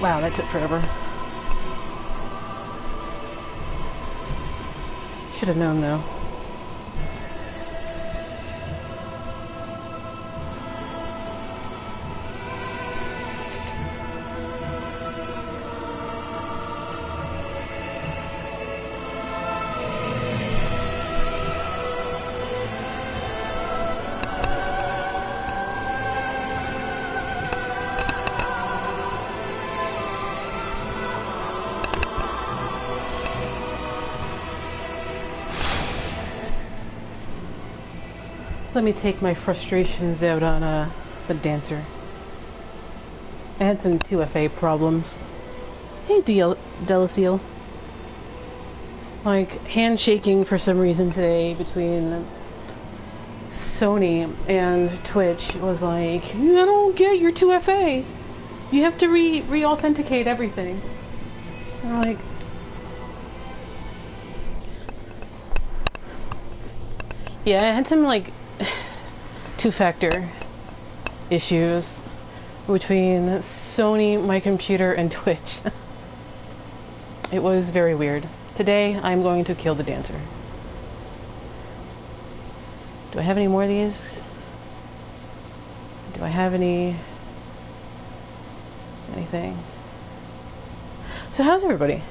Wow, that took forever. Should have known, though. Let me take my frustrations out on the dancer. I had some 2FA problems. Hey, Delacil. Like, handshaking for some reason today between Sony and Twitch was like, I don't get your 2FA. You have to re-authenticate everything. And I'm like... Yeah, I had some, like... two-factor issues between Sony, my computer, and Twitch. It was very weird. Today, I'm going to kill the dancer. Do I have any more of these? Do I have anything? So how's everybody?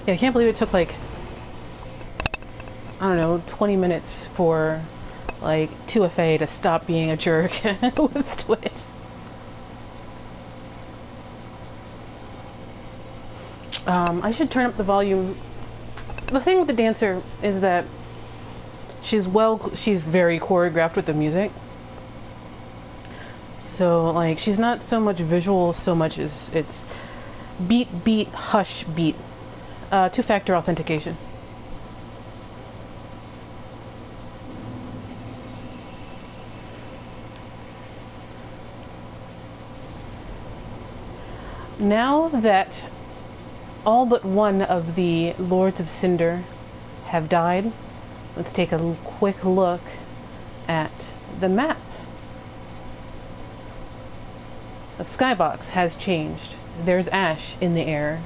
Yeah, I can't believe it took like, I don't know, 20 minutes for like 2FA to stop being a jerk with Twitch. I should turn up the volume. The thing with the dancer is that she's very choreographed with the music. So like, she's not so much visual so much as it's beat, beat, hush, beat. Two-factor authentication. Now that all but one of the Lords of Cinder have died, let's take a quick look at the map. The skybox has changed. There's ash in the air.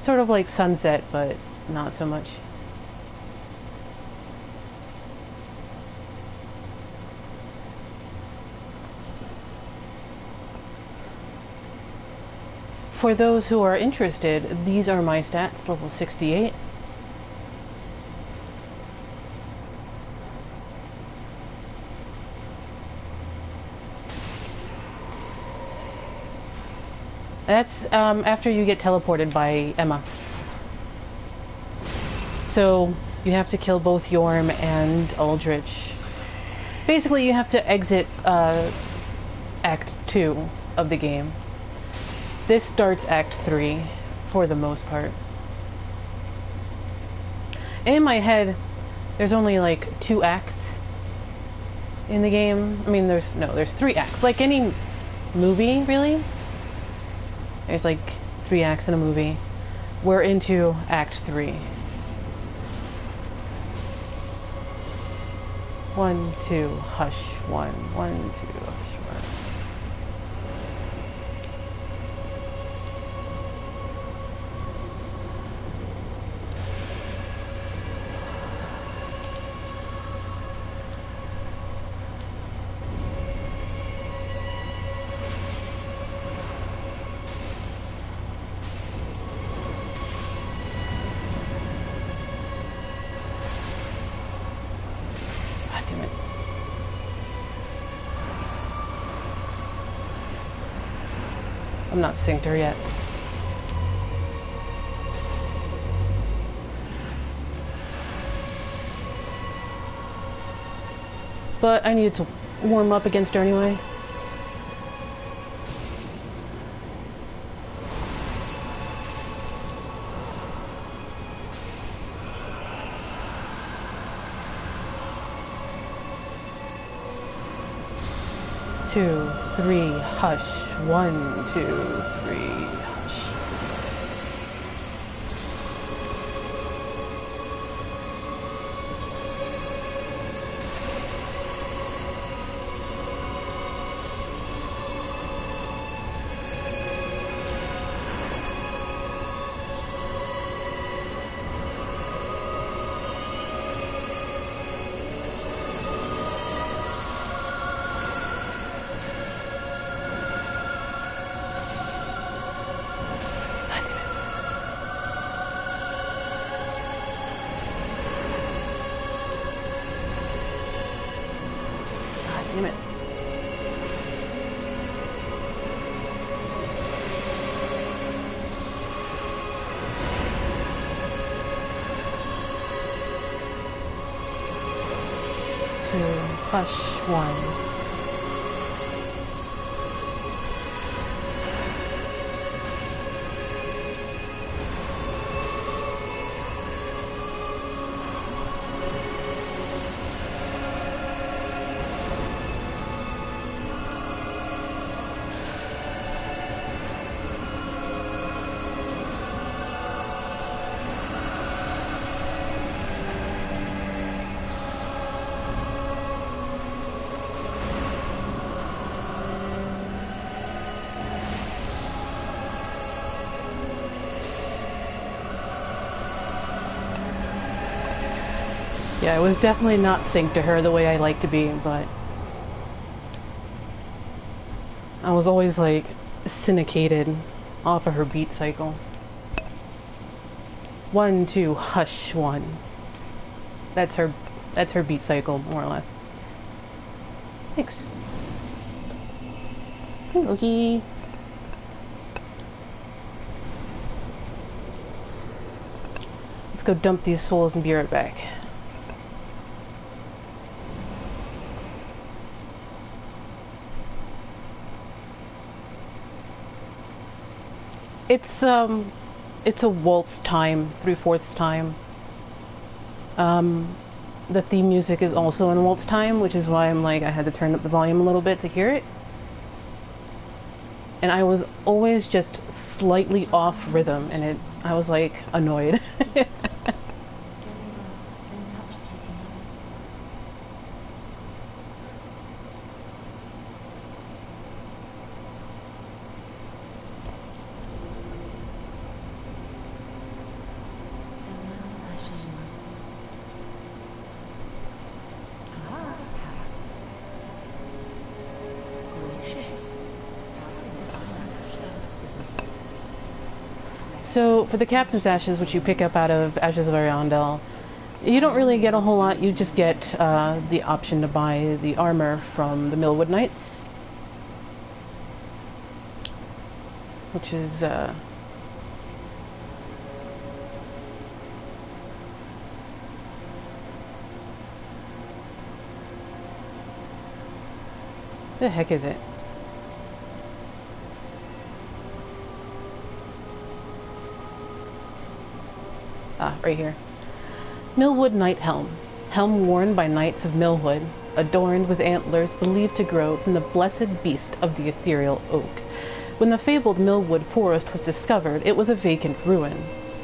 Sort of like sunset, but not so much. For those who are interested, these are my stats, level 68. That's after you get teleported by Emma. So you have to kill both Yorm and Aldrich. Basically, you have to exit Act 2 of the game. This starts Act 3 for the most part. In my head, there's only like 2 acts in the game. I mean, there's 3 acts. Like any movie, really. There's like 3 acts in a movie. We're into Act 3. 1, 2, hush. 1, 1, 2, hush. 1. I'm not synced her yet. But I needed to warm up against her anyway. Two, 3, hush. 1, 2, 3, hush. Damn it. Hush one. Yeah, it was definitely not synced to her the way I like to be, but I was always like syndicated off of her beat cycle. 1, 2, hush 1. That's her beat cycle, more or less. Thanks. Okay. Let's go dump these souls and be right back. It's a waltz time, 3/4 time. The theme music is also in waltz time, which is why I'm like, I had to turn up the volume a little bit to hear it. And I was always just slightly off rhythm, and I was like, annoyed. So, for the Captain's Ashes, which you pick up out of Ashes of Ariandel, you don't really get a whole lot. You just get the option to buy the armor from the Millwood Knights, which is the heck is it? Ah, right here. Millwood Knight Helm. Helm worn by knights of Millwood, adorned with antlers believed to grow from the blessed beast of the ethereal oak. When the fabled Millwood forest was discovered, it was a vacant ruin.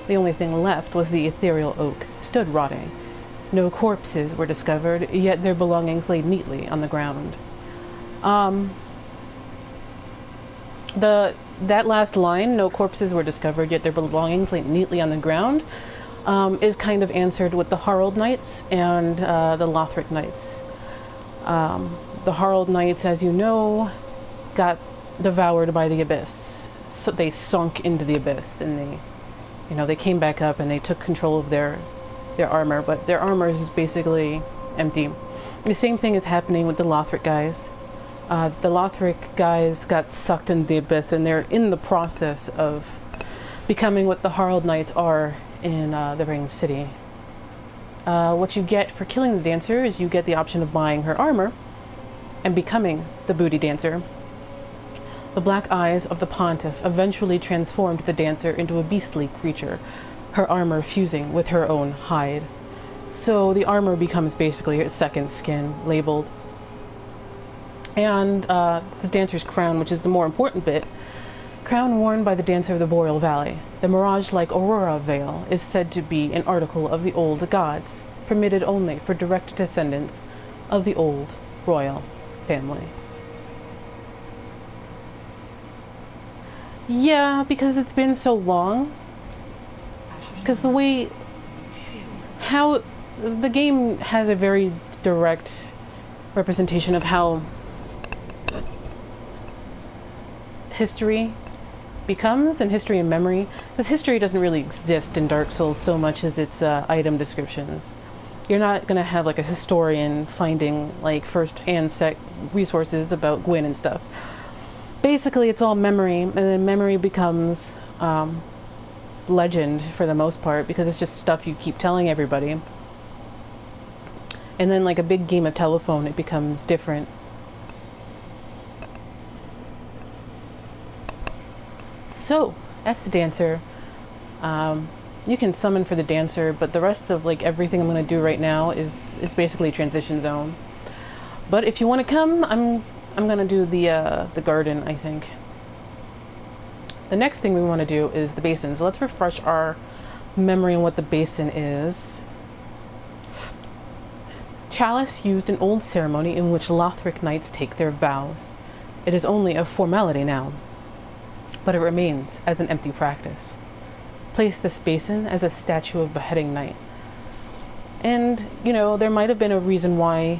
The only thing left was the ethereal oak, stood rotting. No corpses were discovered, yet their belongings lay neatly on the ground. That last line, no corpses were discovered, yet their belongings lay neatly on the ground, is kind of answered with the Harald Knights and the Lothric Knights. The Harald Knights, as you know, got devoured by the Abyss. So they sunk into the Abyss, and they came back up and they took control of their armor, but their armor is basically empty. The same thing is happening with the Lothric guys. The Lothric guys got sucked into the Abyss, and they're in the process of becoming what the Harald Knights are in the Ring City. What you get for killing the dancer is you get the option of buying her armor and becoming the Booty Dancer. The black eyes of the Pontiff eventually transformed the dancer into a beastly creature, her armor fusing with her own hide. So the armor becomes basically her second skin, labeled. And the dancer's crown, which is the more important bit, crown worn by the dancer of the Boreal Valley. The mirage-like aurora veil is said to be an article of the old gods, permitted only for direct descendants of the old royal family. Yeah, because it's been so long. Because how the game has a very direct representation of how history becomes, and history and memory, because history doesn't really exist in Dark Souls so much as its item descriptions. You're not gonna have like a historian finding like first-hand resources about Gwyn and stuff. Basically, it's all memory, and then memory becomes legend for the most part, because it's just stuff you keep telling everybody. And then like a big game of telephone, it becomes different. So, that's the dancer. You can summon for the dancer, but the rest of like everything I'm going to do right now is basically a transition zone. But if you want to come, I'm going to do the garden, I think. The next thing we want to do is the basin. So let's refresh our memory on what the basin is. Chalice used in old ceremony in which Lothric knights take their vows. It is only a formality now, but it remains as an empty practice. Place this basin as a statue of beheading knight. And, you know, there might have been a reason why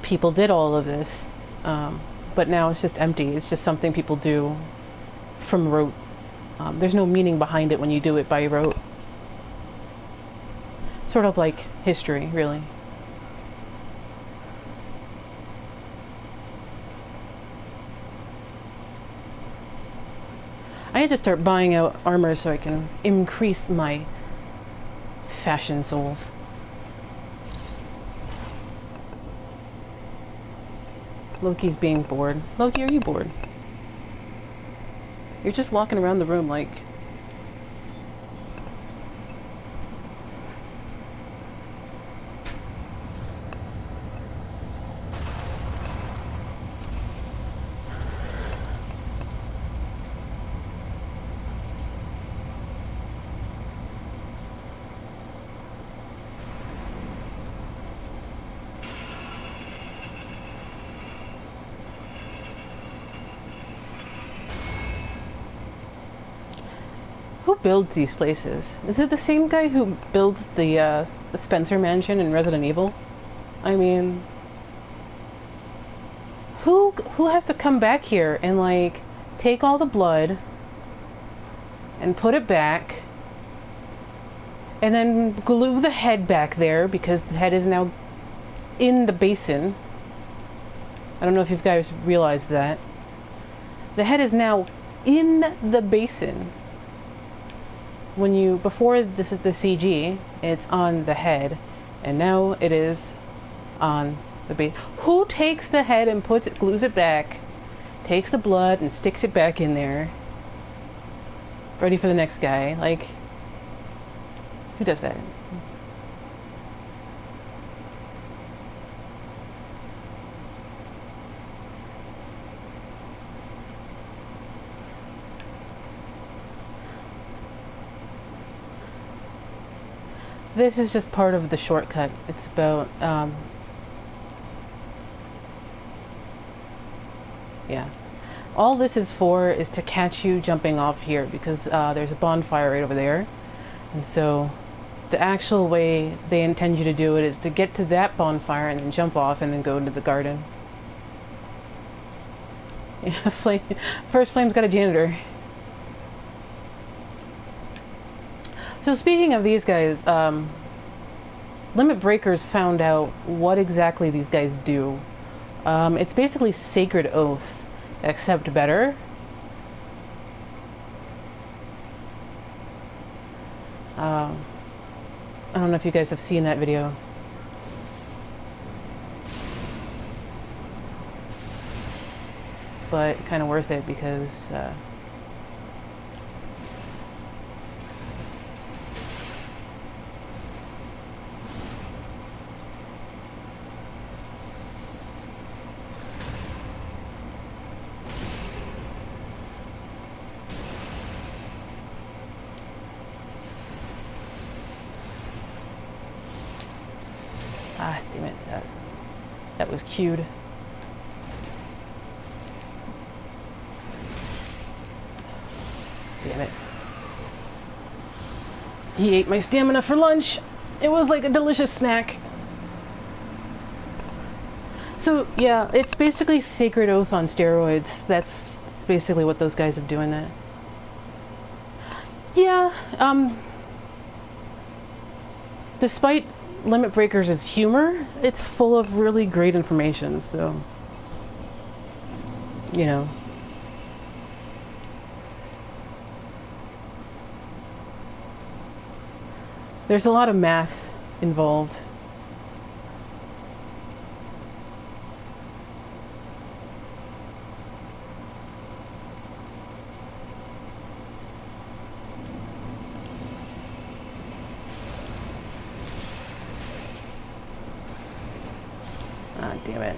people did all of this, but now it's just empty. It's just something people do from rote. There's no meaning behind it when you do it by rote. Sort of like history, really. I need to start buying out armor so I can increase my fashion souls. Loki's being bored. Loki, are you bored? You're just walking around the room like... Who builds these places? Is it the same guy who builds the Spencer Mansion in Resident Evil? I mean, who has to come back here and like take all the blood and put it back and then glue the head back there because the head is now in the basin? I don't know if you guys realized that. The head is now in the basin. When you, before this is the CG, it's on the head, and now it is on the base. Who takes the head and puts it, glues it back, takes the blood and sticks it back in there, ready for the next guy? Like, who does that? This is just part of the shortcut. It's about, yeah. All this is for is to catch you jumping off here because there's a bonfire right over there. And so the actual way they intend you to do it is to get to that bonfire and then jump off and then go into the garden. Yeah, First Flame's got a janitor. So speaking of these guys, Limit Breakers found out what exactly these guys do. It's basically sacred oaths, except better. I don't know if you guys have seen that video. But kind of worth it because ah, damn it, that was cued. Damn it. He ate my stamina for lunch. It was like a delicious snack. So, yeah, it's basically Sacred Oath on steroids. That's basically what those guys are doing that. Yeah, despite Limit Breakers is humor, it's full of really great information, so, you know. There's a lot of math involved. Ah, damn it.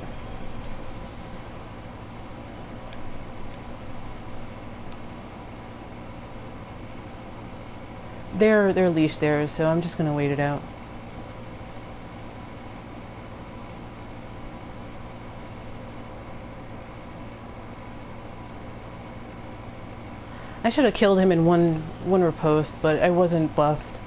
They're leashed there, so I'm just gonna wait it out. I should have killed him in one riposte, but I wasn't buffed.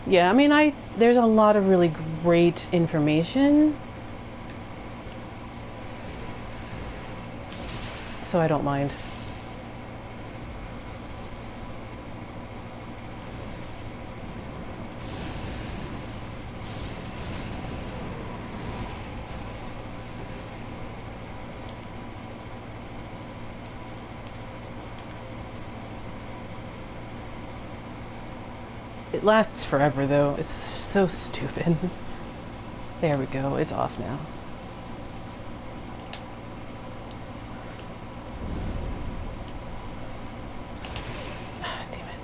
Yeah, I mean, there's a lot of really great information, so I don't mind. It lasts forever, though. It's so stupid. There we go. It's off now. Damn it.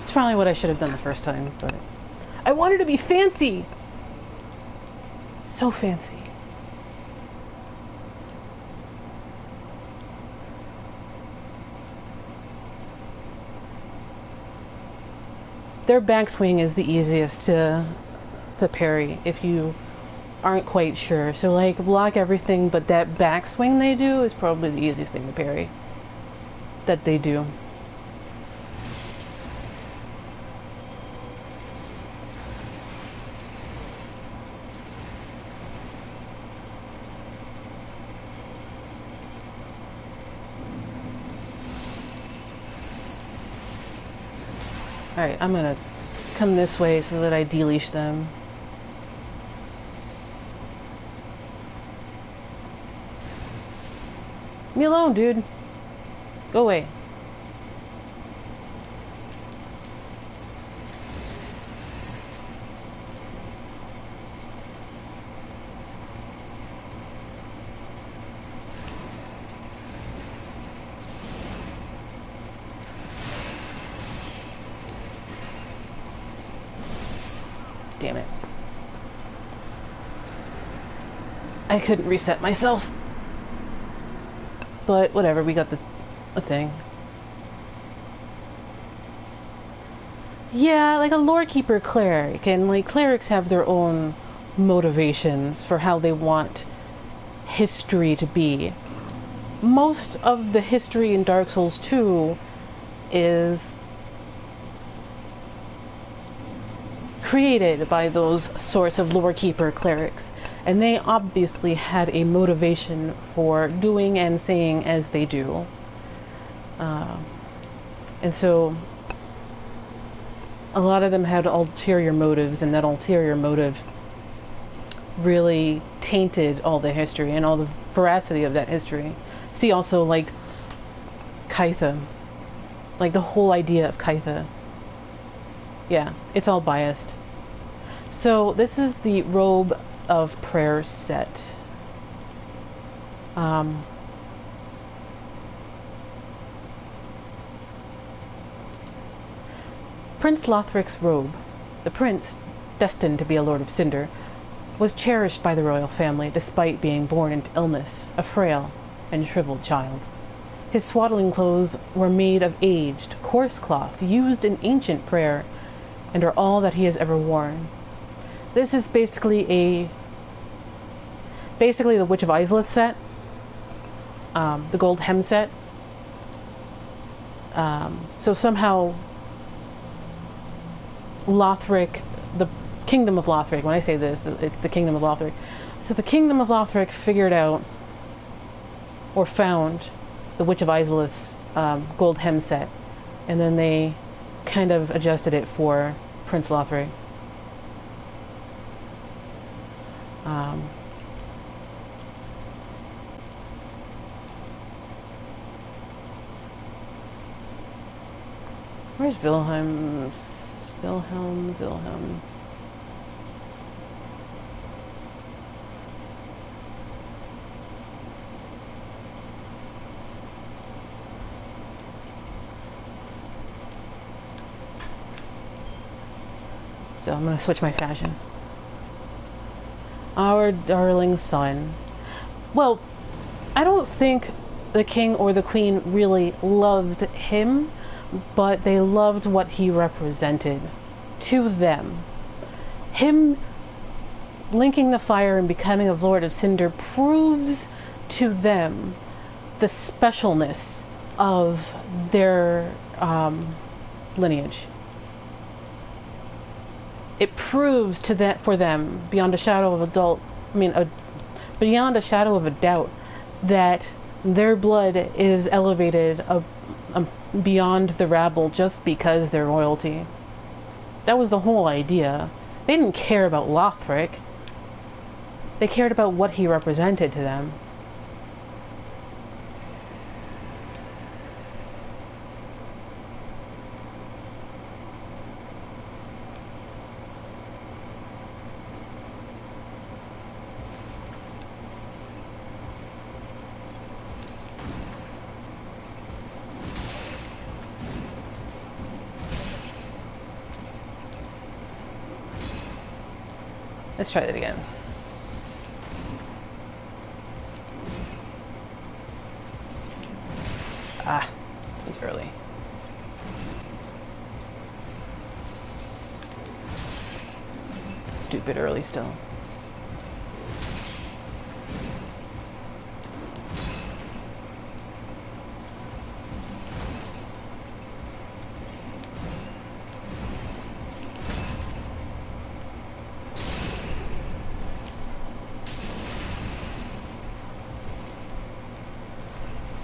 It's probably what I should have done the first time, but I wanted to be fancy! So fancy. Their backswing is the easiest to parry if you aren't quite sure. So like block everything, but that backswing they do is probably the easiest thing to parry that they do. Alright, I'm gonna come this way so that I deleash them. Leave me alone, dude. Go away. Damn it. I couldn't reset myself. But whatever, we got the thing. Yeah, like a lorekeeper cleric, and like clerics have their own motivations for how they want history to be. Most of the history in Dark Souls 2 is created by those sorts of lorekeeper clerics, and they obviously had a motivation for doing and saying as they do. And so a lot of them had ulterior motives, and that ulterior motive really tainted all the history and all the veracity of that history. See also like Kaitha, like the whole idea of Kaitha. Yeah, it's all biased. So this is the Robe of Prayer set. Prince Lothric's robe, the prince, destined to be a Lord of Cinder, was cherished by the royal family despite being born into illness, a frail and shriveled child. His swaddling clothes were made of aged, coarse cloth used in ancient prayer and are all that he has ever worn. This is basically the Witch of Izalith set, the gold hem set. So somehow Lothric, the kingdom of Lothric, when I say this, it's the kingdom of Lothric. So the kingdom of Lothric figured out, or found, the Witch of Izalith's gold hem set, and then they kind of adjusted it for Prince Lothric. Where's Wilhelm? So I'm going to switch my fashion. Our darling son. Well, I don't think the king or the queen really loved him, but they loved what he represented to them. Him linking the fire and becoming a Lord of Cinder proves to them the specialness of their lineage. It proves to that for them beyond a shadow of beyond a shadow of a doubt that their blood is elevated beyond the rabble just because they're royalty. That was the whole idea. They didn't care about Lothric. They cared about what he represented to them. Let's try that again. Ah, it was early. It's stupid early still.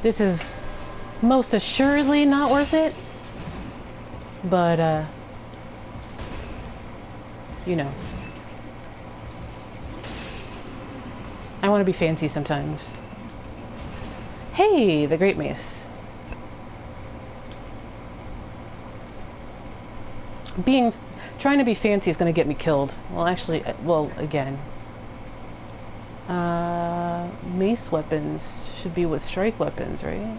This is most assuredly not worth it, but, you know. I want to be fancy sometimes. Hey, the Great Mace. Trying to be fancy is going to get me killed. Well, actually, again. Mace weapons should be with strike weapons, right?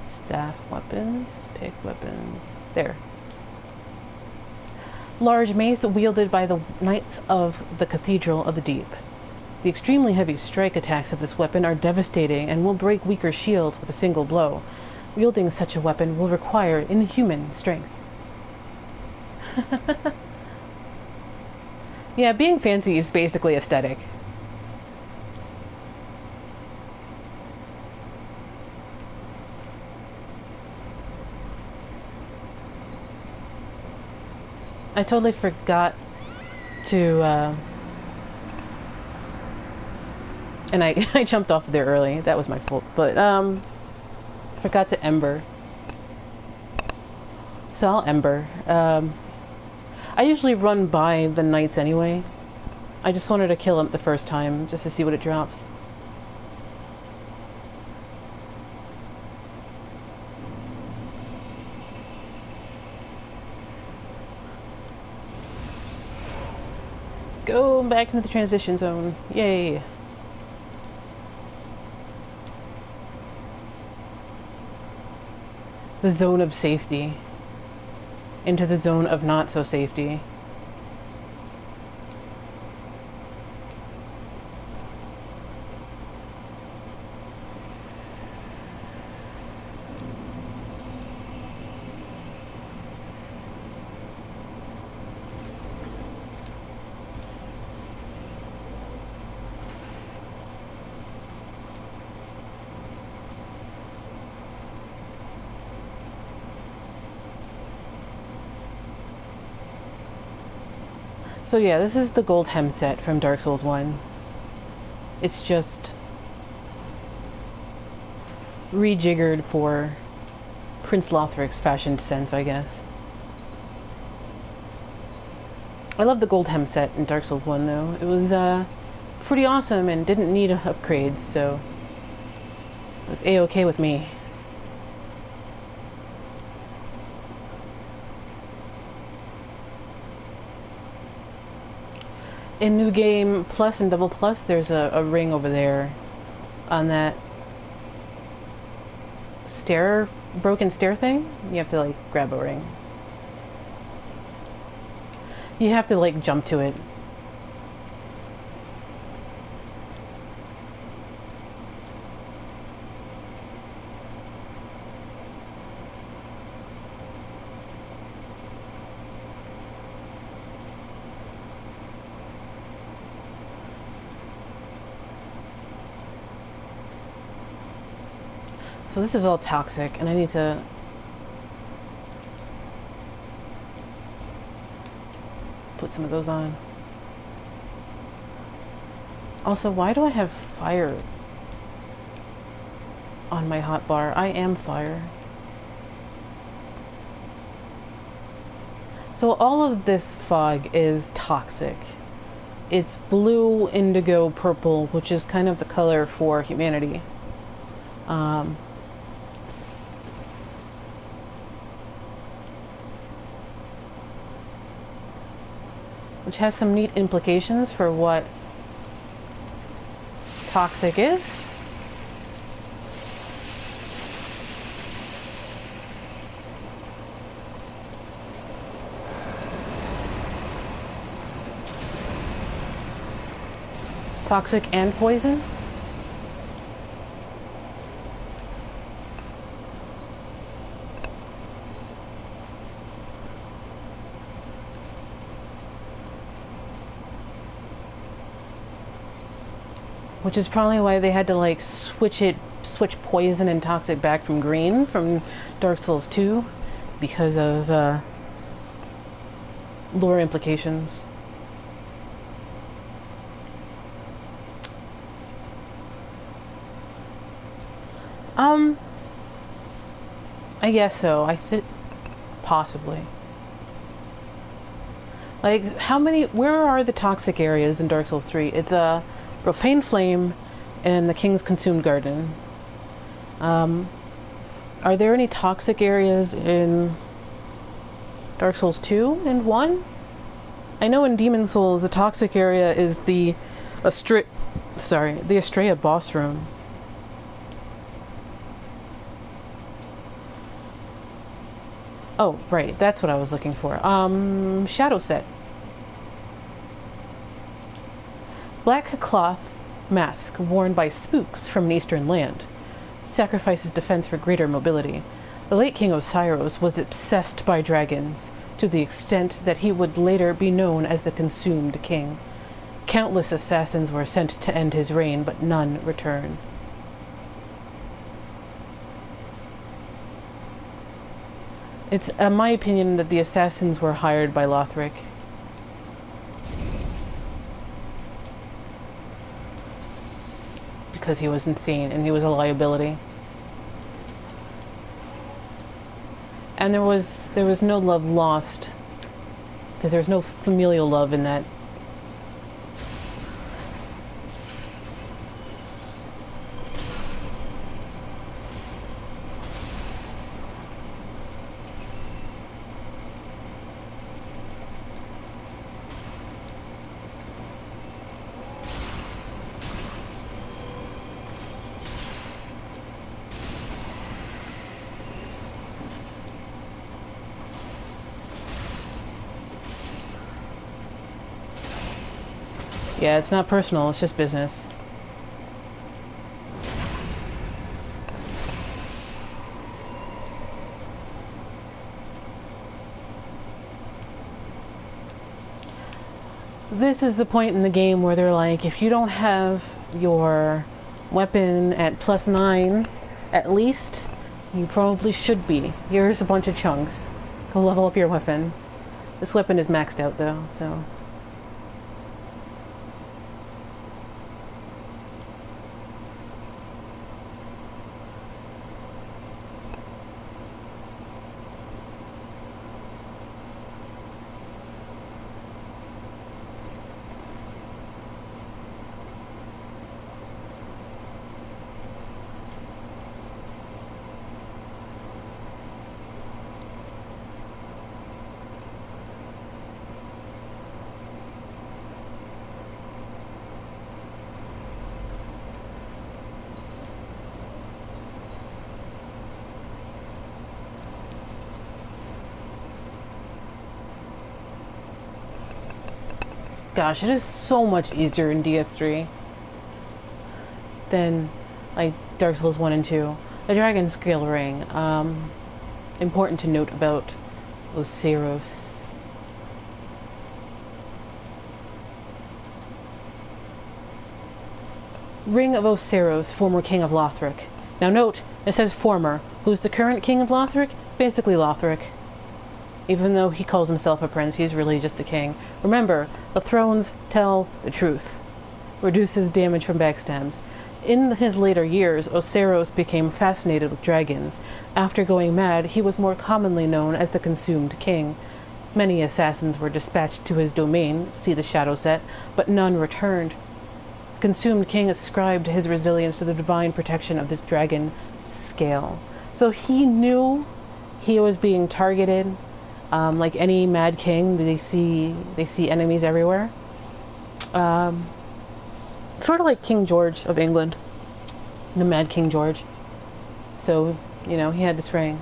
Staff weapons, pick weapons. There. Large mace wielded by the Knights of the Cathedral of the Deep. The extremely heavy strike attacks of this weapon are devastating and will break weaker shields with a single blow. Wielding such a weapon will require inhuman strength. Yeah, being fancy is basically aesthetic. I totally forgot to, and I jumped off there early. That was my fault. But, forgot to Ember. So I'll Ember. I usually run by the knights anyway. I just wanted to kill him the first time, just to see what it drops. Go back into the transition zone. Yay. The zone of safety. Into the zone of not so safety. So yeah, this is the gold hem set from Dark Souls 1. It's just rejiggered for Prince Lothric's fashioned sense, I guess. I love the gold hem set in Dark Souls 1, though. It was pretty awesome and didn't need upgrades, so it was A-okay with me. In New Game Plus and Double Plus, there's a ring over there on that broken stair thing. You have to, like, grab a ring. You have to, like, jump to it. So this is all toxic, and I need to put some of those on. Also, why do I have fire on my hotbar? I am fire. So all of this fog is toxic. It's blue, indigo, purple, which is kind of the color for humanity. Which has some neat implications for what toxic is. Toxic and poison. Which is probably why they had to, like, switch poison and toxic back from green from Dark Souls 2 because of lore implications. I guess so. Possibly. Like, where are the toxic areas in Dark Souls 3? It's a Profane Flame and the King's Consumed Garden. Are there any toxic areas in Dark Souls 2 and 1? I know in Demon Souls the toxic area is the Estrella boss room. Oh, right, that's what I was looking for. Shadow set. Black cloth mask worn by spooks from an eastern land. Sacrifices defense for greater mobility. The late King Oceiros was obsessed by dragons, to the extent that he would later be known as the Consumed King. Countless assassins were sent to end his reign, but none returned. It's my opinion that the assassins were hired by Lothric. Because he was insane and he was a liability. And there was no love lost, because there's no familial love in that. Yeah, it's not personal, it's just business. This is the point in the game where they're like, if you don't have your weapon at +9, at least, you probably should be. Here's a bunch of chunks. Go level up your weapon. This weapon is maxed out though, so... Gosh, it is so much easier in DS3 than like Dark Souls 1 and 2. The Dragonscale Ring. Important to note about Oceiros. Ring of Oceiros, former king of Lothric. Now note, it says former. Who's the current king of Lothric? Basically Lothric. Even though he calls himself a prince, he's really just the king. Remember, the thrones tell the truth. Reduces damage from backstabs. In his later years, Oceiros became fascinated with dragons. After going mad, he was more commonly known as the Consumed King. Many assassins were dispatched to his domain, see the shadow set, but none returned. Consumed King ascribed his resilience to the divine protection of the dragon scale. So he knew he was being targeted. Like any mad king, they see enemies everywhere. Sort of like King George of England, the Mad King George. So, you know, he had this ring.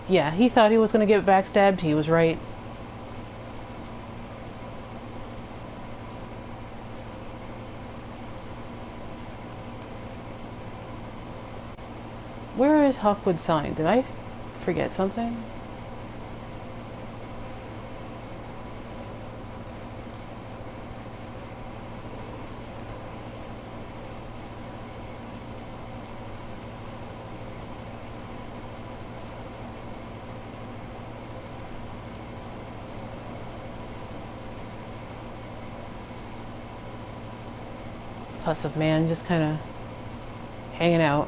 Yeah, he thought he was going to get backstabbed. He was right. Where is Hawkwood's sign? Did I forget something? Pus of Man just kind of hanging out.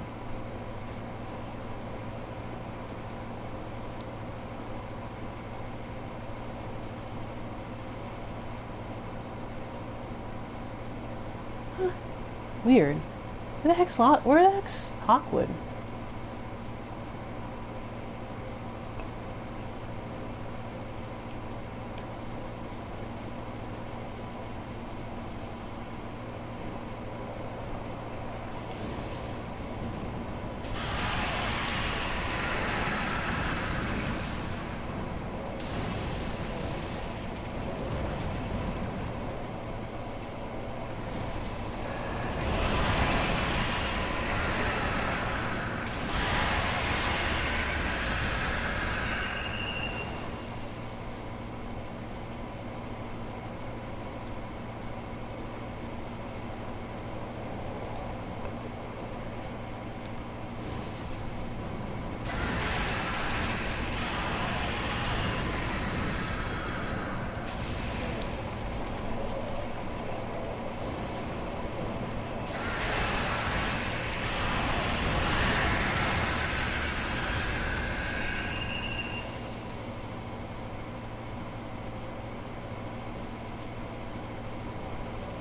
Huh. Weird. Where the heck's Hawkwood?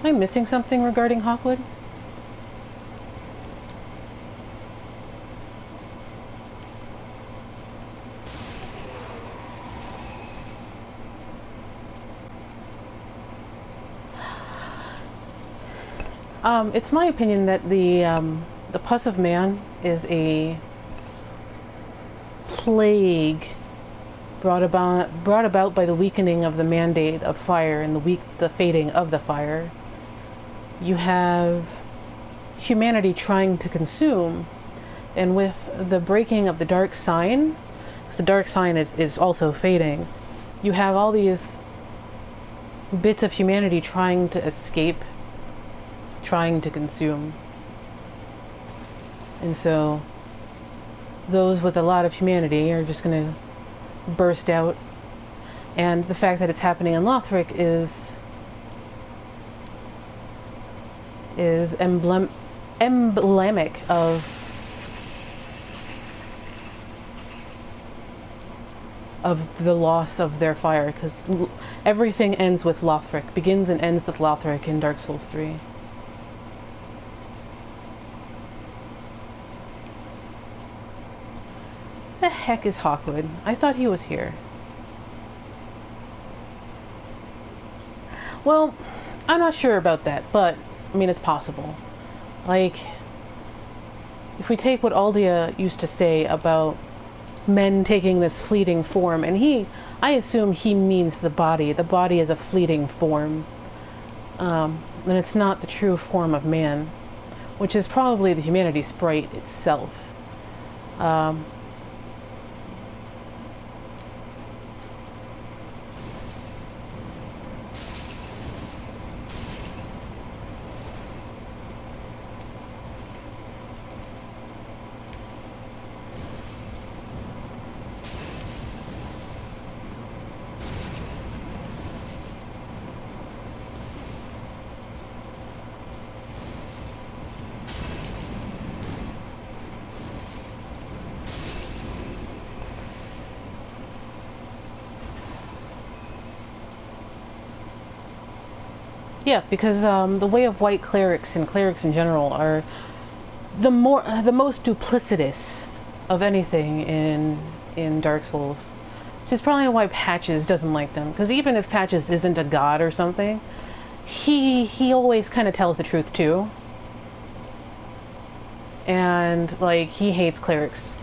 Am I missing something regarding Hawkwood? It's my opinion that the Pus of Man is a plague brought about by the weakening of the mandate of fire and the fading of the fire. You have humanity trying to consume, and with the breaking of the dark sign is also fading. You have all these bits of humanity trying to escape, trying to consume. And so those with a lot of humanity are just going to burst out. And the fact that it's happening in Lothric is emblematic of the loss of their fire, because everything ends with Lothric, begins and ends with Lothric in Dark Souls 3. The heck is Hawkwood? I thought he was here. Well, I'm not sure about that, but, I mean, it's possible. Like, if we take what Aldia used to say about men taking this fleeting form, and I assume he means the body is a fleeting form, and it's not the true form of man, which is probably the humanity sprite itself. Yeah, because the way of white clerics and clerics in general are the most duplicitous of anything in Dark Souls, which is probably why Patches doesn't like them. Because even if Patches isn't a god or something, he always kind of tells the truth too, and like he hates clerics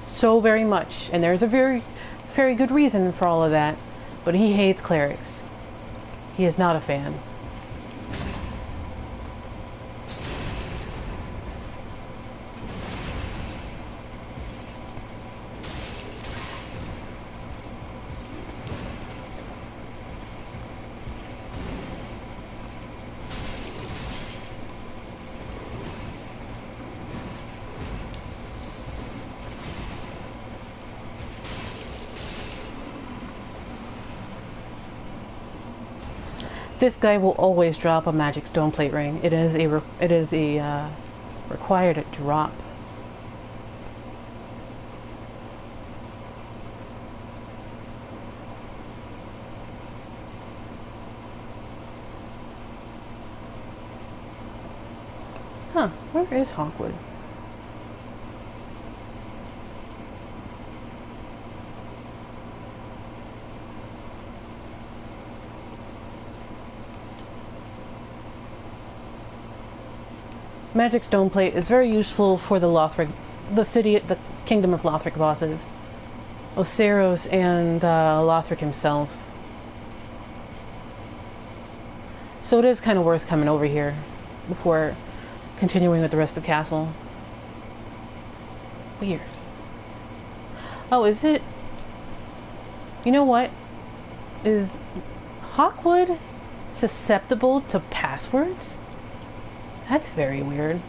so very much, and there's a very very good reason for all of that. But he hates clerics. He is not a fan. This guy will always drop a magic stone plate ring. It is a required drop. Huh, where is Hawkwood? Magic stone plate is very useful for the kingdom of Lothric bosses, Oceiros and Lothric himself. So it is kind of worth coming over here before continuing with the rest of the castle. Weird. Oh, is it? You know what? Is Hawkwood susceptible to passwords? That's very weird.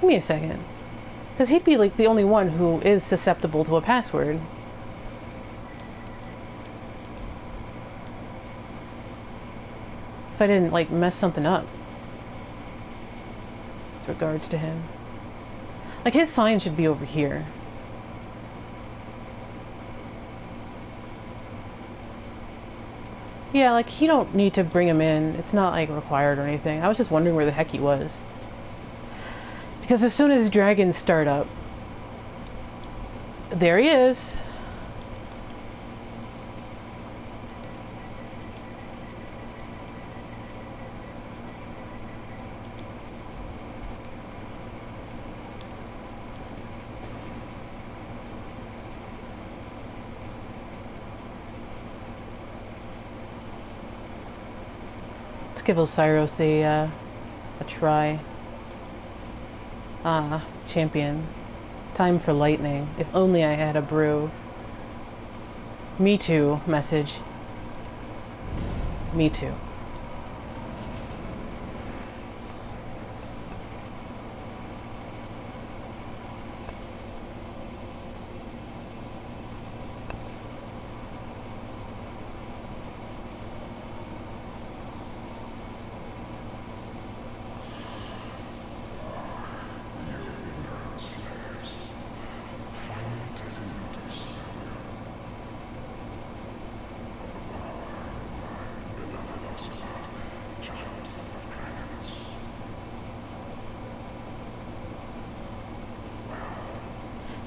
Give me a second. Because he'd be like the only one who is susceptible to a password. If I didn't like mess something up with regards to him. Like his sign should be over here. Yeah, like, you don't need to bring him in. It's not, like, required or anything. I was just wondering where the heck he was. Because as soon as dragons start up... There he is. Let's give Oceiros a try. Ah, champion. Time for lightning. If only I had a brew. Me too, message. Me too.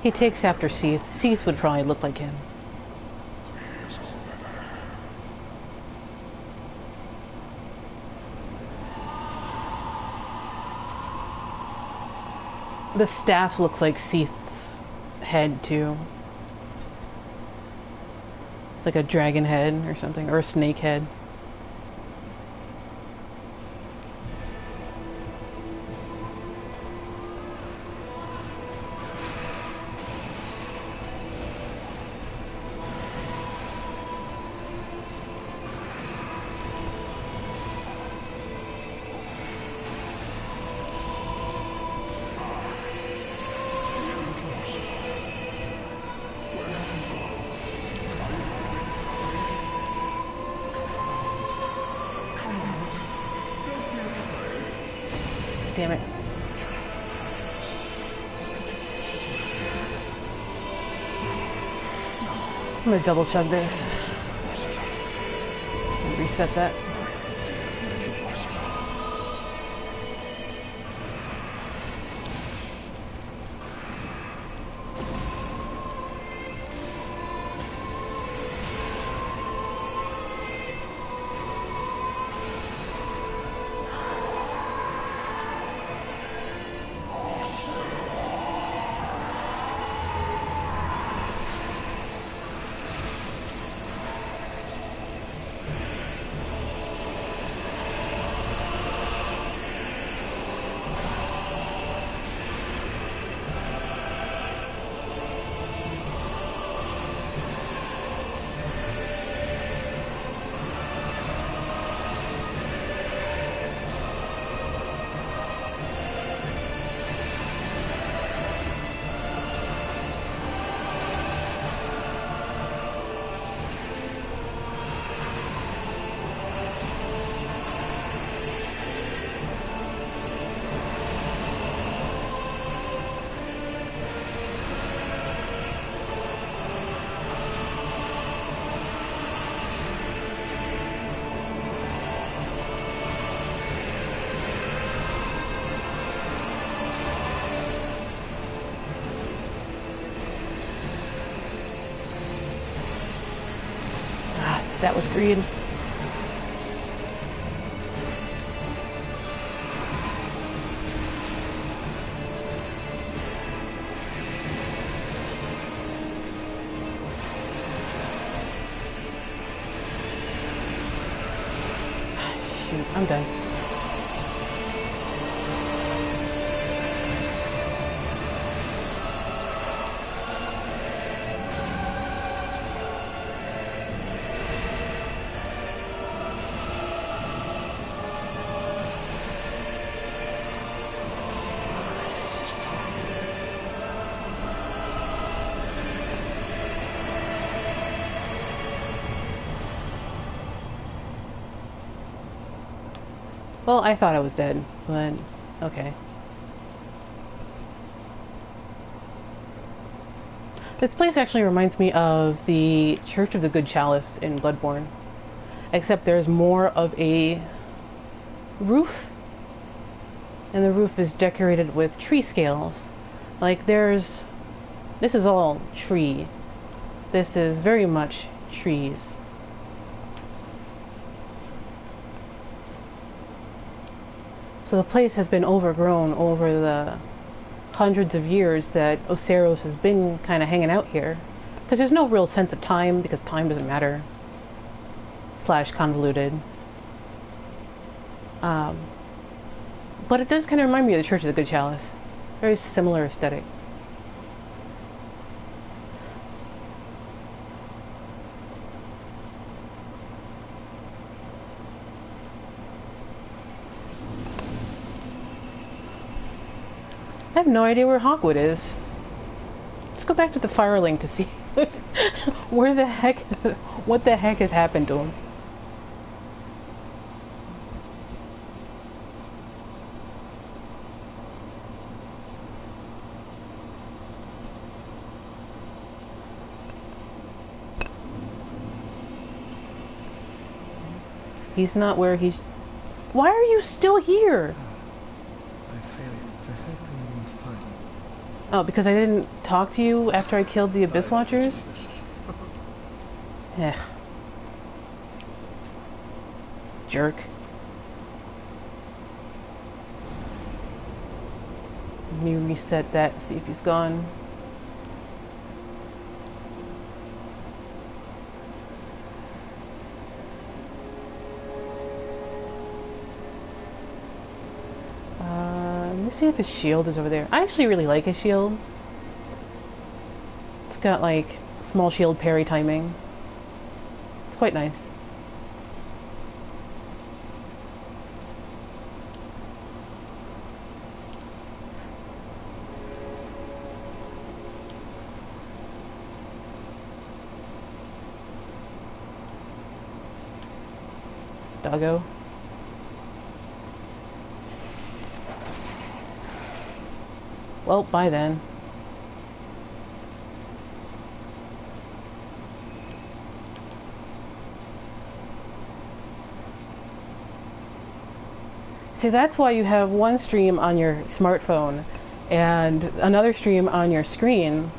He takes after Seath. Seath would probably look like him. The staff looks like Seath's head, too. It's like a dragon head or something, or a snake head. Damn it. I'm gonna double chug this. Reset that. That was greed. Shoot, I'm done. Well, I thought I was dead, but okay. This place actually reminds me of the Church of the Good Chalice in Bloodborne, except there's more of a roof, and the roof is decorated with tree scales. Like this is all tree. This is very much trees. So the place has been overgrown over the hundreds of years that Oceiros has been kind of hanging out here. Because there's no real sense of time, because time doesn't matter. / convoluted. But it does kind of remind me of the Church of the Good Chalice. Very similar aesthetic. I have no idea where Hawkwood is. Let's go back to the Firelink to see what the heck has happened to him. He's not where he's... Why are you still here? Oh, because I didn't talk to you after I killed the Abyss Watchers? Eh. Jerk. Let me reset that, see if he's gone. Let me see if his shield is over there. I actually really like his shield. It's got like small shield parry timing. It's quite nice. Doggo. Well, bye then. See, that's why you have one stream on your smartphone and another stream on your screen,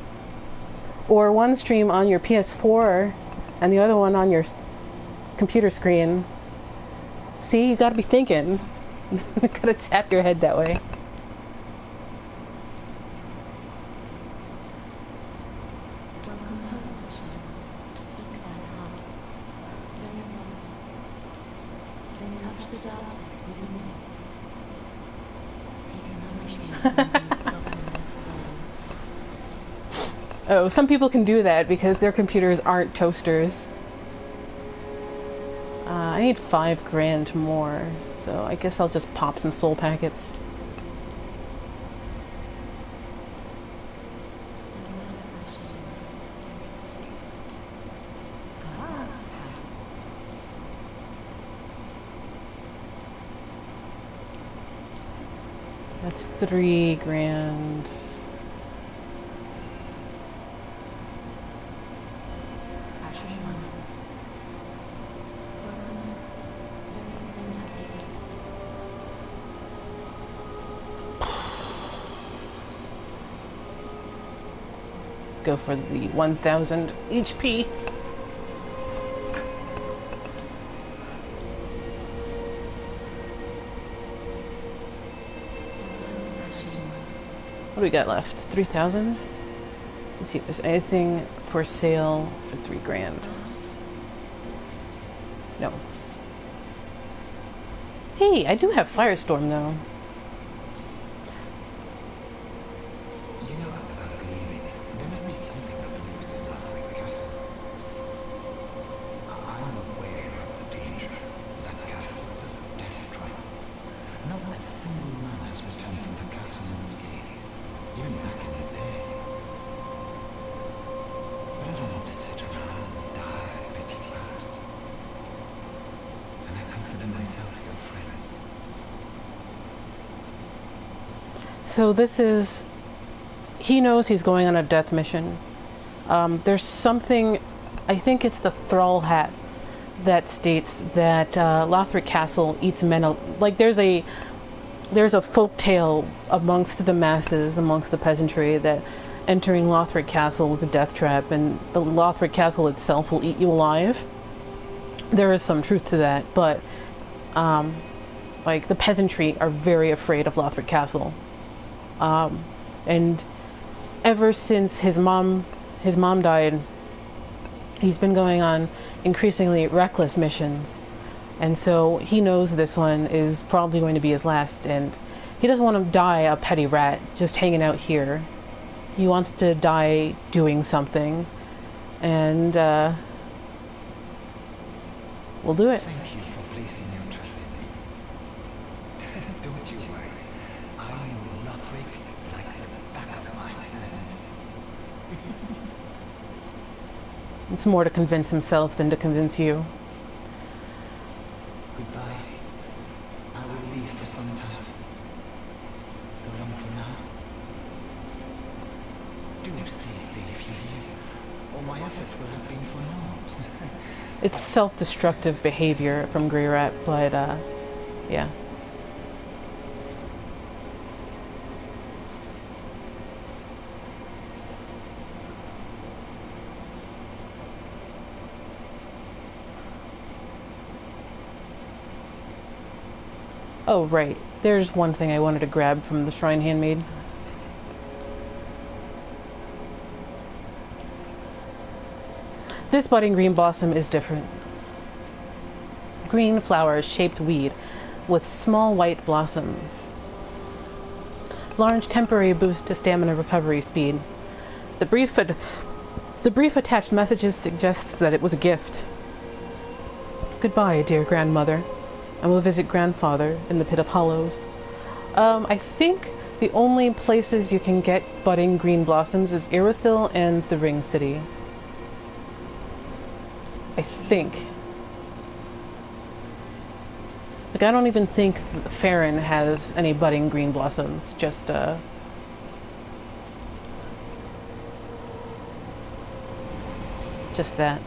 or one stream on your PS4 and the other one on your computer screen. See, you gotta be thinking. You gotta tap your head that way. Oh, some people can do that because their computers aren't toasters. I need 5 grand more, so I guess I'll just pop some soul packets. That's 3 grand. Go for the 1000 HP. What do we got left? 3,000? Let's see if there's anything for sale for 3 grand. No. Hey, I do have Firestorm though. You know about leaving. There must be something of use in Lothric Castle. I'm aware of the danger. That castle is a death trap. Not a single man has returned from the castle unscathed, even back in the day. But I don't want to sit around and die a pity bad. And I consider myself your friend. So this is... He knows he's going on a death mission. There's something... I think it's the Thrall hat that states that Lothric Castle eats men... Like, there's a folk tale amongst the masses, amongst the peasantry, that entering Lothric Castle is a death trap, and the Lothric Castle itself will eat you alive. There is some truth to that, but like, the peasantry are very afraid of Lothric Castle. And ever since his mom died, he's been going on increasingly reckless missions. And so he knows this one is probably going to be his last, and he doesn't want to die a petty rat just hanging out here. He wants to die doing something, and we'll do it. Thank you for placing your trust in me. Don't you worry. I know Lothric like the back of my hand. It's more to convince himself than to convince you. Goodbye. I will leave for some time. So long for now. Do stay safe, you hear? All my efforts will have been for naught. It's self-destructive behavior from Greirat, but yeah. Oh, right. There's one thing I wanted to grab from the Shrine Handmaid. This budding green blossom is different. Green flowers-shaped weed with small white blossoms. Large temporary boost to stamina recovery speed. The brief attached messages suggest that it was a gift. Goodbye, dear grandmother. I will visit grandfather in the Pit of Hollows. I think the only places you can get budding green blossoms is Irithyll and the Ring City. I think. Like, I don't even think Farron has any budding green blossoms, just, just that.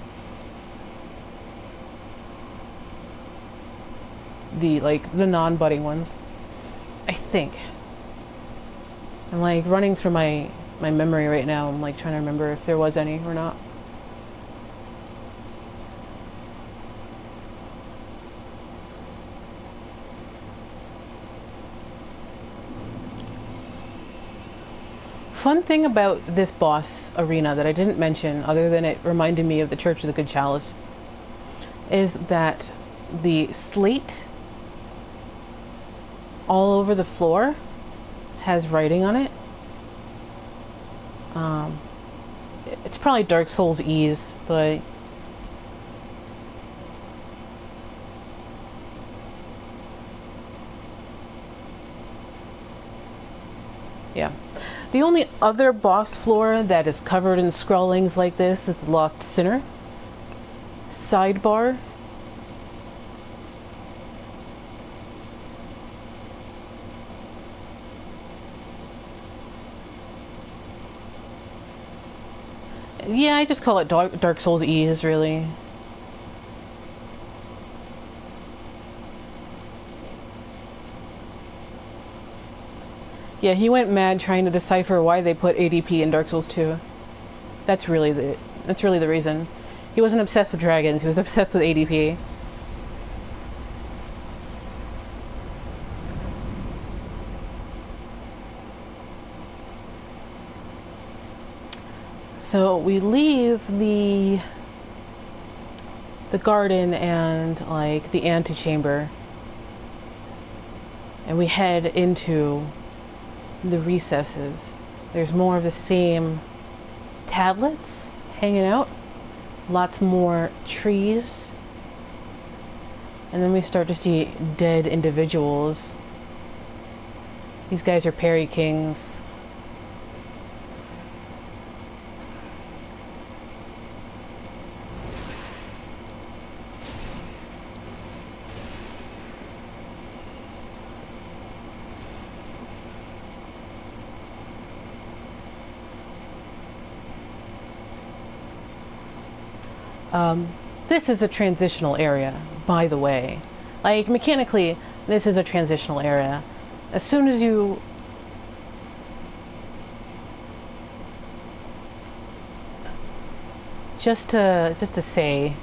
The non-budding ones. I think. I'm, like, running through my memory right now. I'm, like, trying to remember if there was any or not. Fun thing about this boss arena that I didn't mention, other than it reminded me of the Church of the Good Chalice, is that the slate all over the floor has writing on it. It's probably Dark Souls ease, but yeah. The only other boss floor that is covered in scrawlings like this is the Lost Sinner. Sidebar. Yeah, I just call it Dark Souls ease, really. Yeah, he went mad trying to decipher why they put ADP in Dark Souls 2. That's really the reason. He wasn't obsessed with dragons, he was obsessed with ADP. So we leave the garden and, like, the antechamber, and we head into the recesses. There's more of the same tablets hanging out, lots more trees, and then we start to see dead individuals. These guys are Parry Kings. This is a transitional area, by the way. Like, mechanically, this is a transitional area. As soon as you... Just to say...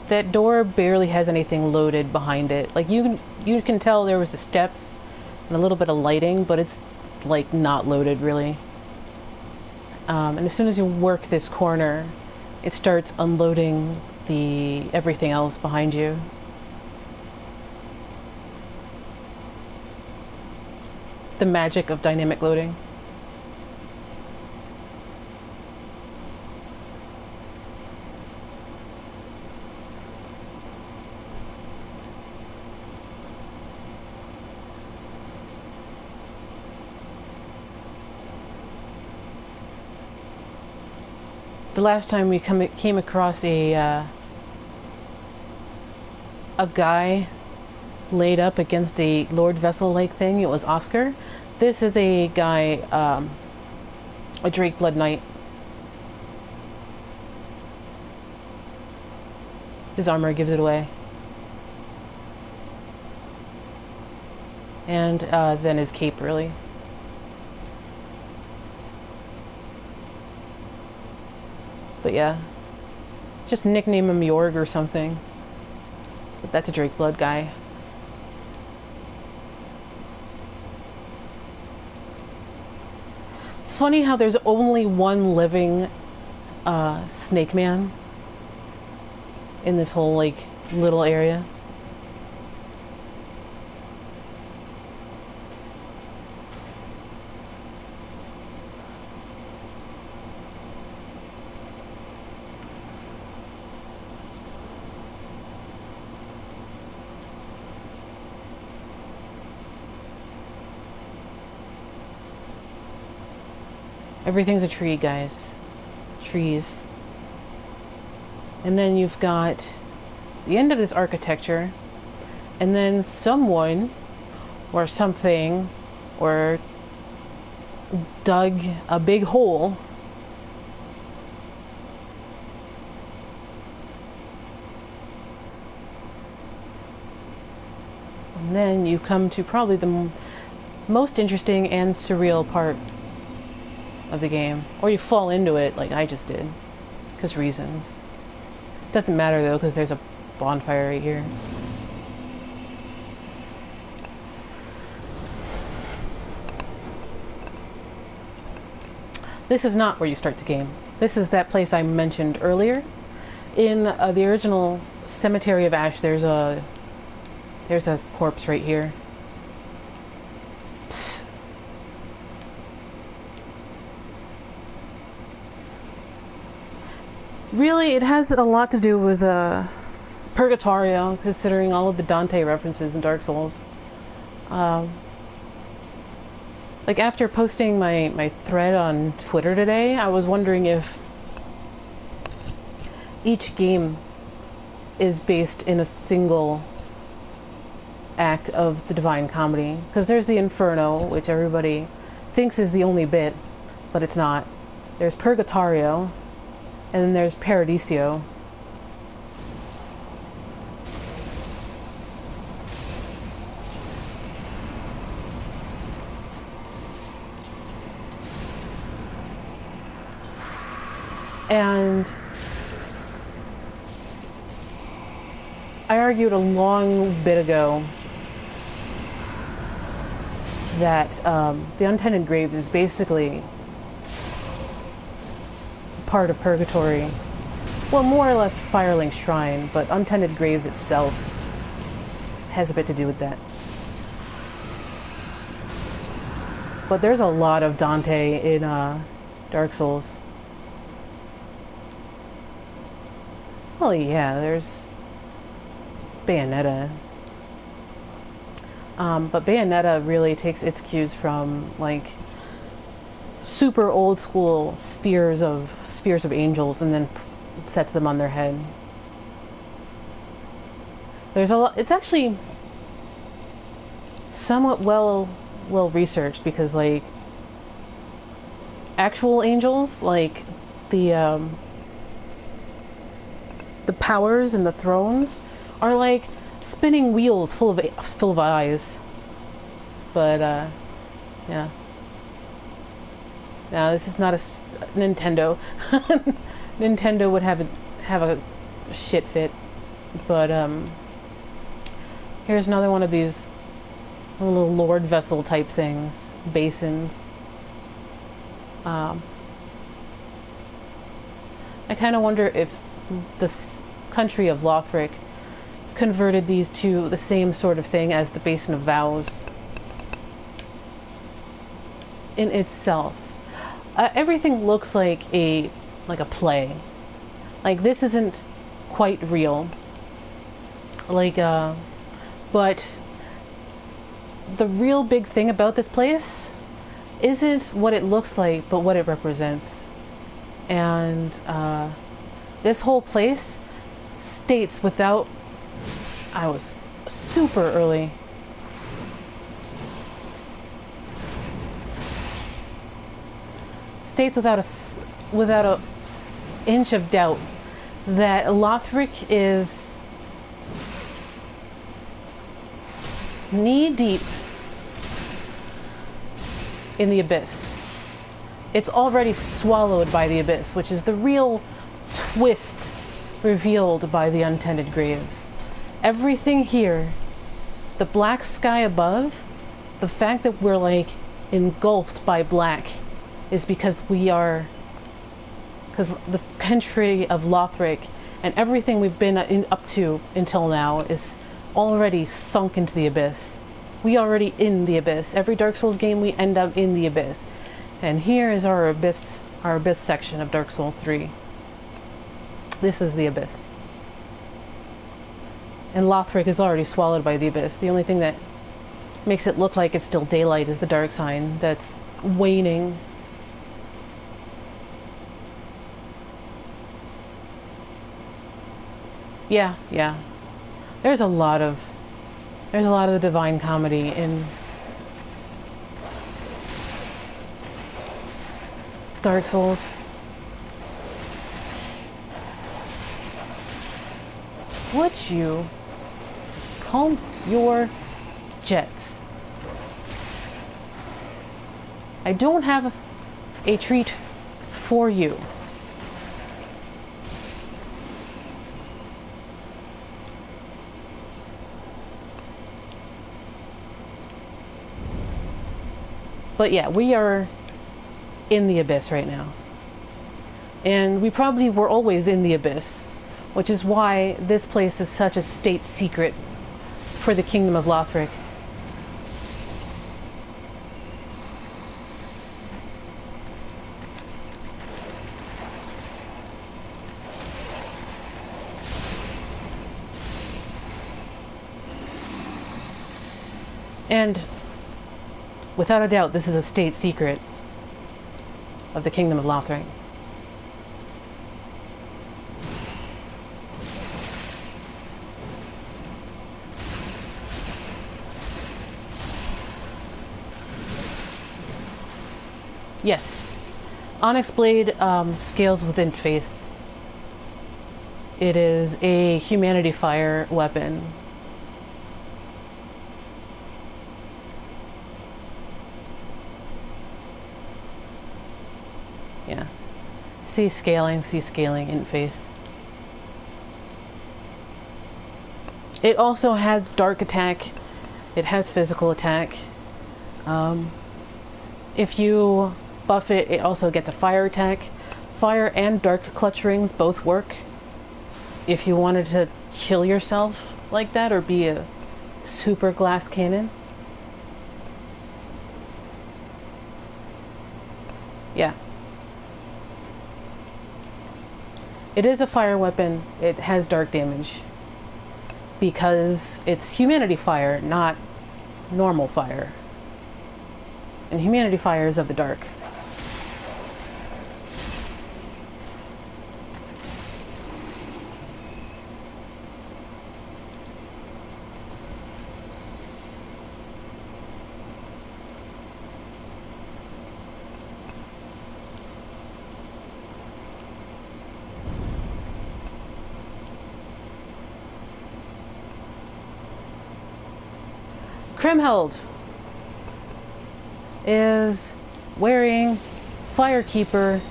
That door barely has anything loaded behind it. Like, you can tell there was the steps and a little bit of lighting, but it's, like, not loaded, really. And as soon as you work this corner, it starts unloading everything else behind you. The magic of dynamic loading. The last time we came across a guy laid up against a Lord Vessel-like thing, it was Oscar. This is a guy, a Drake Blood Knight. His armor gives it away. And then his cape, really. But yeah, just nickname him Jorg or something. But that's a Drakeblood guy. Funny how there's only one living Snake Man in this whole, like, little area. Everything's a tree, guys. Trees. And then you've got the end of this architecture, and then someone or something or dug a big hole and then you come to probably the most interesting and surreal part of the game, or you fall into it like I just did, because reasons. Doesn't matter though, because there's a bonfire right here. This is not where you start the game. This is that place I mentioned earlier. In the original Cemetery of Ash, there's a corpse right here. Really, it has a lot to do with Purgatario, considering all of the Dante references in Dark Souls. Like, after posting my thread on Twitter today, I was wondering if each game is based in a single act of the Divine Comedy. Because there's the Inferno, which everybody thinks is the only bit, but it's not. There's Purgatario, and then there's Paradisio. And I argued a long bit ago that the Untended Graves is basically part of Purgatory. Well, more or less Firelink Shrine, but Untended Graves itself has a bit to do with that. But there's a lot of Dante in Dark Souls. Well, yeah, there's Bayonetta. But Bayonetta really takes its cues from, like, super old school spheres of angels and then sets them on their head. There's a lot. It's actually somewhat well researched, because, like, actual angels, like the powers and the thrones, are like spinning wheels full of eyes. But yeah. Now, this is not a Nintendo. Nintendo would have a shit fit. But here's another one of these little Lord vessel type things, basins. I kind of wonder if the country of Lothric converted these to the same sort of thing as the Basin of Vows in itself. Everything looks like a play. Like, this isn't quite real. Like, but the real big thing about this place isn't what it looks like, but what it represents. And this whole place states without... I was super early. States without a inch of doubt that Lothric is knee-deep in the Abyss. It's already swallowed by the Abyss, which is the real twist revealed by the Untended Graves. everything here, the black sky above, the fact that we're like engulfed by black is because the country of Lothric and everything we've been up to until now is already sunk into the abyss. We already in the abyss. Every Dark Souls game we end up in the abyss. And here is our abyss section of Dark Souls 3. This is the abyss. And Lothric is already swallowed by the abyss. The only thing that makes it look like it's still daylight is the dark sign that's waning. Yeah. There's a lot of the divine comedy in Dark Souls. Would you calm your jets? I don't have a treat for you. But yeah, we are in the abyss right now. And we probably were always in the abyss, which is why this place is such a state secret for the Kingdom of Lothric. And without a doubt, this is a state secret of the Kingdom of Lothric. Yes, Onyx Blade scales within faith. It is a humanity fire weapon. Yeah. See scaling in faith. It also has dark attack. It has physical attack. If you buff it, it also gets a fire attack. Fire and dark clutch rings both work. If you wanted to kill yourself like that or be a super glass cannon. Yeah. It is a fire weapon. It has dark damage. Because it's humanity fire, not normal fire. And humanity fire is of the dark. Kriemhild is wearing Firekeeper.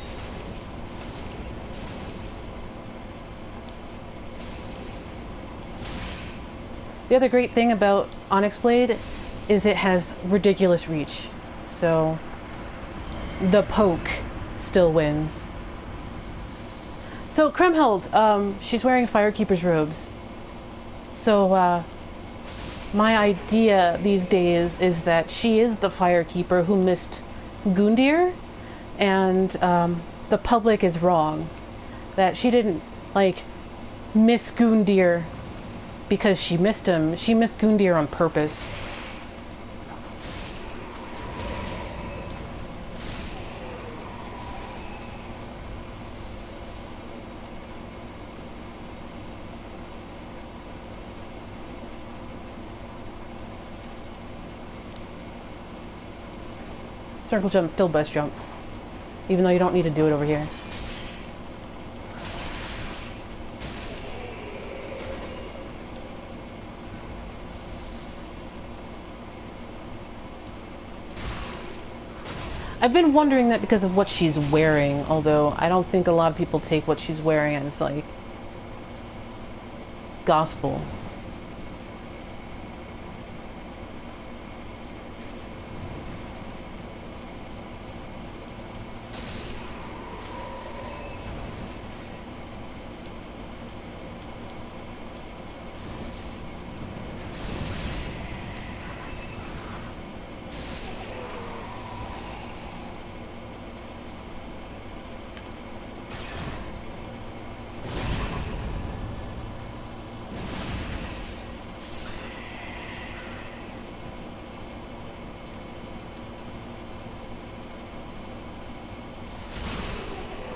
The other great thing about Onyx Blade is it has ridiculous reach. So the poke still wins. So Kriemhild, she's wearing Firekeeper's robes. So my idea these days is that she is the Firekeeper who missed Gundyr, and the public is wrong. That she didn't, like, miss Gundyr because she missed him. She missed Gundyr on purpose. Circle jump, still best jump. Even though you don't need to do it over here. I've been wondering that because of what she's wearing, although I don't think a lot of people take what she's wearing as, like, gospel.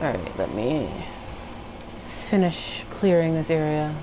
Alright, let me finish clearing this area.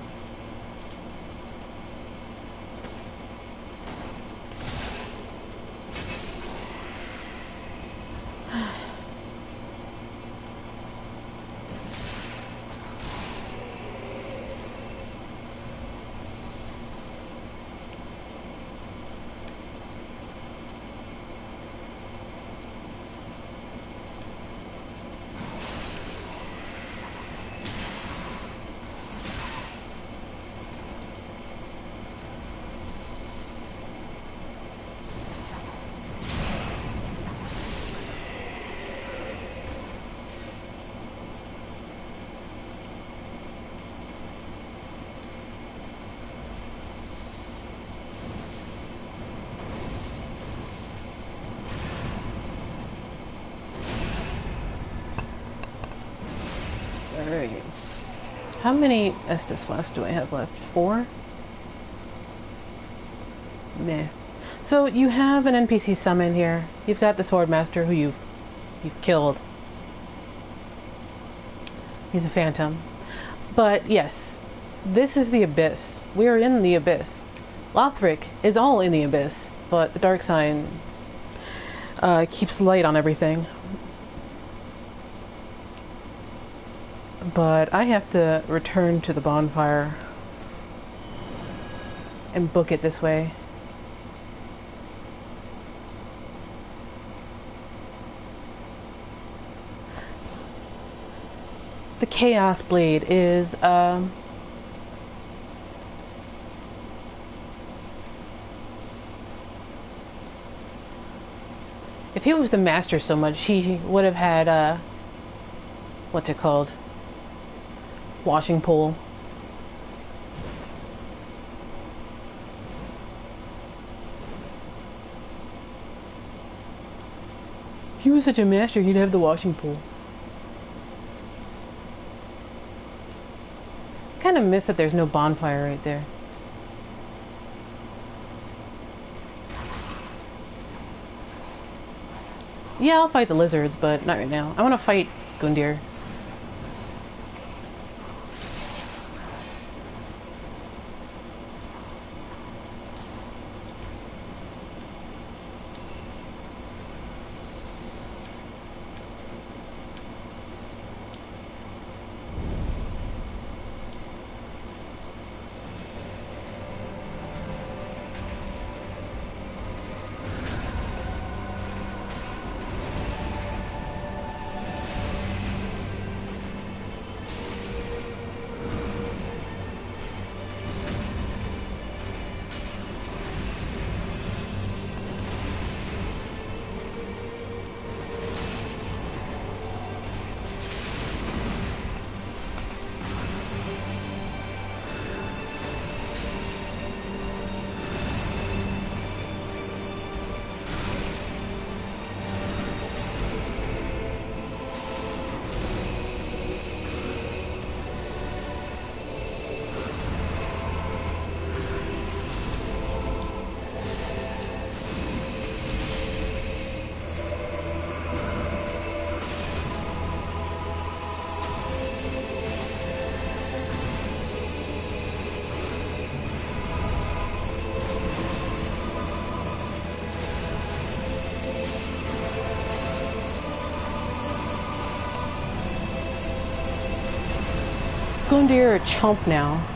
Alright. How many Estus flasks do I have left? 4? Meh. So you have an NPC summon here. You've got the Swordmaster who you've killed. He's a phantom. But yes, this is the Abyss. We are in the Abyss. Lothric is all in the Abyss, but the Dark Sign keeps light on everything. But I have to return to the bonfire and book it this way. The Chaos Blade is if he was the master so much, he would have had what's it called? Washing pool. If he was such a master, he'd have the washing pool. I kind of miss that there's no bonfire right there. Yeah, I'll fight the lizards, but not right now. I want to fight Gundyr. Gundyr a chump now.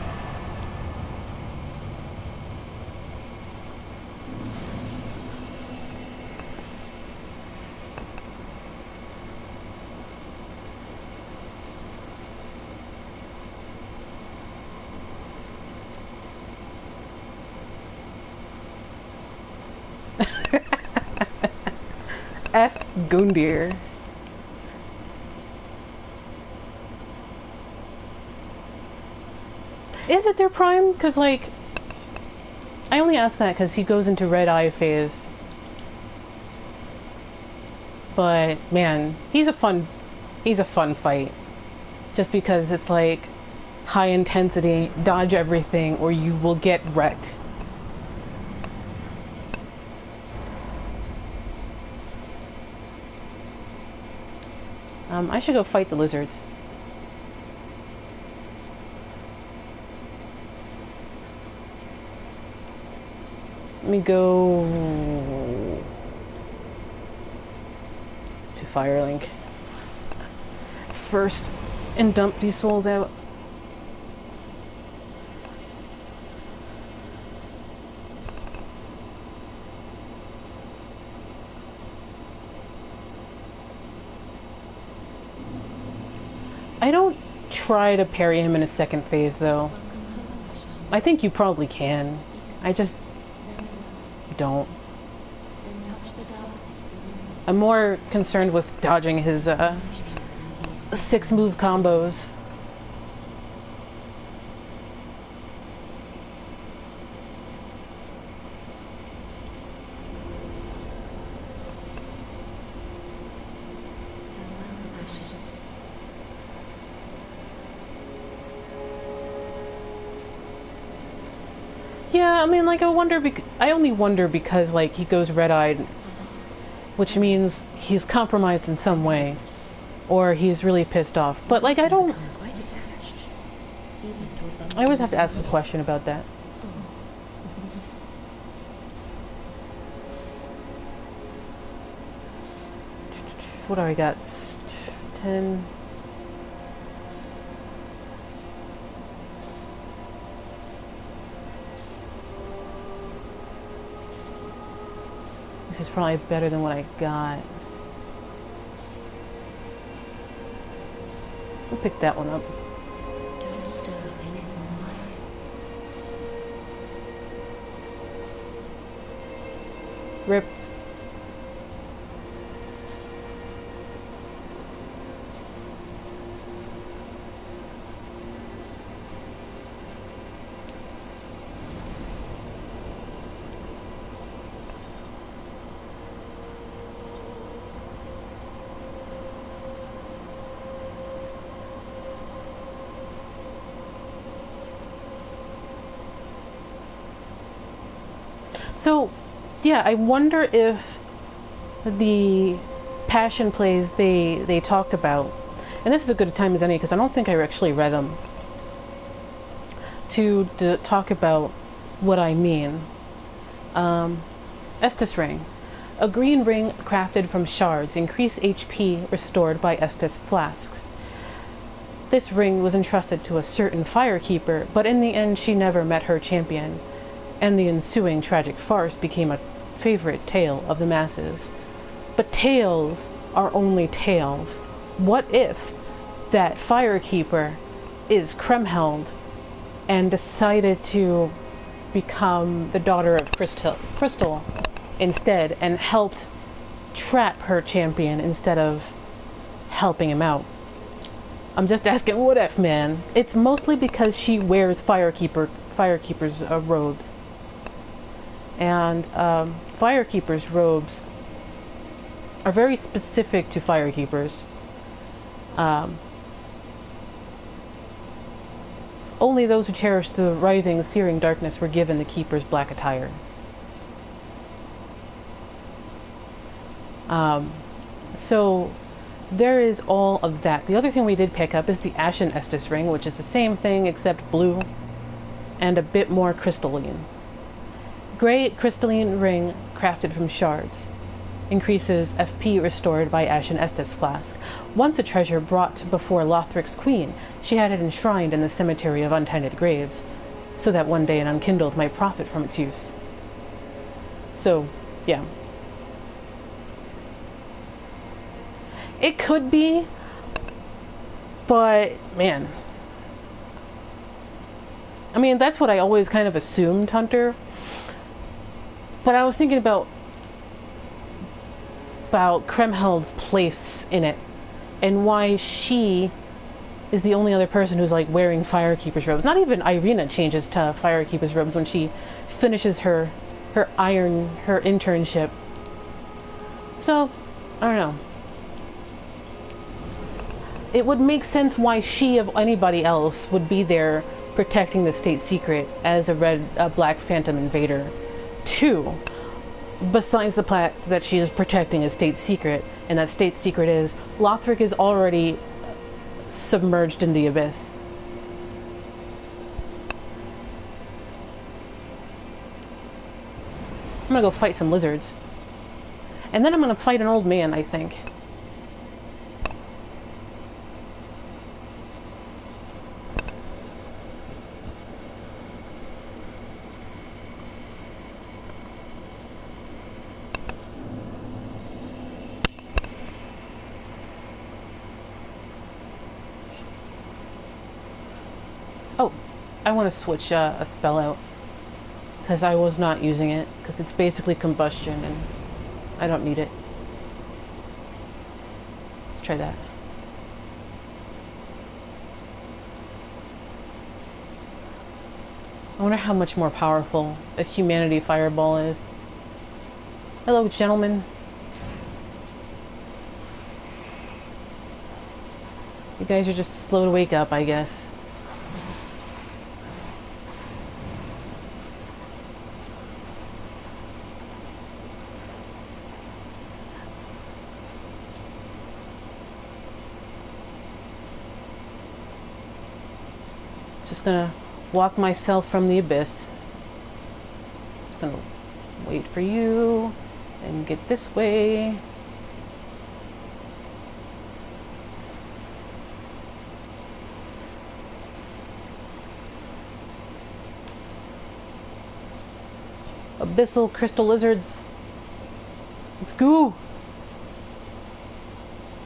F Gundyr. Is it their prime? Because, like, I only ask that because he goes into red eye phase. But, man, he's a fun fight. Just because it's, like, high intensity, dodge everything, or you will get wrecked. I should go fight the lizards. Let me go to Firelink first and dump these souls out. I don't try to parry him in a second phase, though. I think you probably can. I just don't. I'm more concerned with dodging his 6-move combos. Yeah, I mean, like, I only wonder because, like, he goes red-eyed, which means he's compromised in some way, or he's really pissed off. But, like, I always have to ask a question about that. What do I got? 10... This is probably better than what I got. We'll pick that one up. Rip. So, yeah, I wonder if the passion plays they talked about, and this is a good time as any because I don't think I actually read them, to talk about what I mean. Estus Ring. A green ring crafted from shards, increase HP restored by Estus flasks. This ring was entrusted to a certain firekeeper, but in the end she never met her champion, and the ensuing tragic farce became a favorite tale of the masses. But tales are only tales. What if that firekeeper is Kriemhild and decided to become the daughter of Crystal instead and helped trap her champion instead of helping him out? I'm just asking, what if, man? It's mostly because she wears firekeeper's robes. And firekeeper's robes are very specific to firekeepers. Only those who cherish the writhing, searing darkness were given the keeper's black attire. So there is all of that. The other thing we did pick up is the Ashen Estus Ring, which is the same thing except blue and a bit more crystalline. Gray crystalline ring crafted from shards. Increases FP restored by Ashen Estus flask. Once a treasure brought before Lothric's queen, she had it enshrined in the cemetery of Untended Graves, so that one day an unkindled might profit from its use. So, yeah. It could be, but, man. I mean, that's what I always kind of assumed, Hunter. But I was thinking about Kriemhild's place in it, and why she is the only other person who's like wearing Firekeeper's robes. Not even Irina changes to Firekeeper's robes when she finishes her internship. So, I don't know. It would make sense why she, of anybody else, would be there protecting the state secret as a black phantom invader. 2, Besides the fact that she is protecting a state secret, and that state secret is Lothric is already submerged in the abyss. I'm gonna go fight some lizards. And then I'm gonna fight an old man, I think. Oh, I want to switch a spell out. Because I was not using it. Because it's basically combustion and I don't need it. Let's try that. I wonder how much more powerful a humanity fireball is. Hello, gentlemen. You guys are just slow to wake up, I guess. Just gonna walk myself from the abyss. Just gonna wait for you and get this way. Abyssal crystal lizards. Let's go.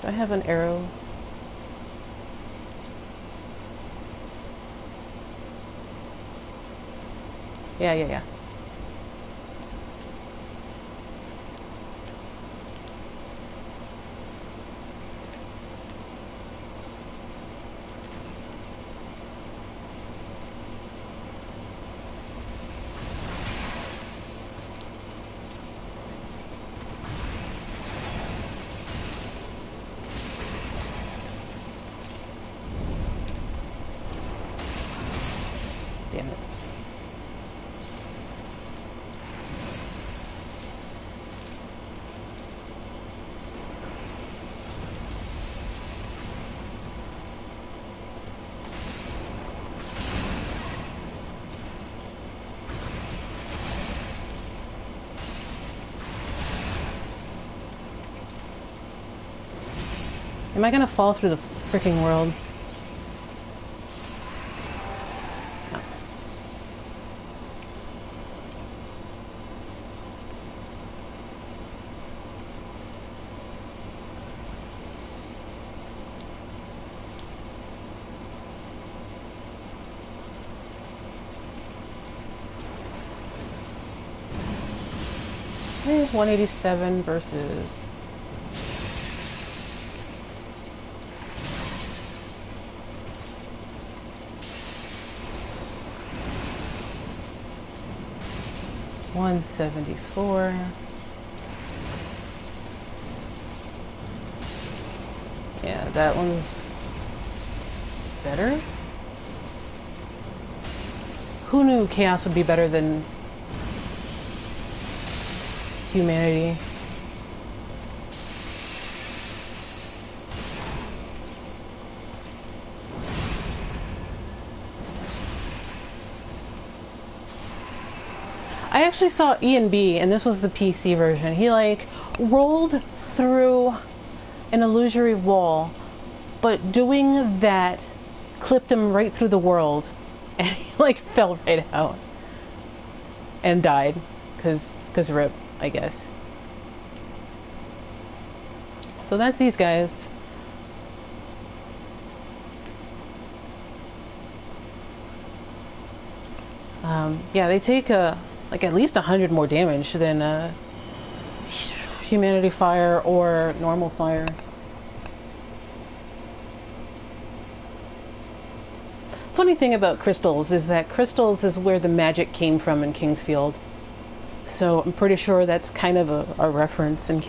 Do I have an arrow? Yeah. Damn it. Am I gonna fall through the freaking world? No. Eh, 187 versus... $174. Yeah, that one's better. Who knew chaos would be better than humanity? I actually saw Ian B, and this was the PC version. He like rolled through an illusory wall, but doing that clipped him right through the world, and he like fell right out and died, cause rip, I guess. So that's these guys. Yeah, they take like at least 100 more damage than humanity fire or normal fire. Funny thing about crystals is that crystals is where the magic came from in Kingsfield. So I'm pretty sure that's kind of a reference and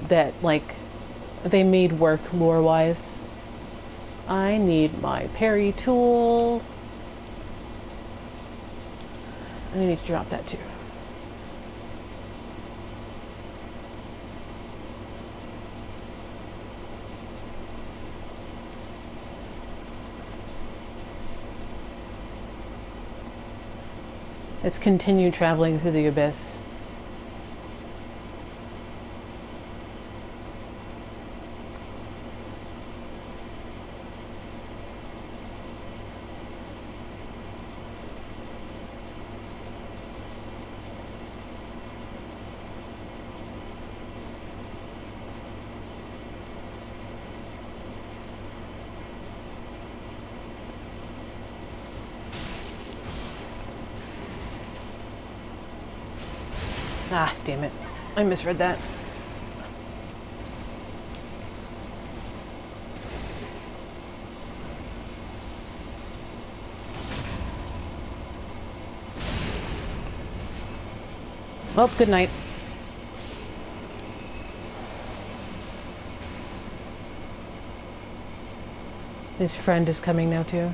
that like they made work lore-wise. I need my parry tool. I need to drop that too. Let's continue traveling through the abyss. Ah, damn it. I misread that. Well, good night. His friend is coming now, too.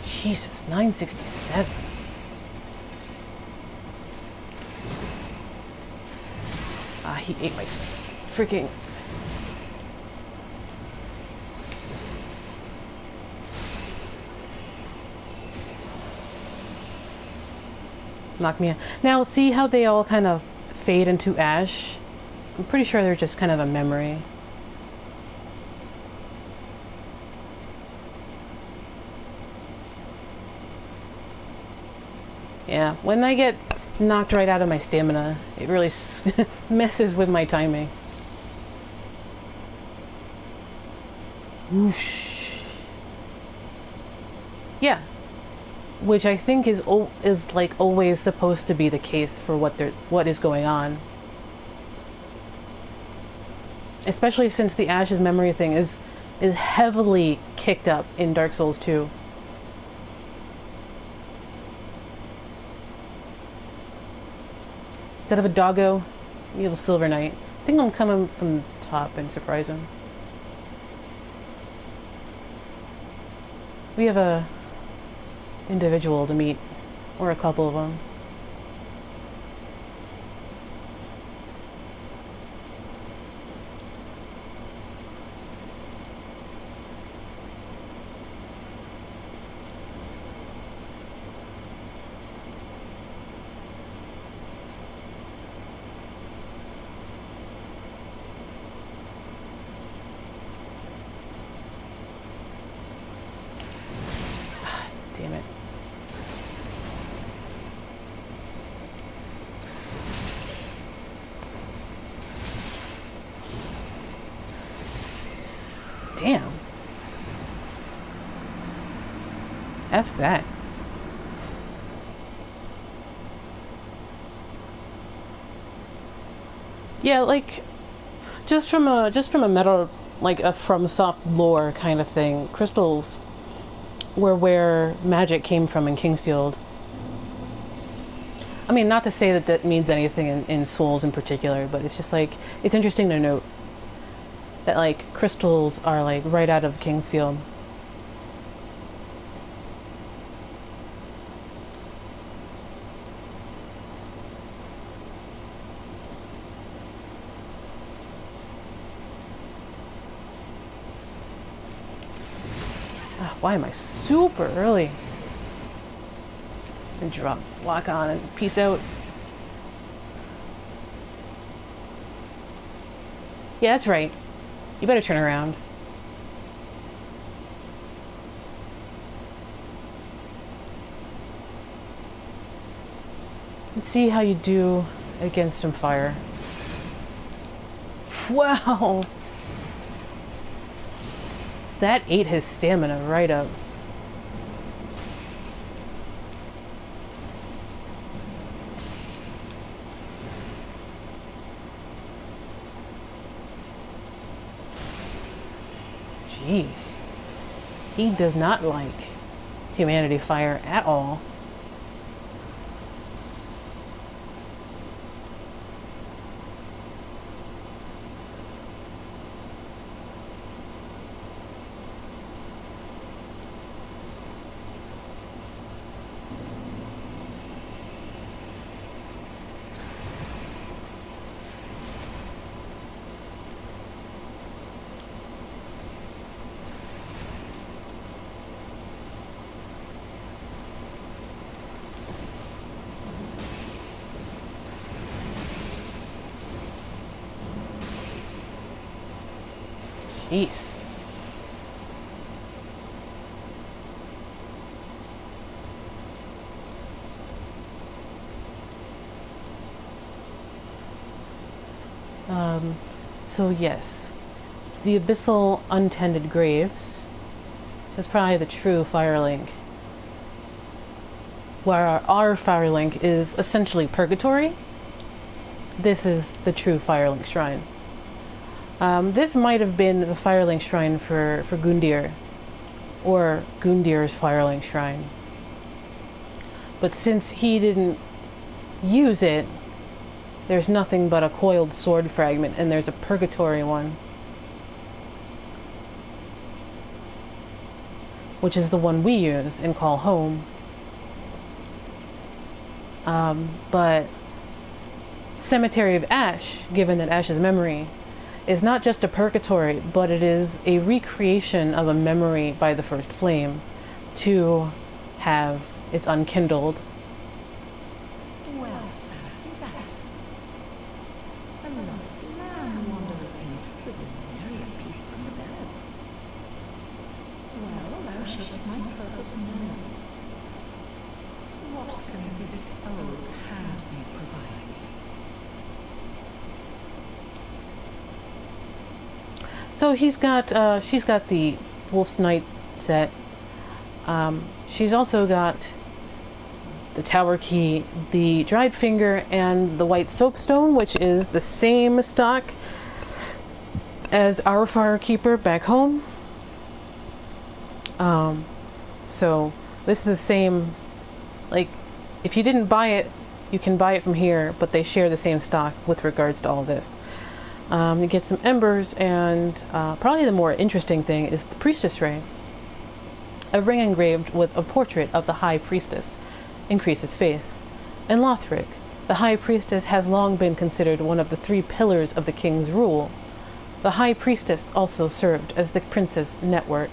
Jesus, 967. Ah, he ate my freaking... Knock me out. Now, see how they all kind of fade into ash? I'm pretty sure they're just kind of a memory. Yeah, when I get knocked right out of my stamina, it really messes with my timing. Whoosh. Yeah, which I think is like always supposed to be the case for what is going on. Especially since the Ash's memory thing is heavily kicked up in Dark Souls 2. Instead of a doggo, you have a Silver Knight. I think I'm coming from the top and surprise him. We have a individual to meet, or a couple of them. Damn it. Damn. F that. Yeah, like just from a meta, like a FromSoft lore kind of thing, crystals were where magic came from in Kingsfield. I mean, not to say that that means anything in Souls in particular, but it's just like, it's interesting to note that like crystals are like right out of Kingsfield. Why am I super early? And drop, lock on, and peace out. Yeah, that's right. You better turn around. Let's see how you do against him fire. Wow! That ate his stamina right up. Jeez. He does not like humanity fire at all. Jeez. So yes, the Abyssal Untended Graves, which is probably the true Firelink, where our Firelink is essentially Purgatory. This is the true Firelink Shrine. This might have been the Firelink Shrine for Gundyr, or Gundyr's Firelink Shrine. But since he didn't use it, there's nothing but a coiled sword fragment, and there's a Purgatory one, which is the one we use and call home. But Cemetery of Ash, given that Ash's memory, is not just a purgatory, but it is a recreation of a memory by the first flame to have its unkindled. Well, fancy that. A lost man wandereth in with a merry peep from the bed. Well, thou shouldst my purpose know. What can this old handmaid provide thee? So she's got the Wolf's Knight set. She's also got the Tower Key, the Dried Finger, and the White Soapstone, which is the same stock as our Firekeeper back home. So this is the same, like, if you didn't buy it, you can buy it from here, but they share the same stock with regards to all this. You get some embers, and probably the more interesting thing is the Priestess Ring. A ring engraved with a portrait of the High Priestess increases faith. In Lothric, the High Priestess has long been considered one of the 3 pillars of the king's rule. The High Priestess also served as the prince's network.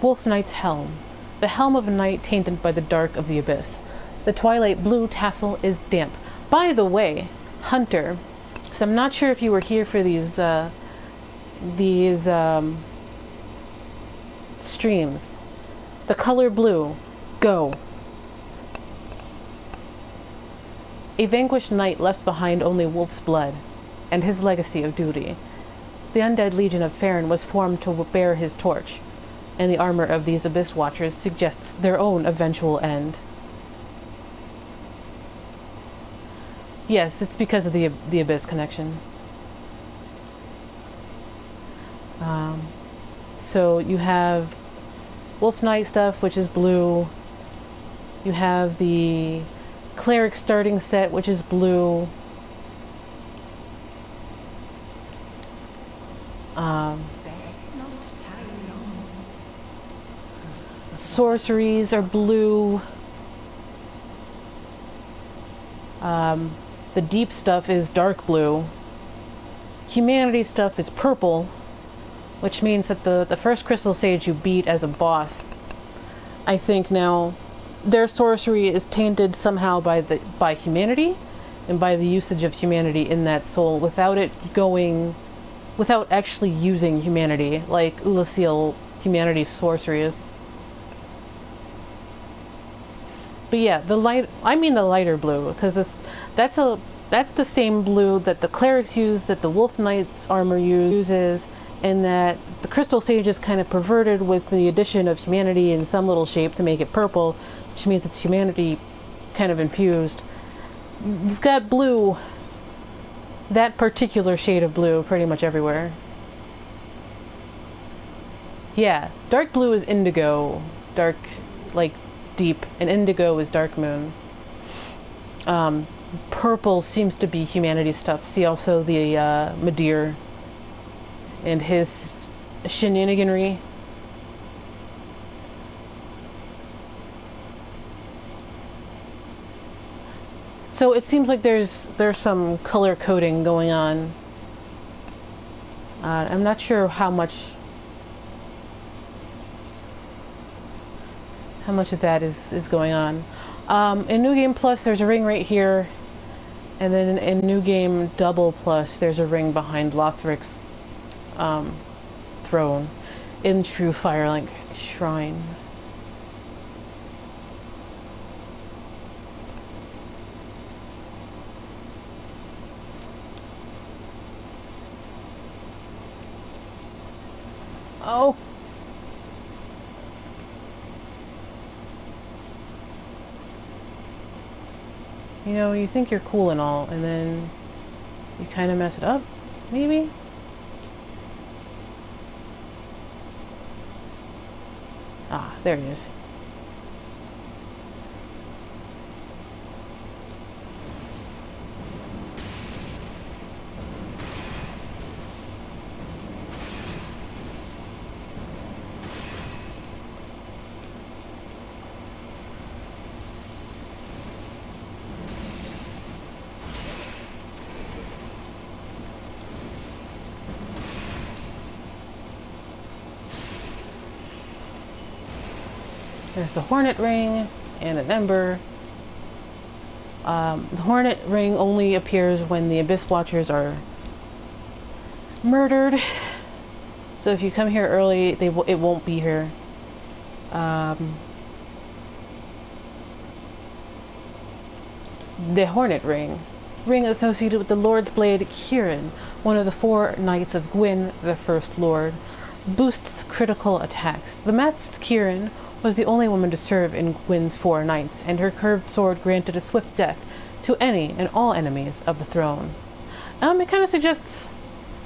Wolf Knight's Helm. The helm of a knight tainted by the dark of the abyss. The twilight blue tassel is damp. By the way, Hunter, so I'm not sure if you were here for these streams. The color blue. Go. A vanquished knight left behind only wolf's blood, and his legacy of duty. The undead legion of Farron was formed to bear his torch, and the armor of these Abyss Watchers suggests their own eventual end. Yes, it's because of the Abyss connection. So you have Wolf Knight stuff, which is blue. You have the Cleric starting set, which is blue. Sorceries are blue. The deep stuff is dark blue. Humanity stuff is purple, which means that the first Crystal Sage you beat as a boss, I think now, their sorcery is tainted somehow by humanity and by the usage of humanity in that soul without actually using humanity, like Ulasil humanity's sorcery is. But yeah, the lighter blue, because that's the same blue that the clerics use, that the Wolf Knight's armor uses, and that the Crystal Sage is kind of perverted with the addition of humanity in some little shape to make it purple, which means it's humanity kind of infused. You've got blue, that particular shade of blue, pretty much everywhere. Yeah, dark blue is indigo, dark, like, deep, and indigo is dark moon. Purple seems to be humanity stuff. See also the Madir and his shenaniganry. So it seems like there's some color coding going on. I'm not sure how much how much of that is going on. In New Game Plus, there's a ring right here, and then in New Game Double Plus, there's a ring behind Lothric's throne in true Firelink Shrine. Oh. You know, you think you're cool and all, and then you kind of mess it up, maybe? Ah, there it is. There's the Hornet Ring and an Ember. The Hornet Ring only appears when the Abyss Watchers are murdered. So if you come here early, it won't be here. The Hornet Ring. Ring associated with the Lord's Blade Kieran, one of the 4 Knights of Gwyn, the First Lord. Boosts critical attacks. The masked Kieran was the only woman to serve in Gwyn's 4 Knights, and her curved sword granted a swift death to any and all enemies of the throne. It kind of suggests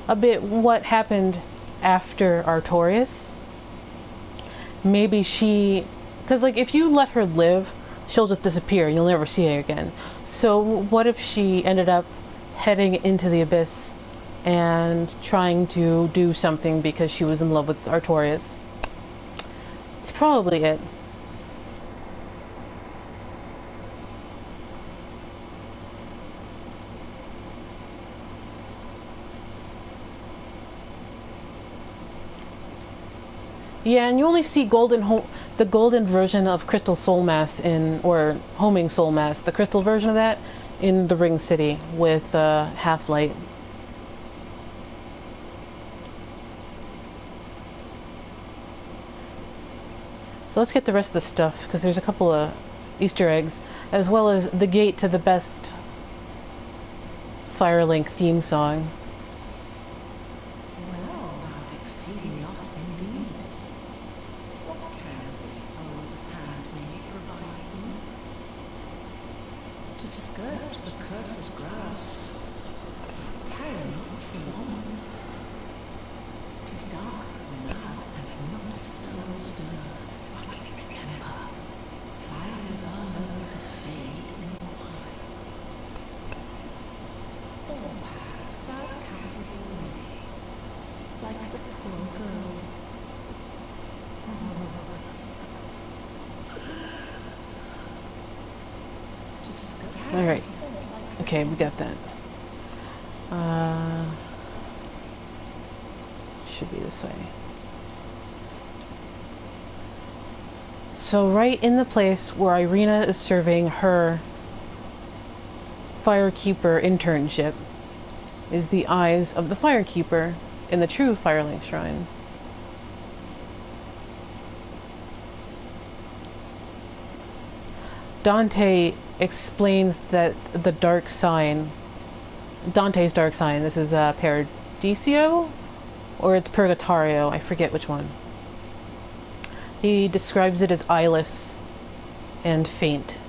a bit what happened after Artorias. Maybe she... Because, like, if you let her live, she'll just disappear and you'll never see her again. So what if she ended up heading into the Abyss and trying to do something because she was in love with Artorias? It's probably it. Yeah, and you only see the golden version of Crystal Soul Mass or Homing Soul Mass, the crystal version of that, in the Ring City with Half-Light. So let's get the rest of the stuff, because there's a couple of Easter eggs, as well as the gate to the best Firelink theme song. Well, not exceeding lost indeed. What can this old handmaid provide you? To skirt the curse's grasp, tarry not for long. 'Tis dark for now, and not a soul's stirred. Remember, fires are known to fade in a while. Or perhaps thou countest already, like the poor girl. Alright. Okay, we got that. Should be this way. So right in the place where Irina is serving her Firekeeper internship is the eyes of the Firekeeper in the true Firelink Shrine. Dante explains that the dark sign, Dante's dark sign, this is Paradisio, or it's Purgatario, I forget which one. He describes it as eyeless and faint.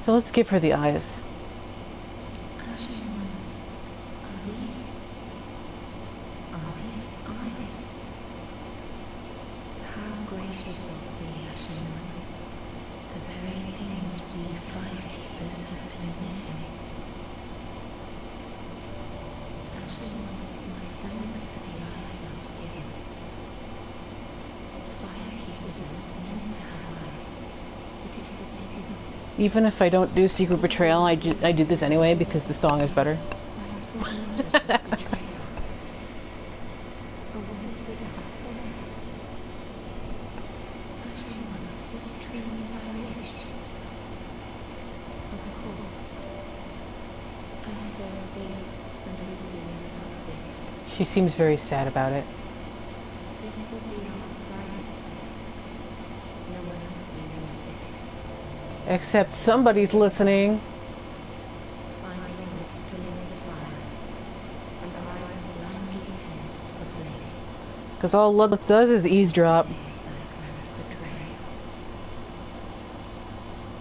So let's give her the eyes. gracious of thee, Ashen One. The very things we firekeepers have been missing. Ashen One, my thanks for the eyes thou'st given. But firekeepers are not meant to have eyes. It is forbidden. Even if I don't do Secret Betrayal, I do this anyway because the song is better. She seems very sad about it. This will be our private affair. No one else will know of this. Except somebody's listening. Find limits to lit the fire, and I will blindly tend to the flame. Because all Lilith does is eavesdrop. Day of thy grand betrayal.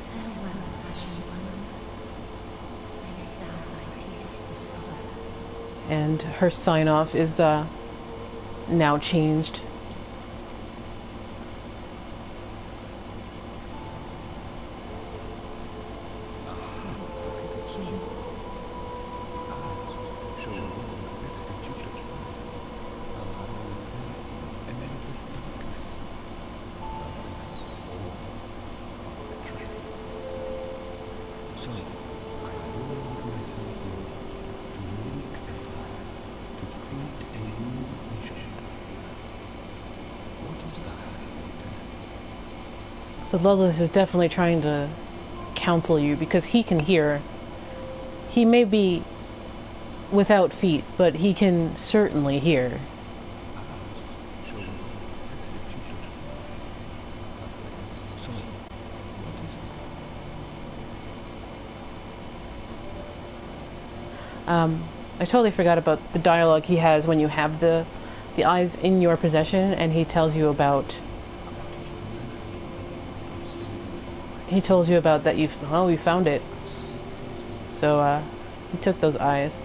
Farewell, Ashen One. Mayst thou thy peace discover. And her sign-off is now changed. So Lilith is definitely trying to counsel you because he can hear. He may be without feet, but he can certainly hear. I totally forgot about the dialogue he has when you have the eyes in your possession, and he tells you about that we found it. So he took those eyes.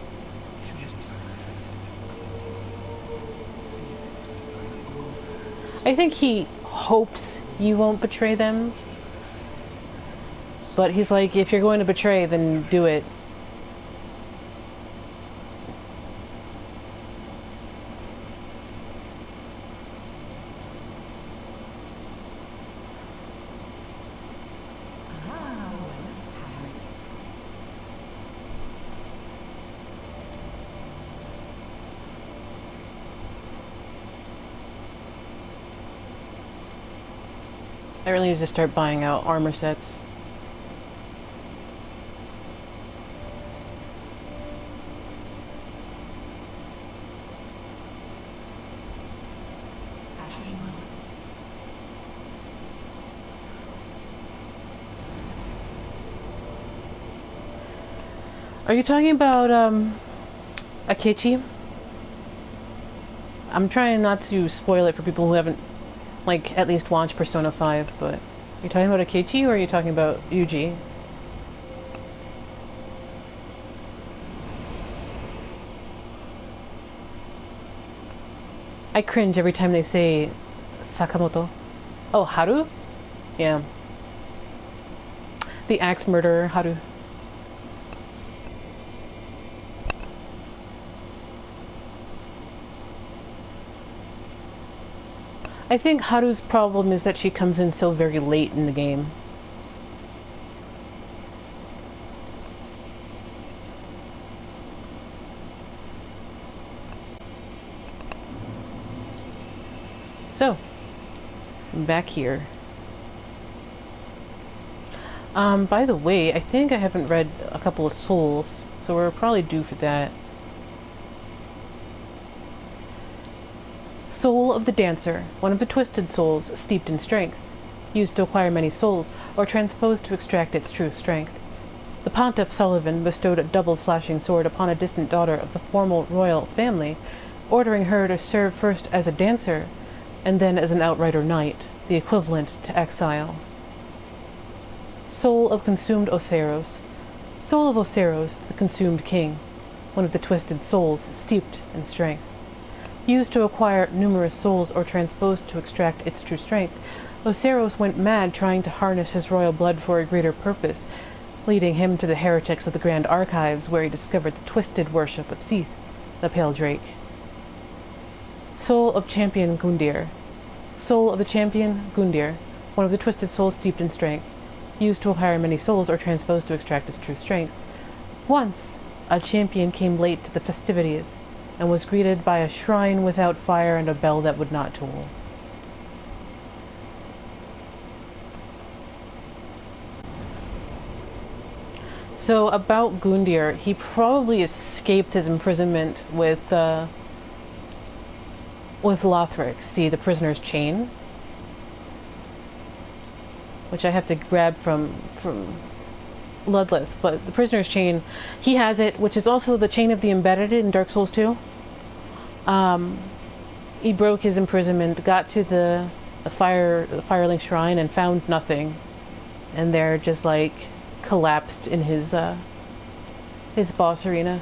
I think he hopes you won't betray them, but he's like, if you're going to betray, then do it. I really need to start buying out armor sets. Are you talking about Akechi? I'm trying not to spoil it for people who haven't like at least watched Persona 5, but you're talking about Akechi or are you talking about Yuji? I cringe every time they say Sakamoto. Oh, Haru? Yeah. The axe murderer, Haru. I think Haru's problem is that she comes in so very late in the game. So, I'm back here. By the way, I think I haven't read a couple of Souls, so we're probably due for that. Soul of the Dancer, one of the twisted souls steeped in strength, used to acquire many souls, or transposed to extract its true strength. The Pontiff Sullivan bestowed a double-slashing sword upon a distant daughter of the formal royal family, ordering her to serve first as a dancer, and then as an outrider knight, the equivalent to exile. Soul of Consumed Oceiros. Soul of Oceiros, the Consumed King, one of the twisted souls steeped in strength. used to acquire numerous souls or transposed to extract its true strength. Oceiros went mad trying to harness his royal blood for a greater purpose, leading him to the heretics of the Grand Archives, where he discovered the twisted worship of Seath, the Pale Drake. Soul of Champion Gundyr. Soul of the Champion Gundyr, one of the twisted souls steeped in strength, used to acquire many souls or transposed to extract its true strength. Once, a champion came late to the festivities, and was greeted by a shrine without fire and a bell that would not toll. So about Gundyr, he probably escaped his imprisonment with Lothric. See the prisoner's chain, which I have to grab from Ludleth, but the prisoner's chain, he has it, which is also the chain of the embedded in Dark Souls 2. He broke his imprisonment, got to the Firelink Shrine, and found nothing, and there just like collapsed in his boss arena.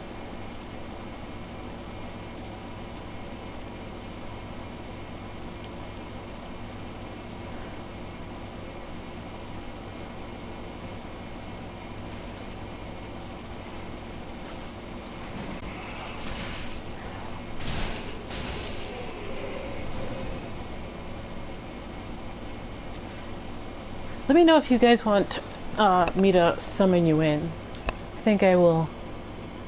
Let me know if you guys want me to summon you in. I think I will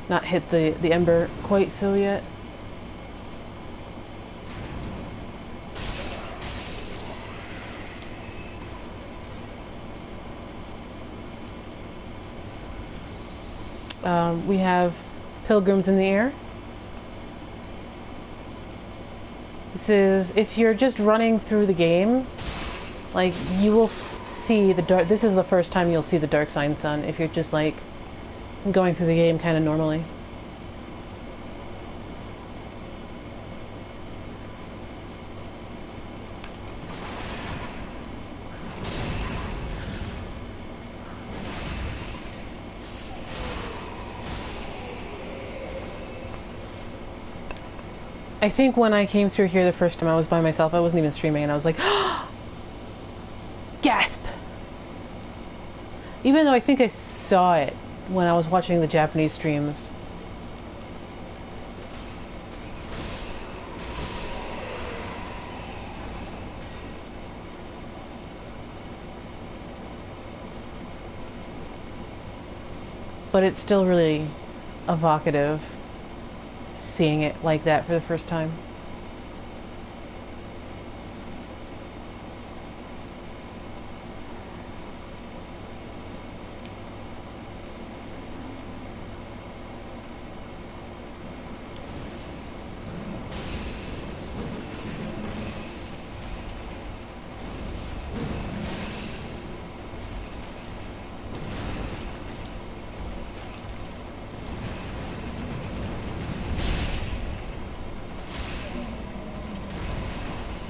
not hit the ember quite so yet. We have Pilgrims in the Air. This is, if you're just running through the game, like, you will see the dark. This is the first time you'll see the Dark Sign Sun if you're just like going through the game kind of normally. I think when I came through here the first time, I was by myself. I wasn't even streaming, and I was like, gasp! Even though I think I saw it when I was watching the Japanese streams. But it's still really evocative seeing it like that for the first time.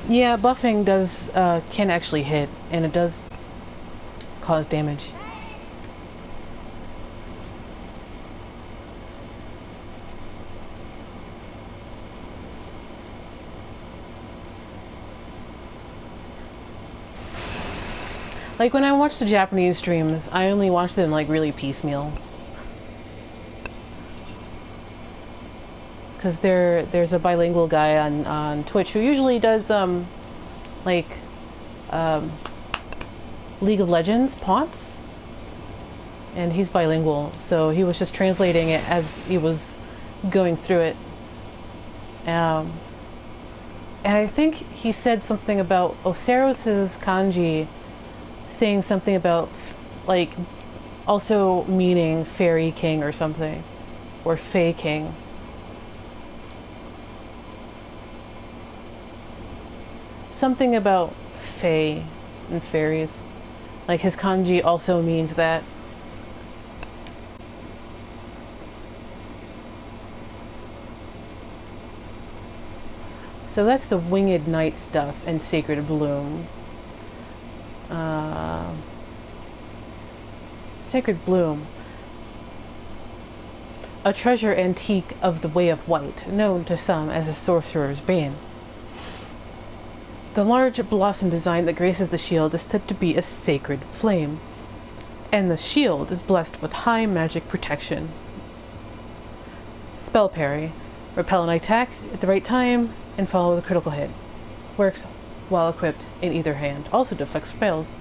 Yeah, buffing does can actually hit, and it does cause damage. Like when I watch the Japanese streams, I only watch them like really piecemeal. Because there's a bilingual guy on Twitch who usually does League of Legends POTS, and he's bilingual, so he was just translating it as he was going through it. And I think he said something about Oceiros' kanji saying something about like also meaning fairy king or something, or fey king. Something about fae and fairies. Like his kanji also means that. So that's the Winged Knight stuff and Sacred Bloom. Sacred Bloom. a treasure antique of the Way of White, known to some as a sorcerer's bane. The large blossom design that graces the shield is said to be a sacred flame, and the shield is blessed with high magic protection. Spell parry. Repel an attack at the right time and follow the critical hit. Works while equipped in either hand. Also deflects spells.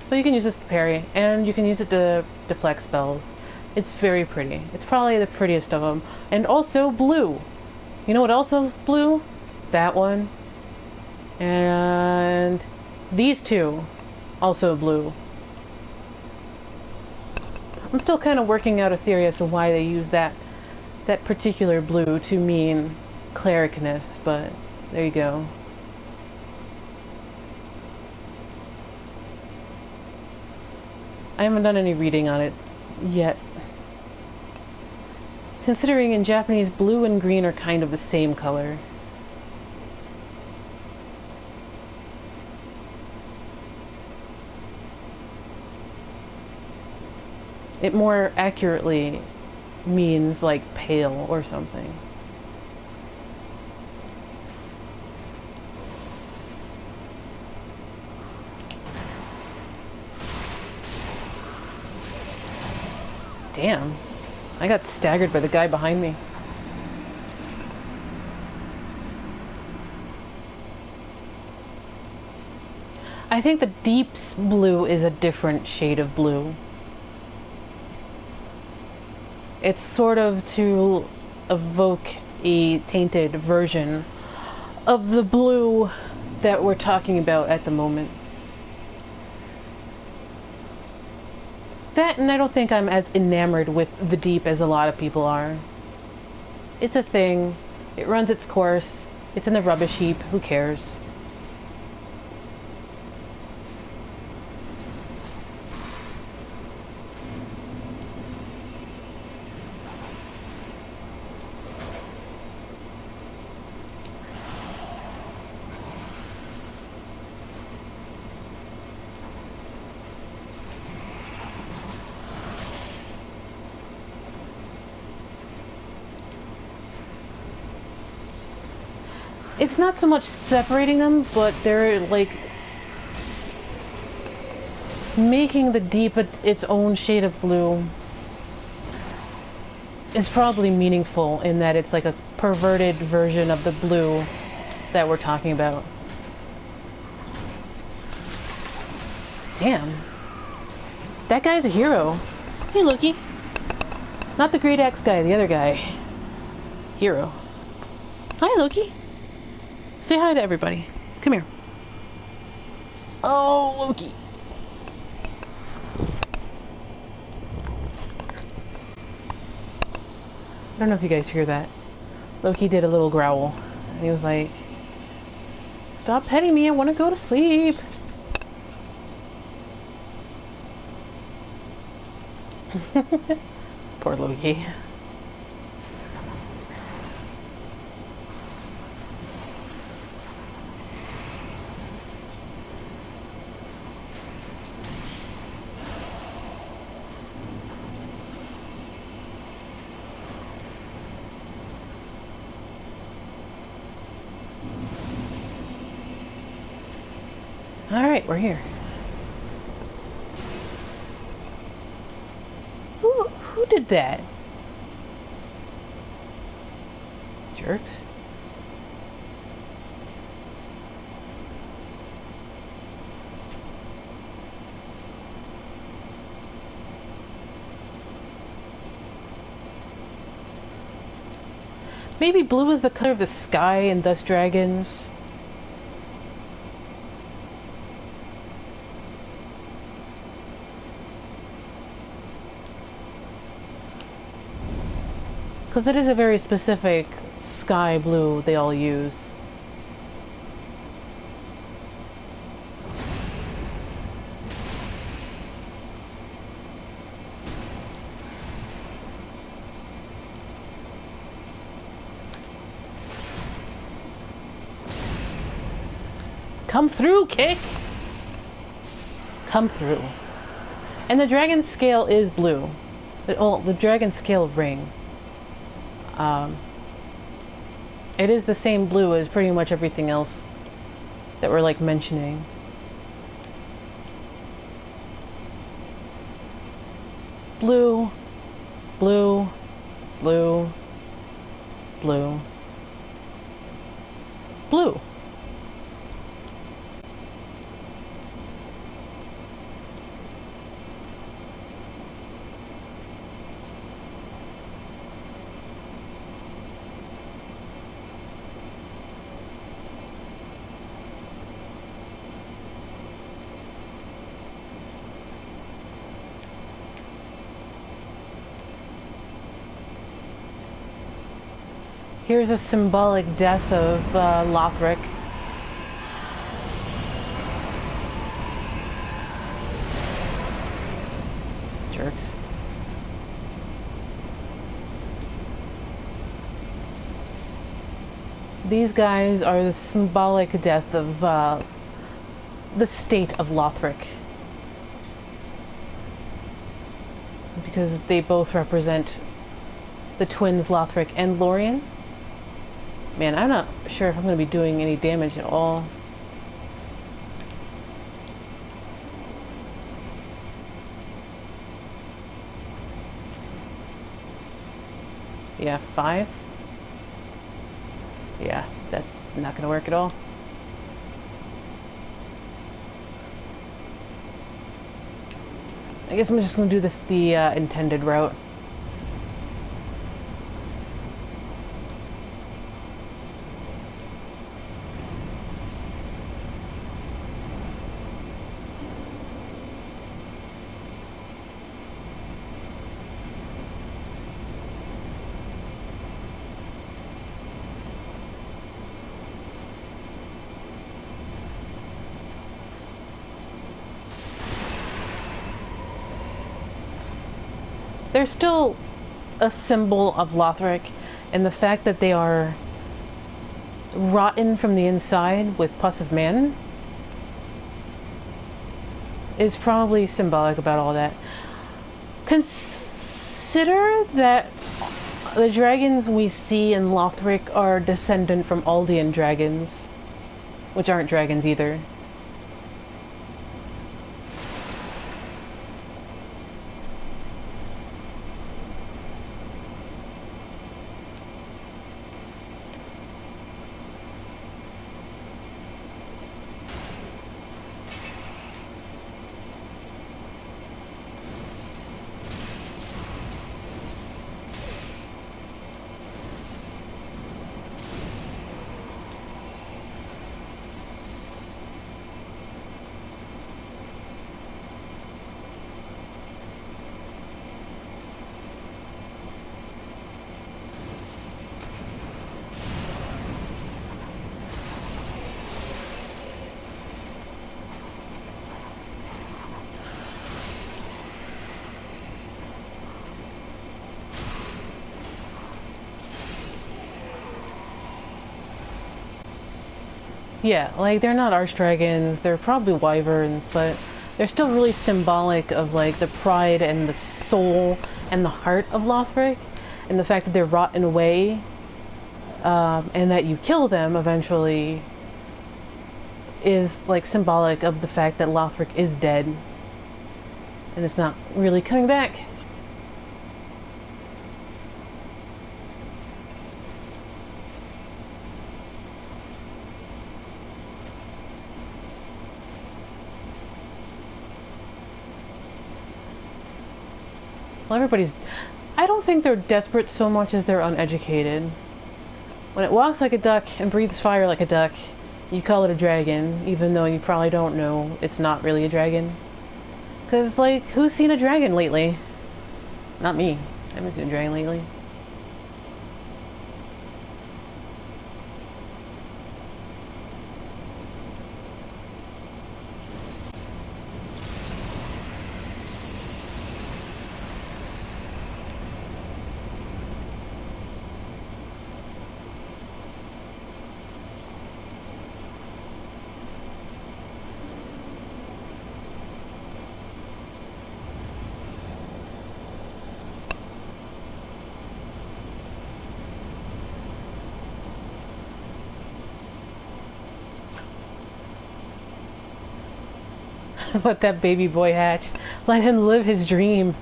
So you can use this to parry, and you can use it to deflect spells. It's very pretty. It's probably the prettiest of them. And also blue. You know what else is blue? That one. And these two. Also blue. I'm still kind of working out a theory as to why they use that particular blue to mean clericness, but there you go. I haven't done any reading on it yet. Considering in Japanese, blue and green are kind of the same color. It more accurately means like pale or something. Damn. I got staggered by the guy behind me. I think the deep's blue is a different shade of blue. It's sort of to evoke a tainted version of the blue that we're talking about at the moment. That, and I don't think I'm as enamored with the deep as a lot of people are. It's a thing. It runs its course. It's in the rubbish heap. Who cares? It's not so much separating them, but they're like making the deep its own shade of blue is probably meaningful in that it's like a perverted version of the blue that we're talking about. Damn. That guy's a hero. Hey, Loki. Not the Great Axe guy, the other guy. Hero. Hi, Loki. Say hi to everybody. Come here. Oh, Loki. I don't know if you guys hear that. Loki did a little growl. And he was like, "Stop petting me, I want to go to sleep." Poor Loki. Alright, we're here. Who did that? Jerks. Maybe blue is the color of the sky and thus dragons. Because it is a very specific sky blue they all use. Come through, kick! Come through. And the dragon scale is blue. The Dragonscale Ring. It is the same blue as pretty much everything else that we're like mentioning. Blue, blue, blue, blue, blue. Here's a symbolic death of Lothric. Jerks. These guys are the symbolic death of the state of Lothric. Because they both represent the twins Lothric and Lorien. Man, I'm not sure if I'm going to be doing any damage at all. Yeah, 5? Yeah, that's not going to work at all. I guess I'm just going to do this the intended route. They're still a symbol of Lothric, and the fact that they are rotten from the inside with Pus of Man is probably symbolic about all that. Consider that the dragons we see in Lothric are descendant from Aldean dragons, which aren't dragons either. Yeah, like, they're not archdragons, they're probably wyverns, but they're still really symbolic of, like, the pride and the soul and the heart of Lothric, and the fact that they're rotten away, and that you kill them eventually is, like, symbolic of the fact that Lothric is dead, and it's not really coming back. Well, I don't think they're desperate so much as they're uneducated. When it walks like a duck and breathes fire like a duck, you call it a dragon, even though you probably don't know it's not really a dragon. Because, like, who's seen a dragon lately? Not me. I haven't seen a dragon lately. Let that baby boy hatch. Let him live his dream.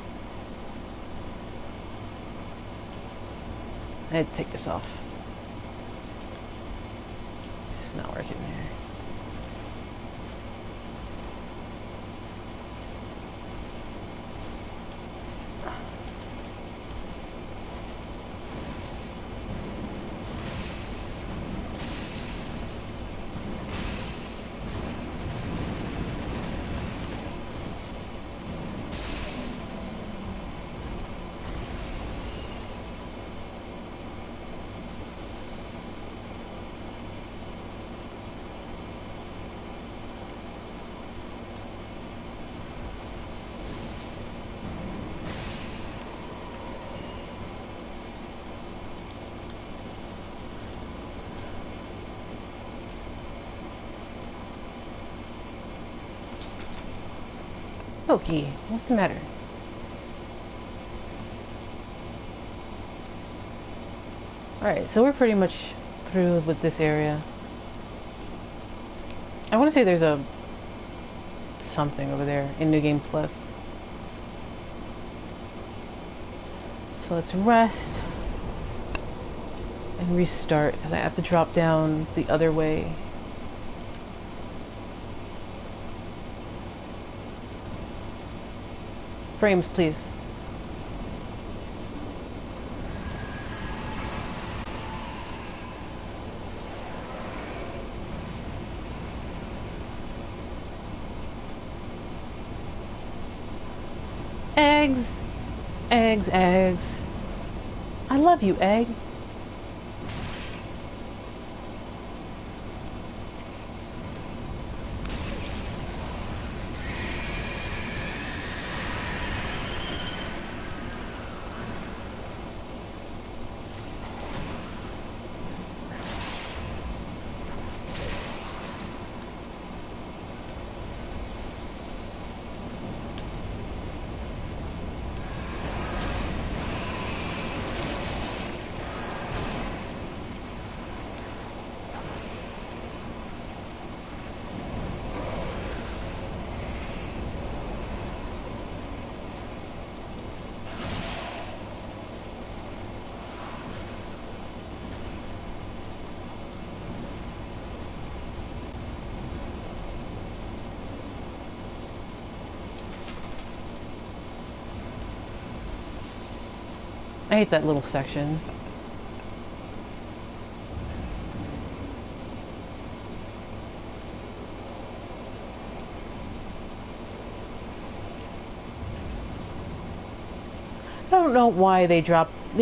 I had to take this off. It's not working there. Loki, what's the matter? Alright, so we're pretty much through with this area. I want to say there's a something over there in New Game Plus. So let's rest and restart because I have to drop down the other way. Frames, please. Eggs, eggs, eggs. I love you, egg. I hate that little section. I don't know why they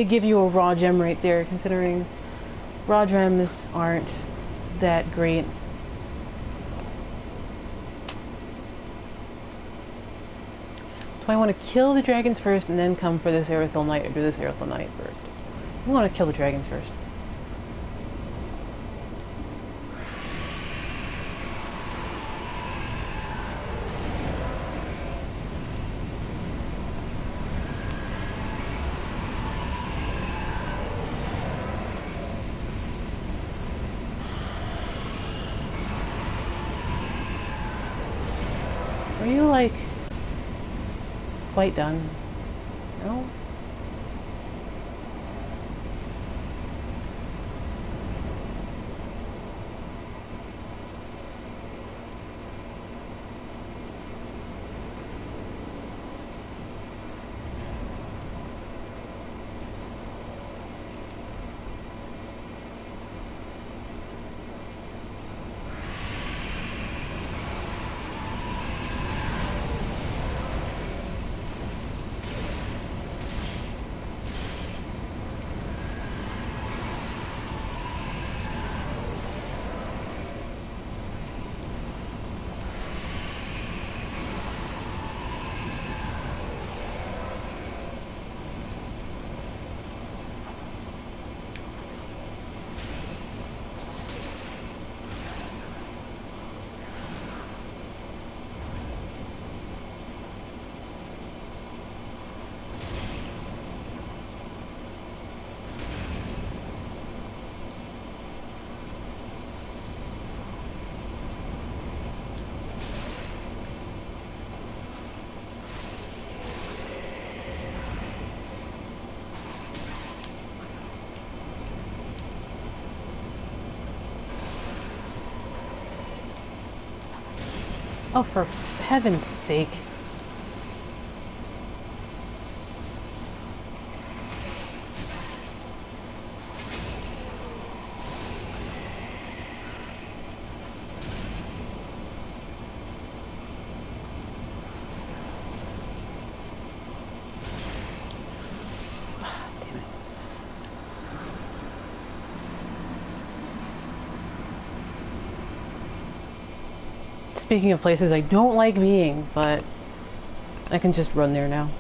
give you a raw gem right there, considering raw gems aren't that great. Do I want to kill the dragons first and then come for this Erythal Knight, or do this Erythal Knight first? I want to kill the dragons first. Are you like quite done? No? Oh, for heaven's sake. Speaking of places I don't like being, but I can just run there now.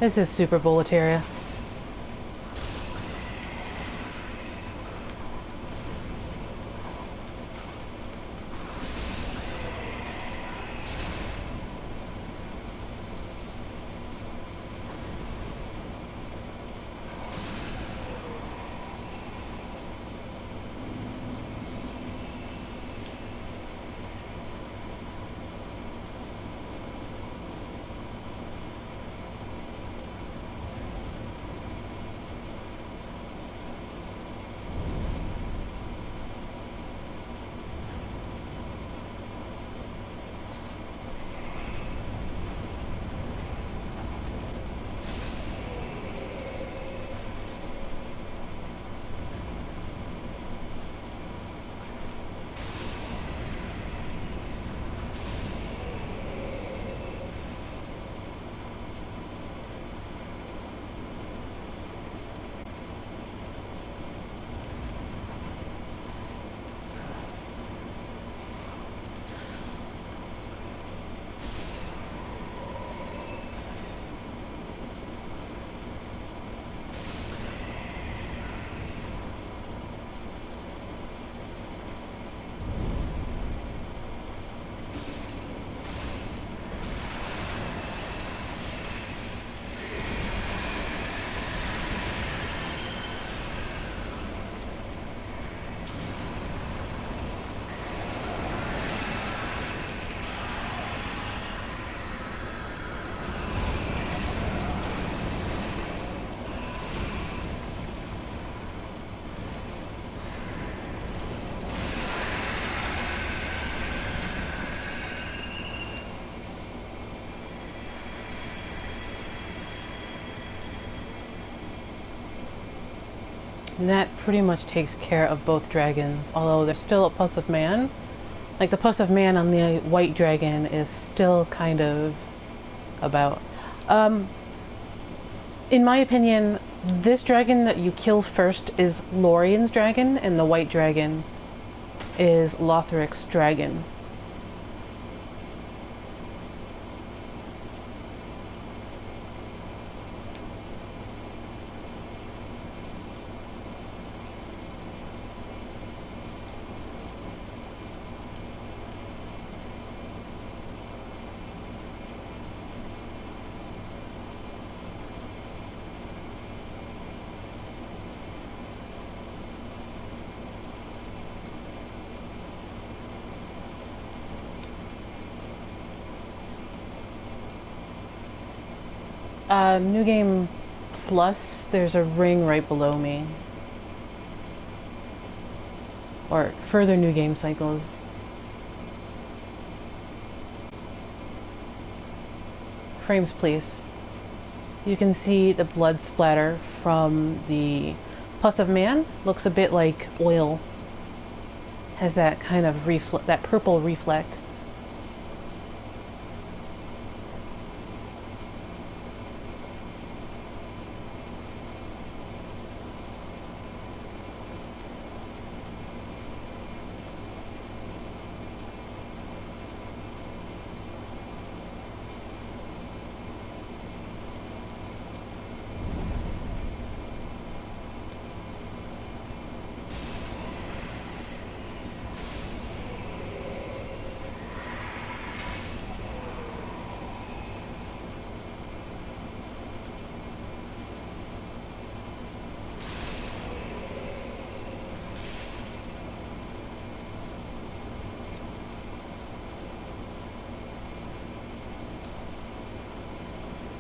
This is super Boletaria. And that pretty much takes care of both dragons, although there's still a Pus of Man. Like, the Pus of Man on the white dragon is still kind of about. In my opinion, this dragon that you kill first is Lorien's dragon, and the white dragon is Lothric's dragon. New Game Plus, there's a ring right below me. Or further New Game cycles. Frames, please. You can see the blood splatter from the Pus of Man. Looks a bit like oil. Has that kind of that purple reflect.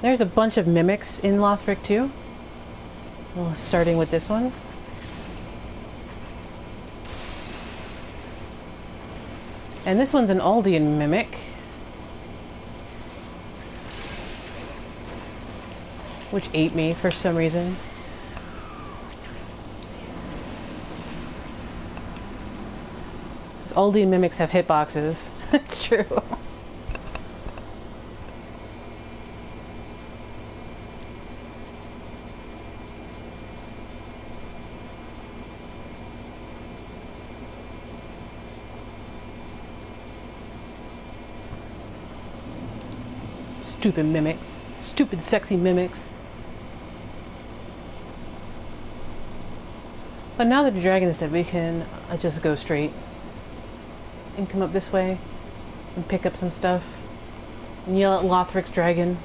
There's a bunch of mimics in Lothric too. Well, starting with this one. And this one's an Aldean mimic. Which ate me for some reason. Because Aldean mimics have hitboxes. It's true. Stupid mimics. Stupid sexy mimics. But now that the dragon is dead, we can just go straight. And come up this way. And pick up some stuff. And yell at Lothric's dragon.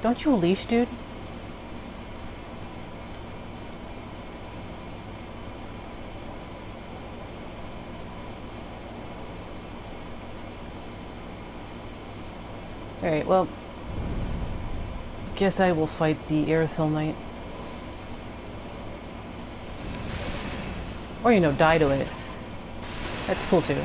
Don't you leash, dude? Alright, well, guess I will fight the Aerithil Knight. Or, you know, die to it. That's cool too.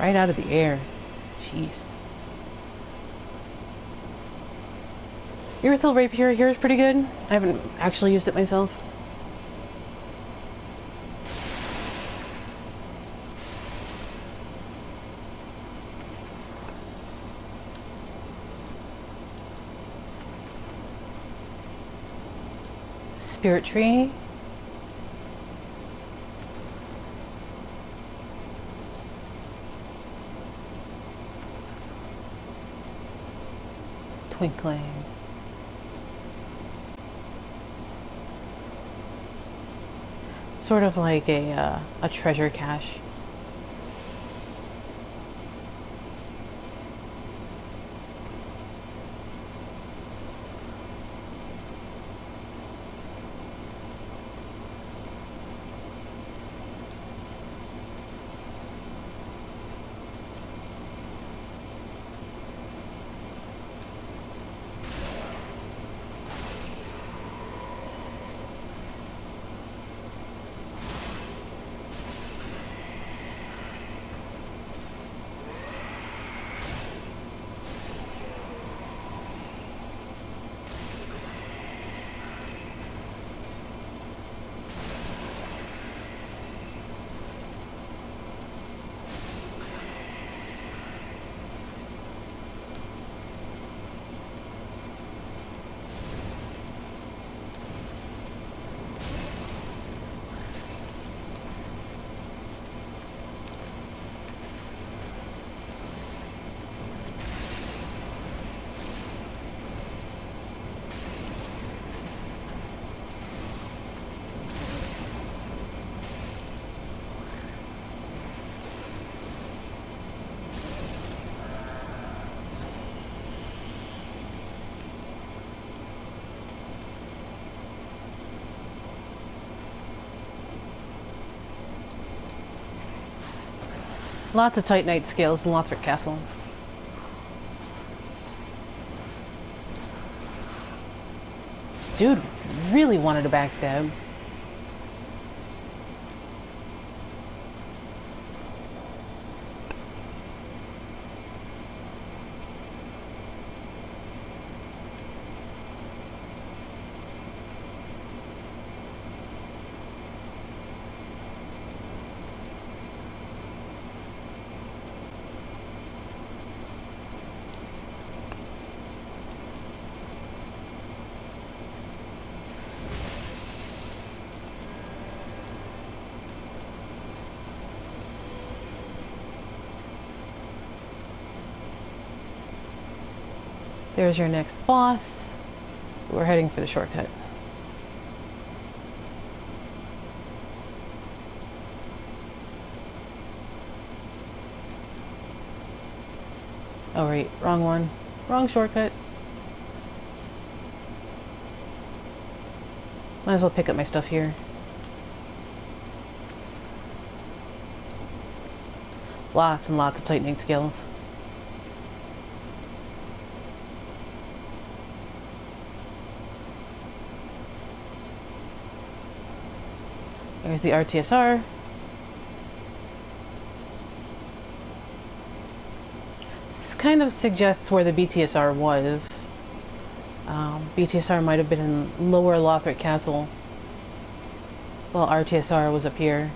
Right out of the air. Jeez. Aerithil Rapier here is pretty good. I haven't actually used it myself. Spirit tree. Twinkling. Sort of like a treasure cache. Lots of Titanite scales in Lothric Castle. Dude really wanted to backstab. There's your next boss. We're heading for the shortcut. Oh right, wrong one. Wrong shortcut. Might as well pick up my stuff here. Lots and lots of tightening skills. There's the RTSR. This kind of suggests where the BTSR was. BTSR might have been in lower Lothric Castle, while RTSR was up here.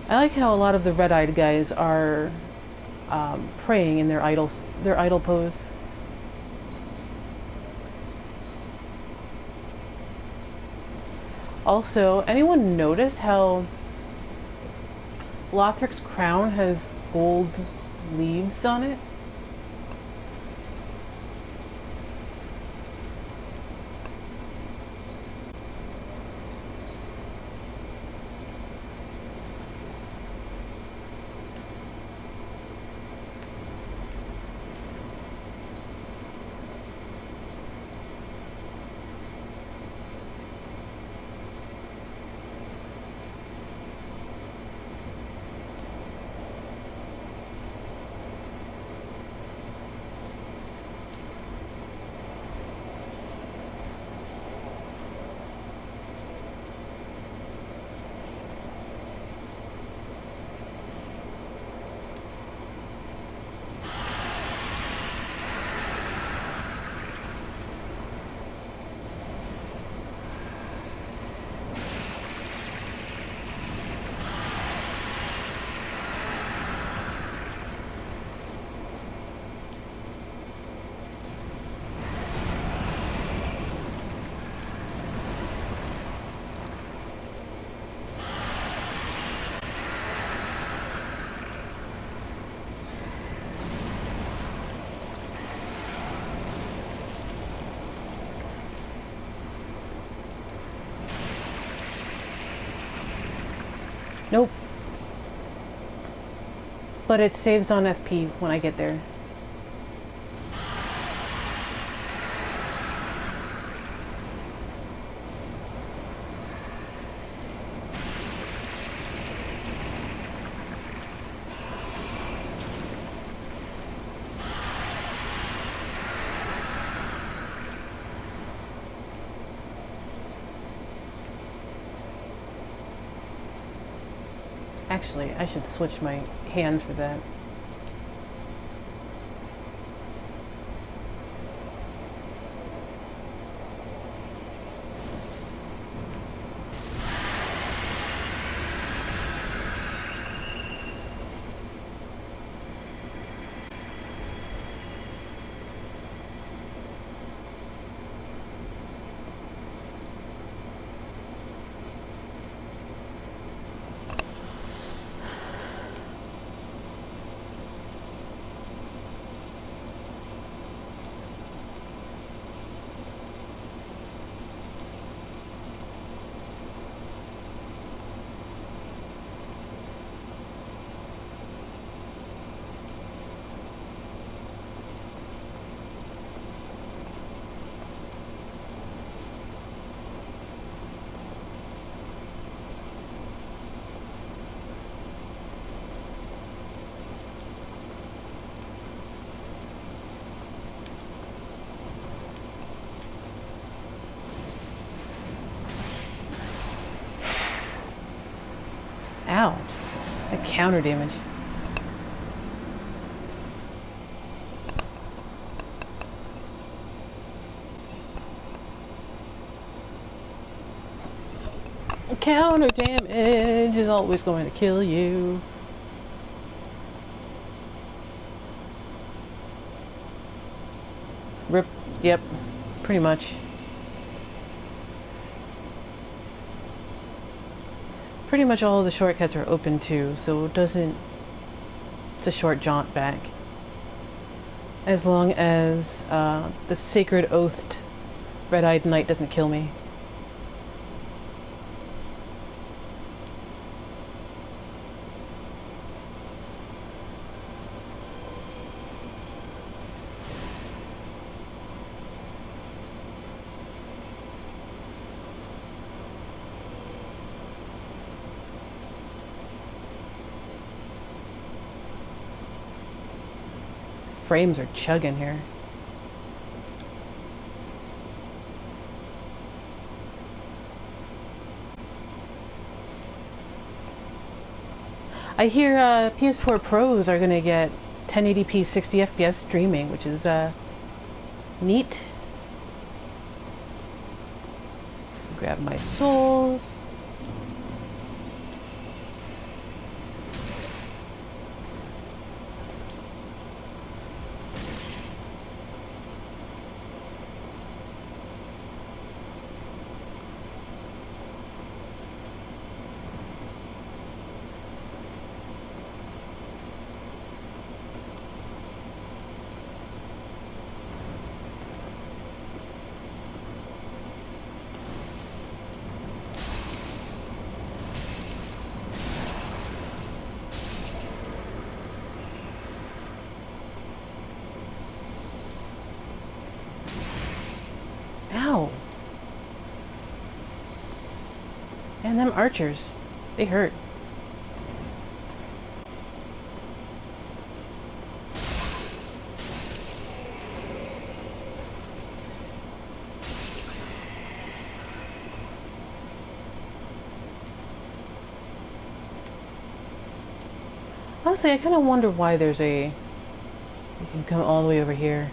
I like how a lot of the red-eyed guys are praying in their idol pose. Also, anyone notice how Lothric's crown has gold leaves on it? Nope. But it saves on FP when I get there. Actually, I should switch my hand for that. Ow. That counter damage. Counter damage is always going to kill you. Rip. Yep. Pretty much. Pretty much all of the shortcuts are open too, so it doesn't... It's a short jaunt back. As long as the Sacred Oathed Red-Eyed Knight doesn't kill me. Frames are chugging here. I hear PS4 Pros are going to get 1080p 60 FPS streaming, which is neat. Grab my souls. Ow. And them archers, they hurt. Honestly, I kind of wonder why there's a... You can come all the way over here.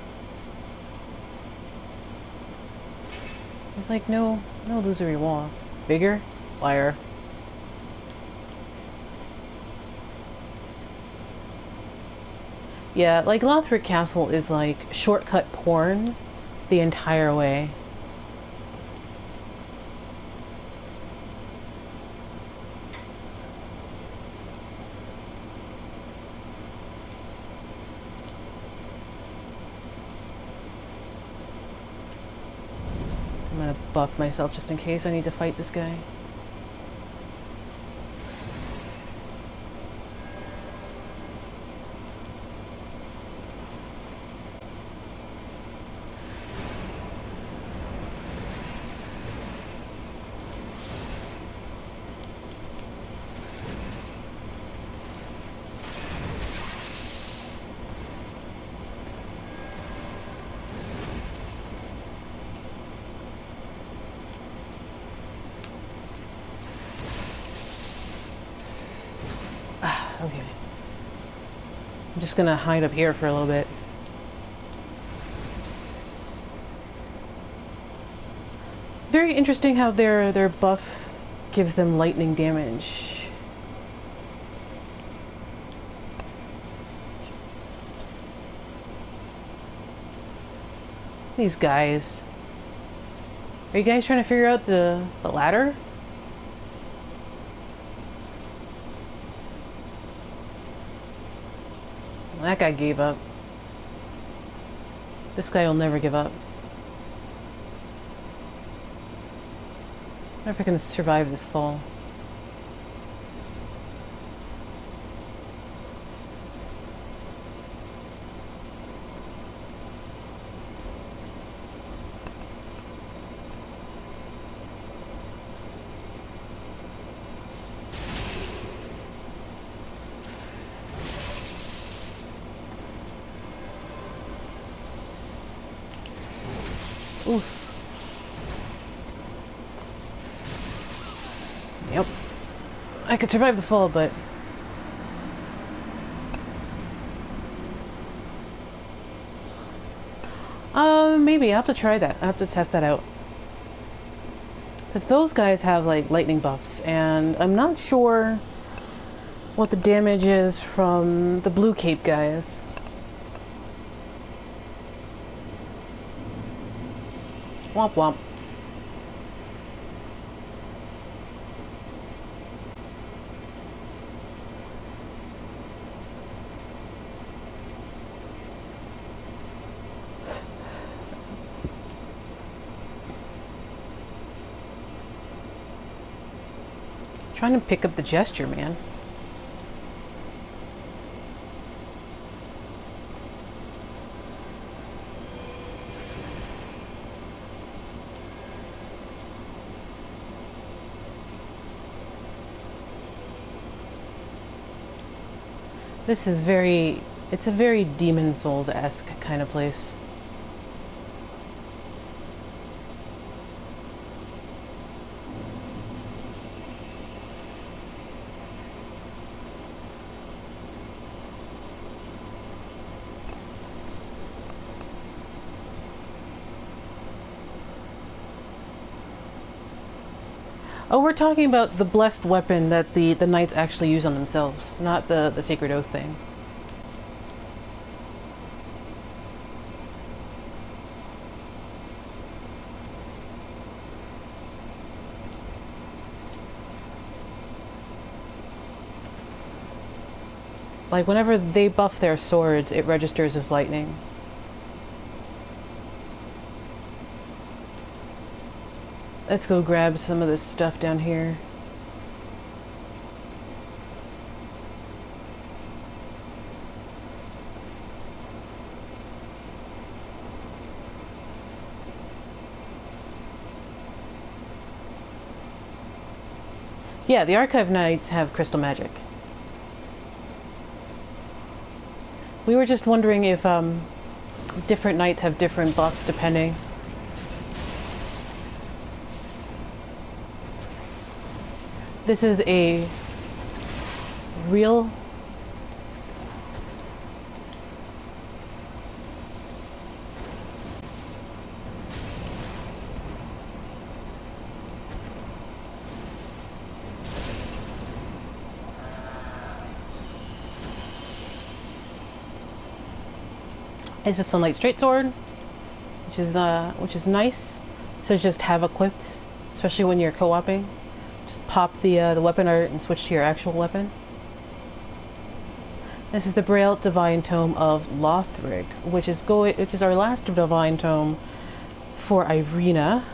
There's like no illusory wall. Bigger? Liar. Yeah, like Lothric Castle is like shortcut porn the entire way. I'm gonna buff myself just in case I need to fight this guy. I'm just gonna hide up here for a little bit. Very interesting how their buff gives them lightning damage. These guys. Are you guys trying to figure out the ladder? That guy gave up. This guy will never give up. I wonder if I can survive this fall. Oof. Yep. I could survive the fall, but... maybe. I'll have to try that. I'll have to test that out. Because those guys have, like, lightning buffs, and I'm not sure what the damage is from the blue cape guys. Womp womp. Trying to pick up the gesture, man. This is it's a very Demon Souls-esque kind of place. Oh, we're talking about the blessed weapon that the knights actually use on themselves, not the Sacred Oath thing. Like, whenever they buff their swords, it registers as lightning. Let's go grab some of this stuff down here. Yeah, the Archive Knights have crystal magic. We were just wondering if different knights have different buffs depending. This is a real It's a Sunlight Straight Sword, which is nice to just have equipped, especially when you're co-oping. Just pop the weapon art and switch to your actual weapon. This is the Boreal Divine Tome of Lothric, which is our last Divine Tome for Irina.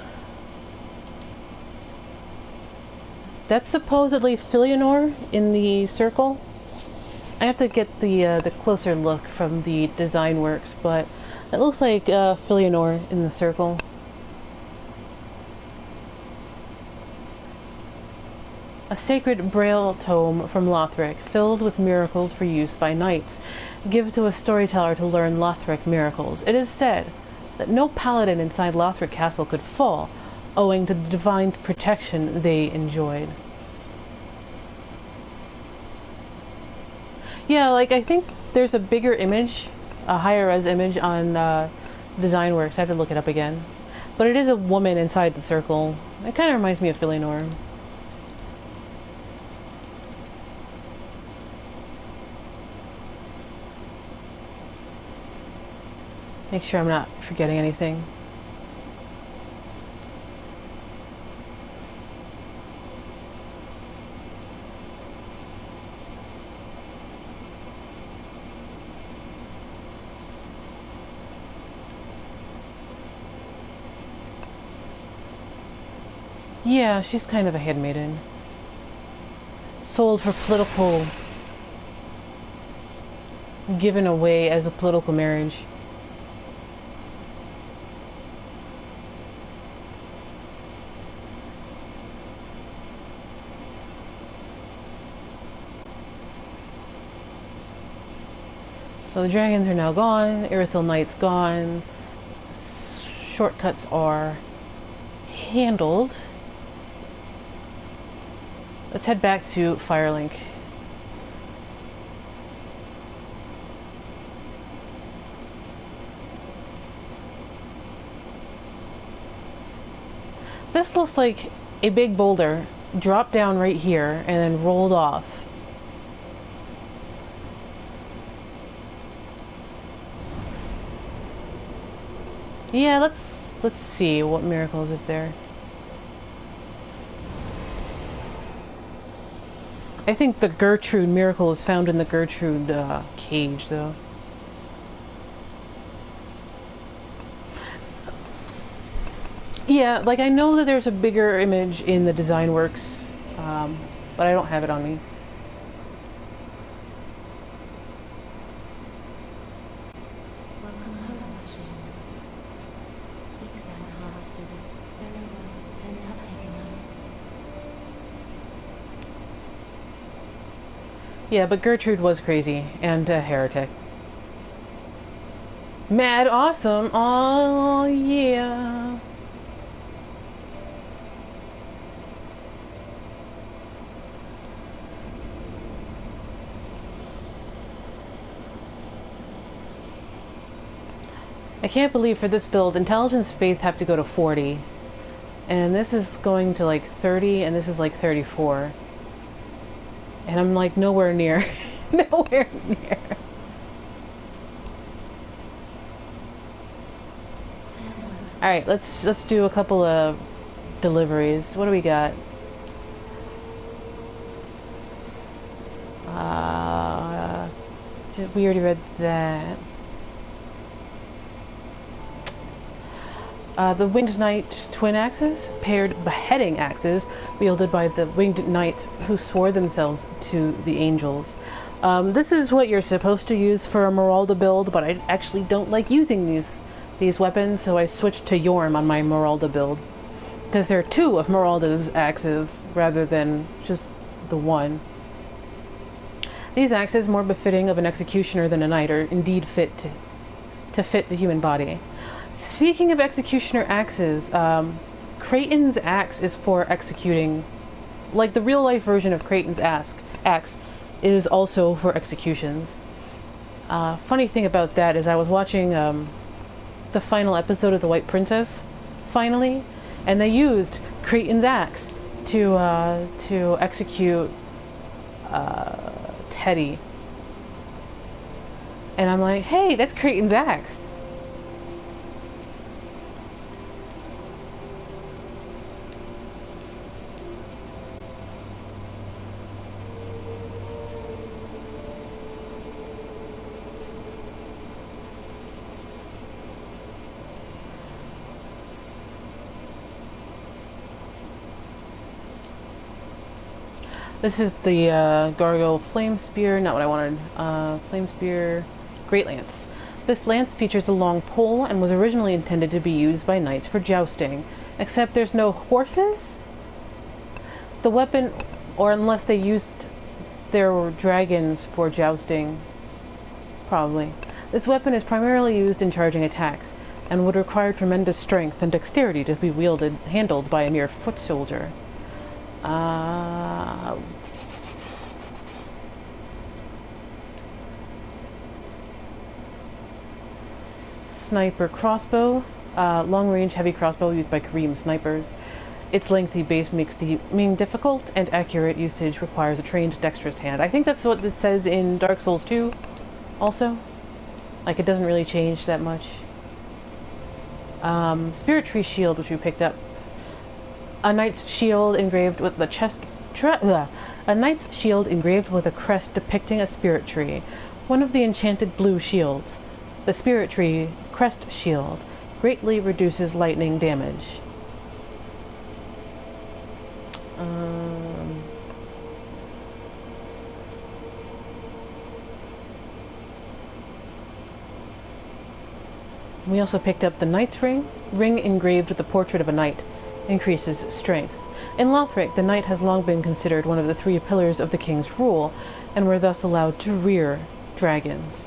That's supposedly Filianor in the circle. I have to get the closer look from the design works, but it looks like Filianor in the circle. A sacred braille tome from Lothric, filled with miracles for use by knights. Give to a storyteller to learn Lothric miracles. It is said that no paladin inside Lothric Castle could fall, owing to the divine protection they enjoyed. Yeah, like, I think there's a bigger image, a higher res image on Designworks. I have to look it up again. But it is a woman inside the circle. It kind of reminds me of Philinor. Make sure I'm not forgetting anything. Yeah, she's kind of a handmaiden. Sold for political... given away as a political marriage. So the dragons are now gone, Irithyll Knight's gone, shortcuts are handled. Let's head back to Firelink. This looks like a big boulder dropped down right here and then rolled off. Yeah, let's see what miracles is there. I think the Gertrude miracle is found in the Gertrude cage, though. Yeah, like I know that there's a bigger image in the Designworks, but I don't have it on me. Welcome home, Ashen. Speak thine heart's desert. Very well, then doth he know. Yeah, but Gertrude was crazy and a heretic. Mad awesome. Oh, yeah. I can't believe for this build, Intelligence Faith have to go to 40. And this is going to like 30, and this is like 34. And I'm like nowhere near. Nowhere near. Alright, let's do a couple of deliveries. What do we got? We already read that. The Winged Knight twin axes, paired beheading axes, wielded by the Winged Knight who swore themselves to the angels. This is what you're supposed to use for a Meralda build, but I actually don't like using these weapons, so I switched to Yorm on my Meralda build. Because there are two of Meralda's axes, rather than just the one. These axes, more befitting of an executioner than a knight, are indeed fit to fit the human body. Speaking of executioner axes, Creighton's axe is for executing, like the real life version of Creighton's axe is also for executions. Funny thing about that is I was watching the final episode of The White Princess, finally, and they used Creighton's axe to execute Teddy. And I'm like, hey, that's Creighton's axe. This is the Gargoyle Flame Spear, not what I wanted. Flame Spear, Great Lance. This lance features a long pole and was originally intended to be used by knights for jousting, except there's no horses? The weapon, or unless they used their dragons for jousting, probably. This weapon is primarily used in charging attacks, and would require tremendous strength and dexterity to be handled by a mere foot soldier. sniper crossbow, long-range heavy crossbow used by Korean snipers. Its lengthy base makes the aiming difficult, and accurate usage requires a trained, dexterous hand. I think that's what it says in Dark Souls 2, also. Like, it doesn't really change that much. Spirit Tree Shield, which we picked up. A knight's shield engraved with the a knight's shield engraved with a crest depicting a spirit tree. One of the enchanted blue shields. The spirit tree crest shield greatly reduces lightning damage. We also picked up the Knight's Ring, ring engraved with the portrait of a knight, increases strength. In Lothric, the knight has long been considered one of the 3 pillars of the king's rule, and were thus allowed to rear dragons.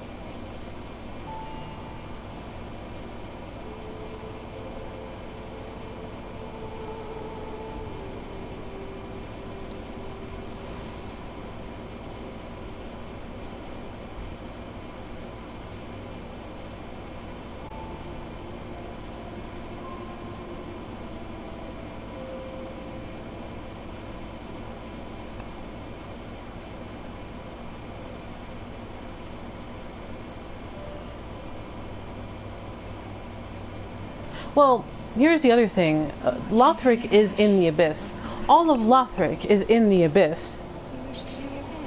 Well, here's the other thing. Lothric is in the Abyss. All of Lothric is in the Abyss.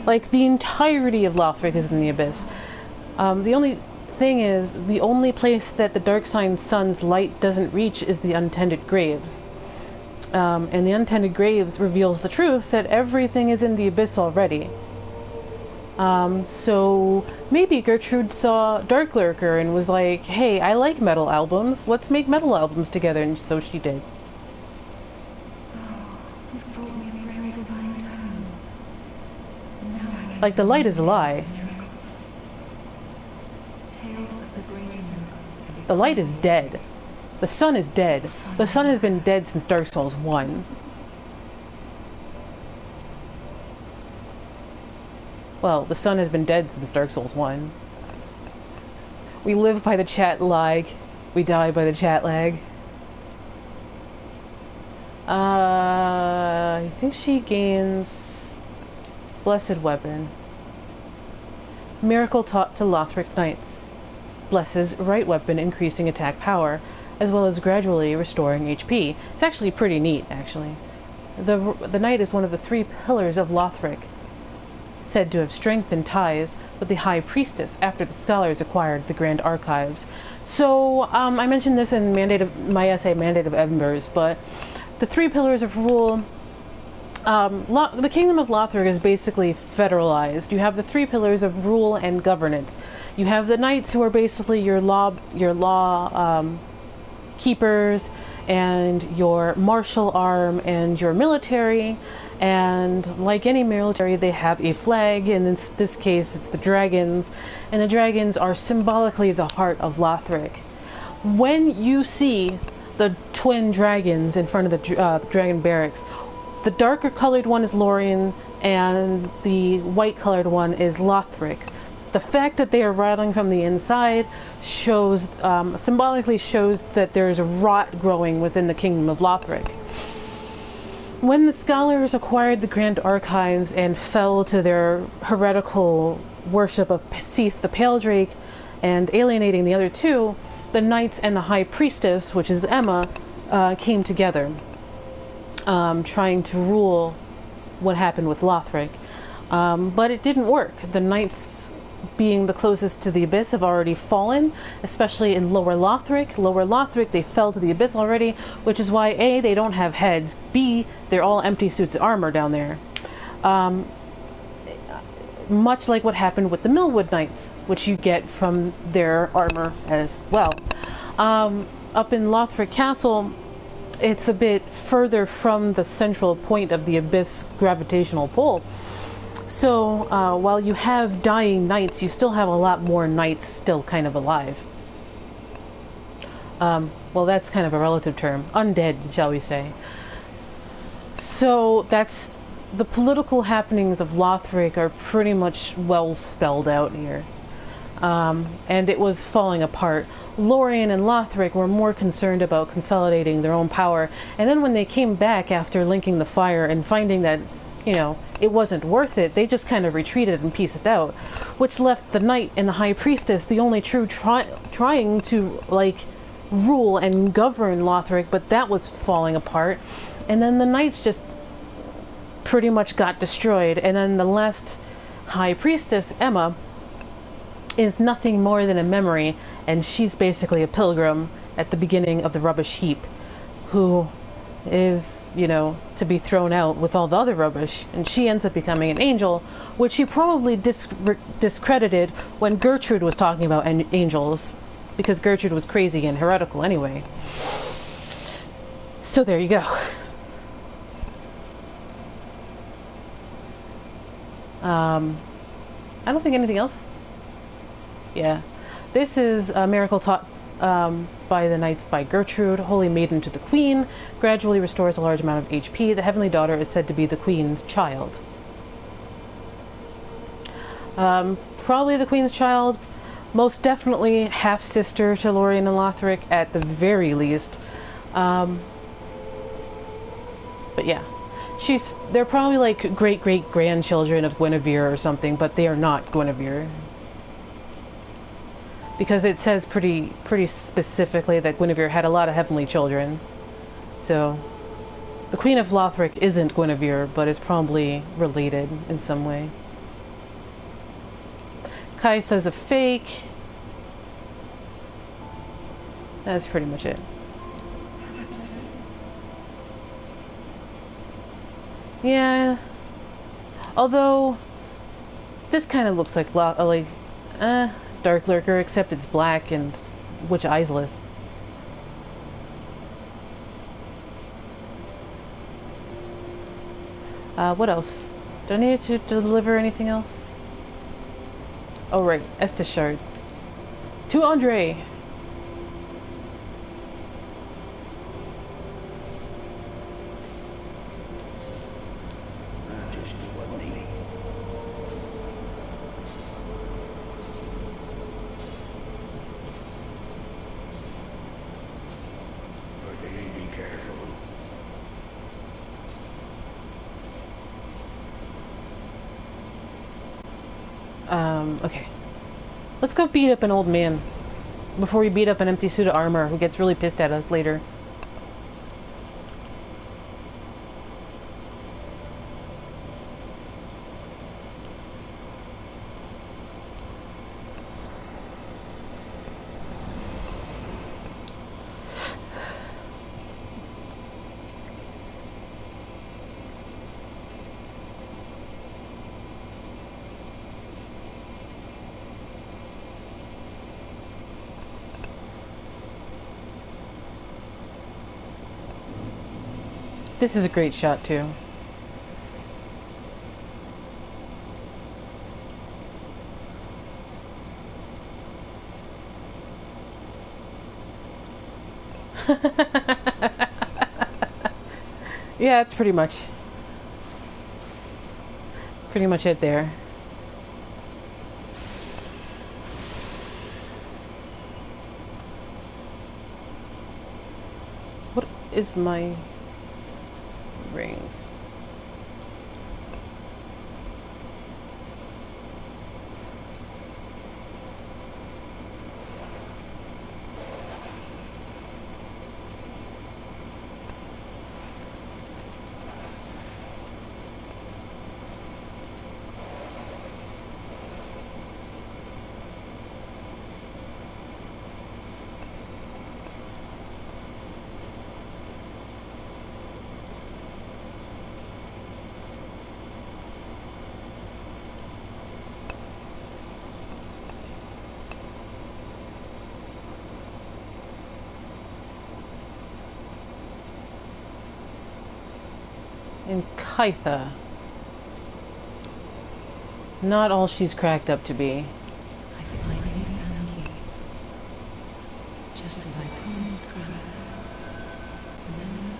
Like, the entirety of Lothric is in the Abyss. The only thing is, the only place that the Dark Sign Sun's light doesn't reach is the Untended Graves. And the Untended Graves reveals the truth that everything is in the Abyss already. So maybe Gertrude saw Dark Lurker and was like, hey, I like metal albums, let's make metal albums together, and so she did. Like, the light is a lie. The light is dead. The sun is dead. The sun has been dead since Dark Souls 1. Well, the sun has been dead since Dark Souls 1. We live by the chat lag. We die by the chat lag. I think she gains Blessed Weapon. Miracle taught to Lothric Knights. Blesses right weapon, increasing attack power, as well as gradually restoring HP. It's actually pretty neat, actually. The knight is one of the 3 pillars of Lothric, said to have strengthened ties with the High Priestess after the scholars acquired the Grand Archives. So, I mentioned this in my essay, Mandate of Embers, but the 3 pillars of rule, the Kingdom of Lothric is basically federalized. You have the 3 pillars of rule and governance. You have the knights, who are basically your law keepers, and your martial arm, and your military. And like any military, they have a flag. In this case, it's the dragons, and the dragons are symbolically the heart of Lothric. When you see the twin dragons in front of the dragon barracks, the darker colored one is Lorien, and the white colored one is Lothric. The fact that they are rattling from the inside shows, symbolically shows that there is a rot growing within the Kingdom of Lothric. When the scholars acquired the Grand Archives and fell to their heretical worship of Seath the Pale Drake and alienating the other 2, the knights and the High Priestess, which is Emma, came together, trying to rule what happened with Lothric. But it didn't work. The knights, being the closest to the Abyss, have already fallen, especially in Lower Lothric. Lower Lothric, they fell to the Abyss already, which is why A, they don't have heads, B, they're all empty suits of armor down there. Much like what happened with the Millwood Knights, which you get from their armor as well. Up in Lothric Castle, it's a bit further from the central point of the Abyss gravitational pull. So, while you have dying knights, you still have a lot more knights still kind of alive. Well, that's kind of a relative term. Undead, shall we say. So, that's... the political happenings of Lothric are pretty much well spelled out here. And it was falling apart. Lorien and Lothric were more concerned about consolidating their own power. And then when they came back after linking the fire and finding that, you know, it wasn't worth it, they just kind of retreated and pieced out, which left the Knight and the High Priestess the only true trying to, like, rule and govern Lothric, but that was falling apart. And then the Knights just pretty much got destroyed. And then the last High Priestess, Emma, is nothing more than a memory, and she's basically a pilgrim at the beginning of the rubbish heap, who is, you know, to be thrown out with all the other rubbish, and she ends up becoming an angel, which you probably discredited when Gertrude was talking about angels, because Gertrude was crazy and heretical anyway. So there you go. I don't think anything else. Yeah. This is a miracle taught by the Knights by Gertrude, Holy Maiden to the Queen, gradually restores a large amount of HP. The Heavenly Daughter is said to be the Queen's child. Probably the Queen's child, most definitely half-sister to Lorien and Lothric at the very least. But yeah. They're probably like great-great-grandchildren of Guinevere or something, but they are not Guinevere. Because it says pretty specifically that Guinevere had a lot of heavenly children. So, the Queen of Lothric isn't Guinevere, but is probably related in some way. Kaitha's a fake. That's pretty much it. Yeah. Although, this kind of looks like Dark Lurker, except it's black and Witch Isleth. What else? Do I need to deliver anything else? Oh right, Estus Shard. To Andre! Okay. Let's go beat up an old man before we beat up an empty suit of armor who gets really pissed at us later. This is a great shot, too. Yeah, it's pretty much it there. What is my rings? And Kaitha. Not all she's cracked up to be. I finally found you. Just as I promised Greirat. Remember?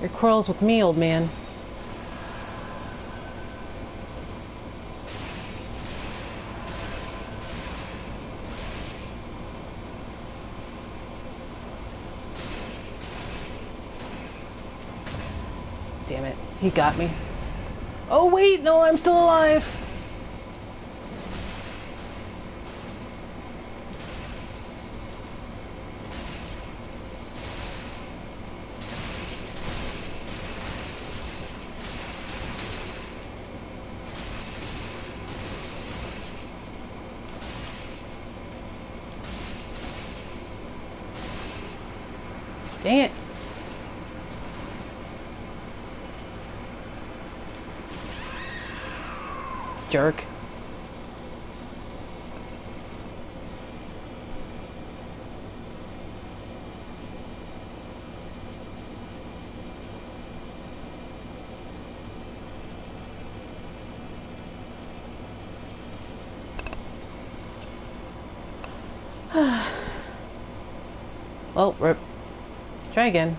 Your quarrels with me, old man. Damn it. He got me. Oh wait, no, I'm still alive. Dang it. Jerk. Well, rip. Try again.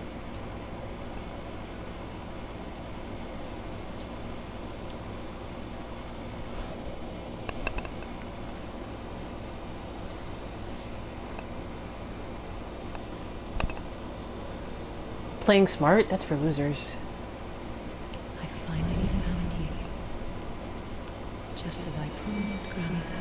Playing smart? That's for losers. I finally found you. Just as I promised, Grandpa.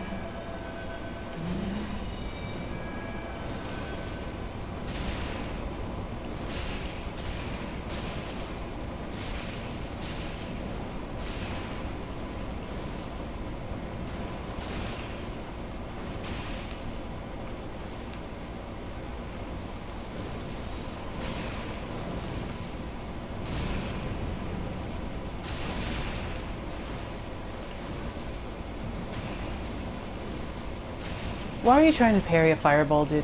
Why are you trying to parry a fireball, dude?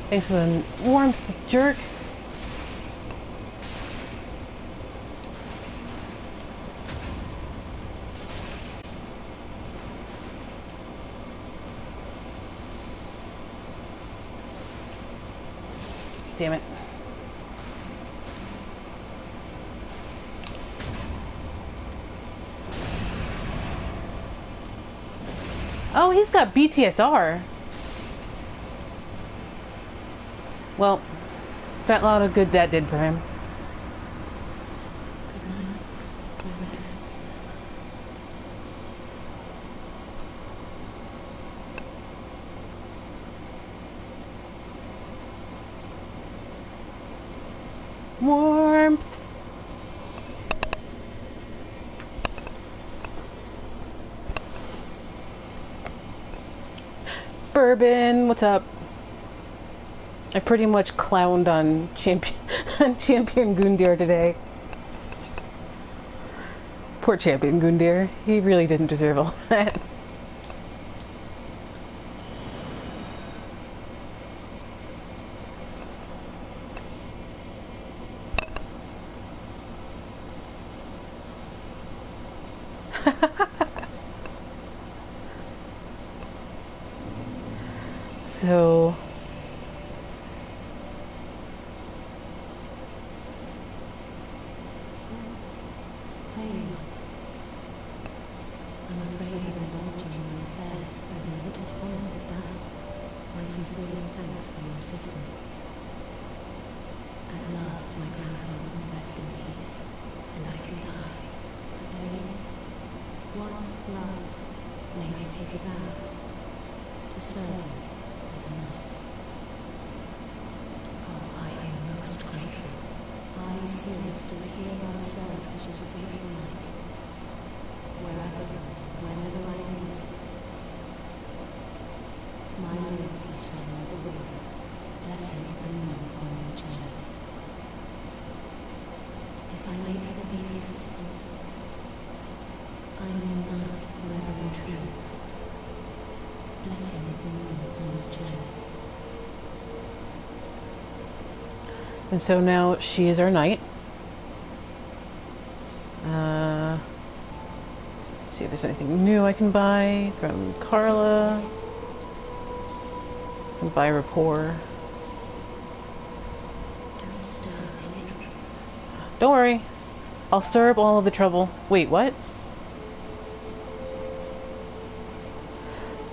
Thanks for the warmth, jerk. Damn it. Oh, he's got BTSR. Well, that lot of good that did for him. Warmth. Bourbon, what's up? I pretty much clowned on Champion Gundyr today. Poor Champion Gundyr. He really didn't deserve all that. So I'm afraid I've involved you in my affairs, but a little promise of that. My sincerest thanks for your assistance. At last my grandfather will rest in peace, and I can die. But there is one last. May I take a vow? To serve as a knight. Oh, I am most grateful. I, Sin, still hereby serve as your faithful knight. Wherever, whenever I need. My loyalty shall never waver. Blessing of the moon on your journey. If I may ever be of assistance, I am your knight. forever in truth. Blessing of the moon on your journey. And so now she is our knight. See if there's anything new I can buy from Carla. I can buy rapport. Don't stir any. Don't worry. I'll stir up all of the trouble. Wait, what?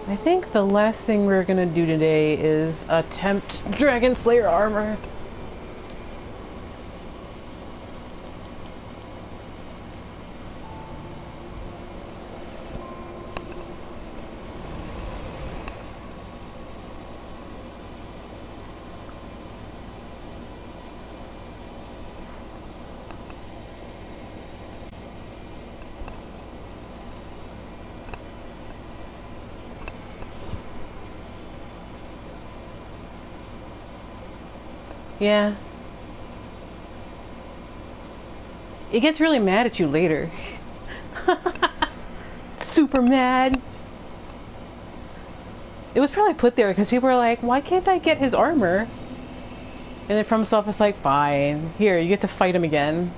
I think the last thing we're gonna do today is attempt Dragon Slayer armor. Yeah. It gets really mad at you later. Super mad. It was probably put there because people were like, why can't I get his armor? And then FromSoft was like, fine. Here, you get to fight him again.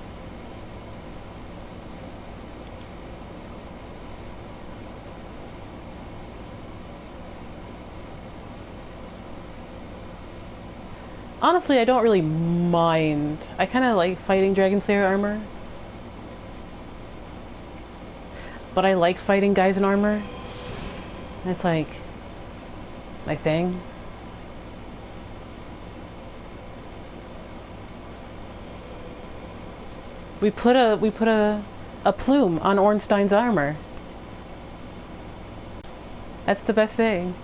Honestly, I don't really mind. I kind of like fighting Dragon Slayer armor. But I like fighting guys in armor. That's like my thing. We put a plume on Ornstein's armor. That's the best thing.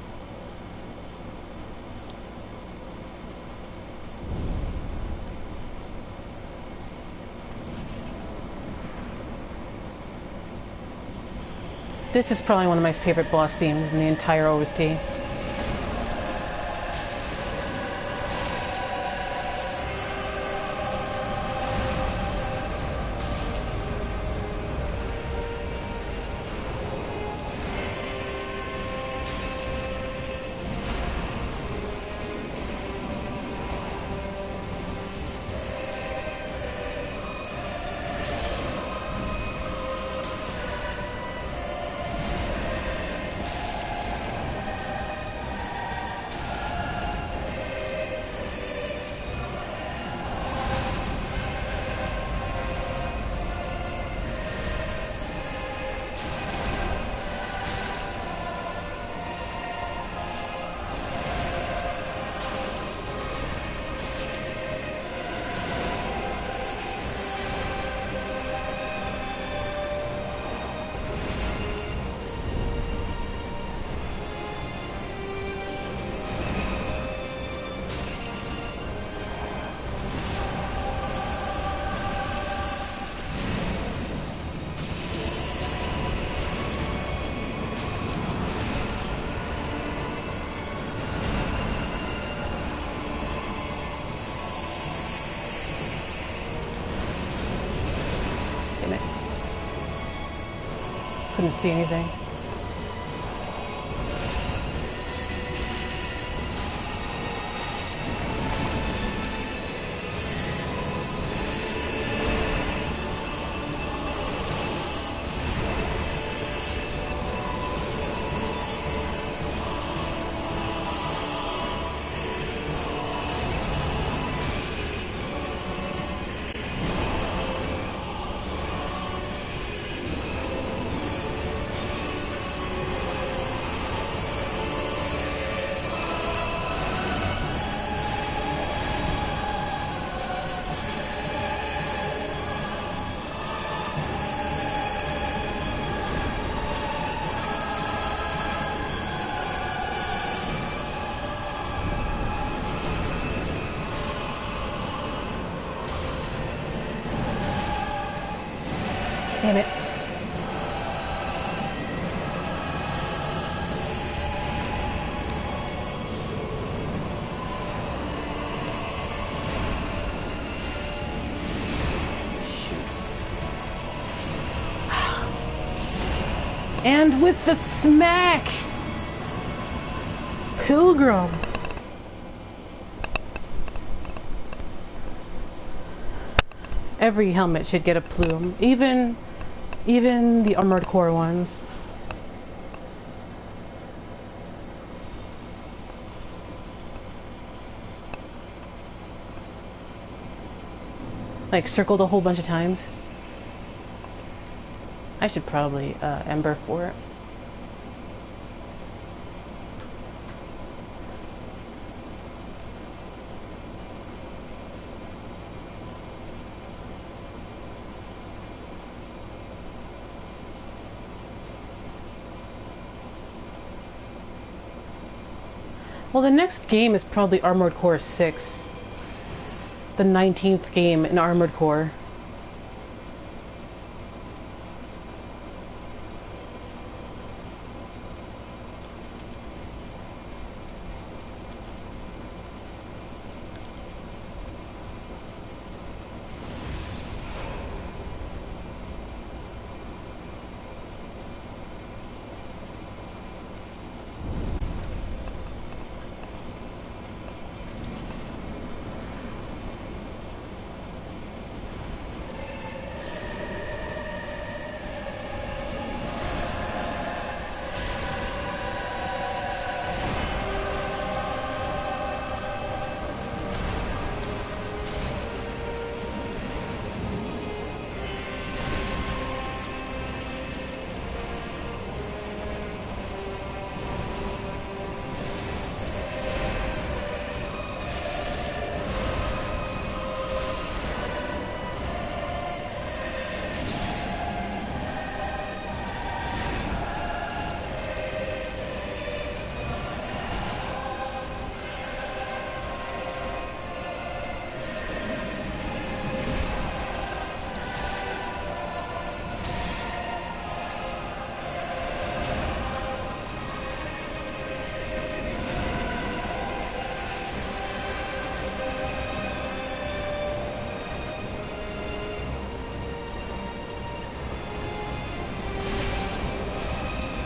This is probably one of my favorite boss themes in the entire OST. Couldn't see anything. Damn it. And with the smack! Pilgrim! Every helmet should get a plume, even the armored core ones. Like circled a whole bunch of times. I should probably Ember for it. Well, the next game is probably Armored Core 6. The 19th game in Armored Core.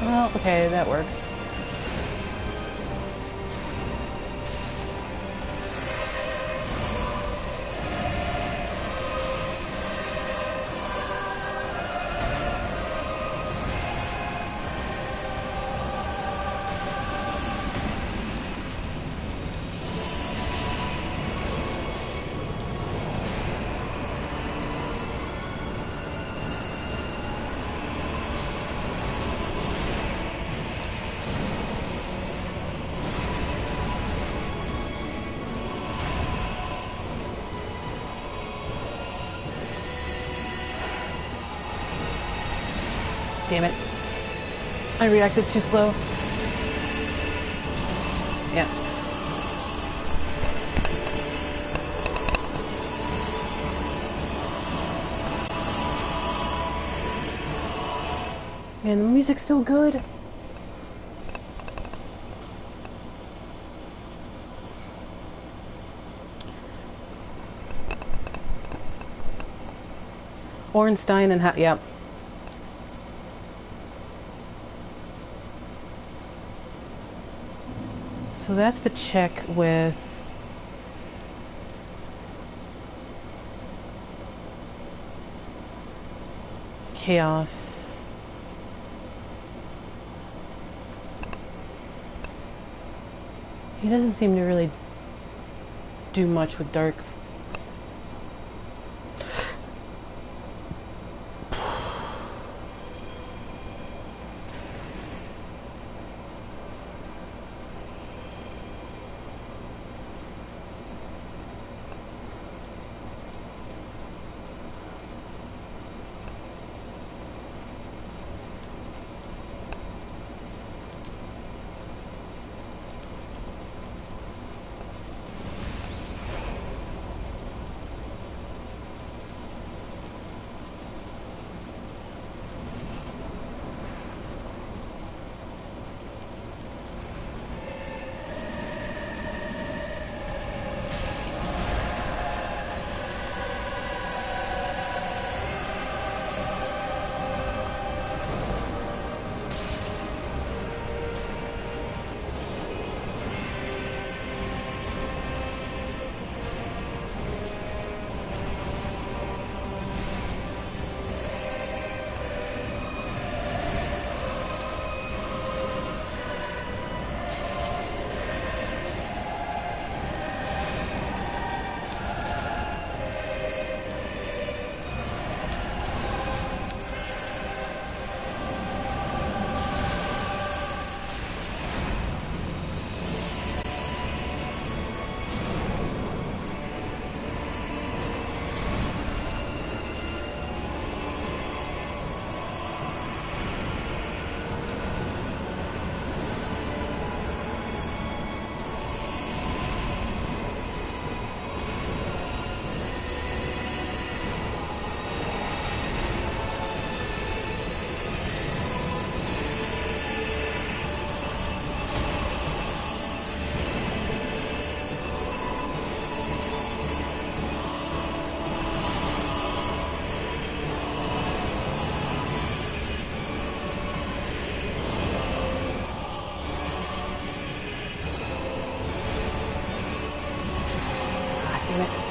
Well, okay, that works. Damn it. I reacted too slow. Yeah. Man, the music's so good. Ornstein and yep. So that's the check with Chaos. He doesn't seem to really do much with Dark. Damn it.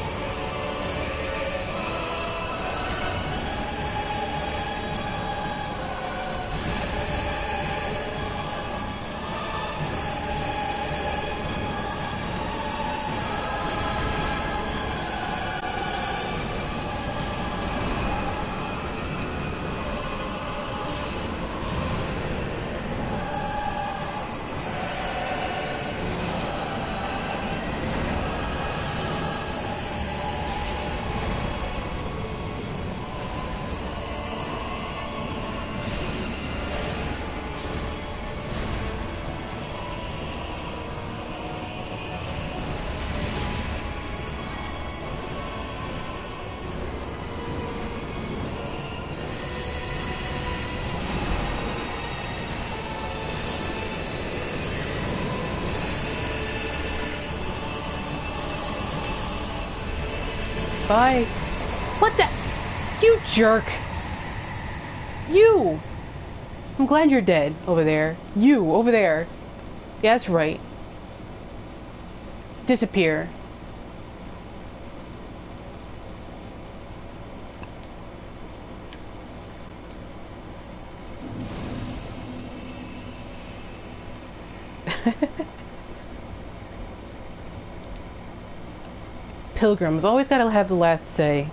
Bye. What the? You jerk. You. I'm glad you're dead over there. You, over there. Yeah, that's right. Disappear. Pilgrims always gotta have the last say.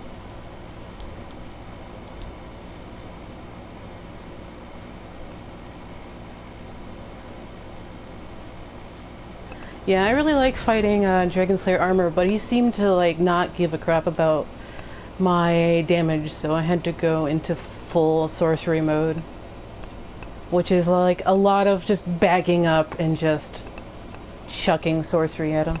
Yeah, I really like fighting Dragonscale Armor, but he seemed to like not give a crap about my damage, so I had to go into full sorcery mode, which is like a lot of just bagging up and just chucking sorcery at him.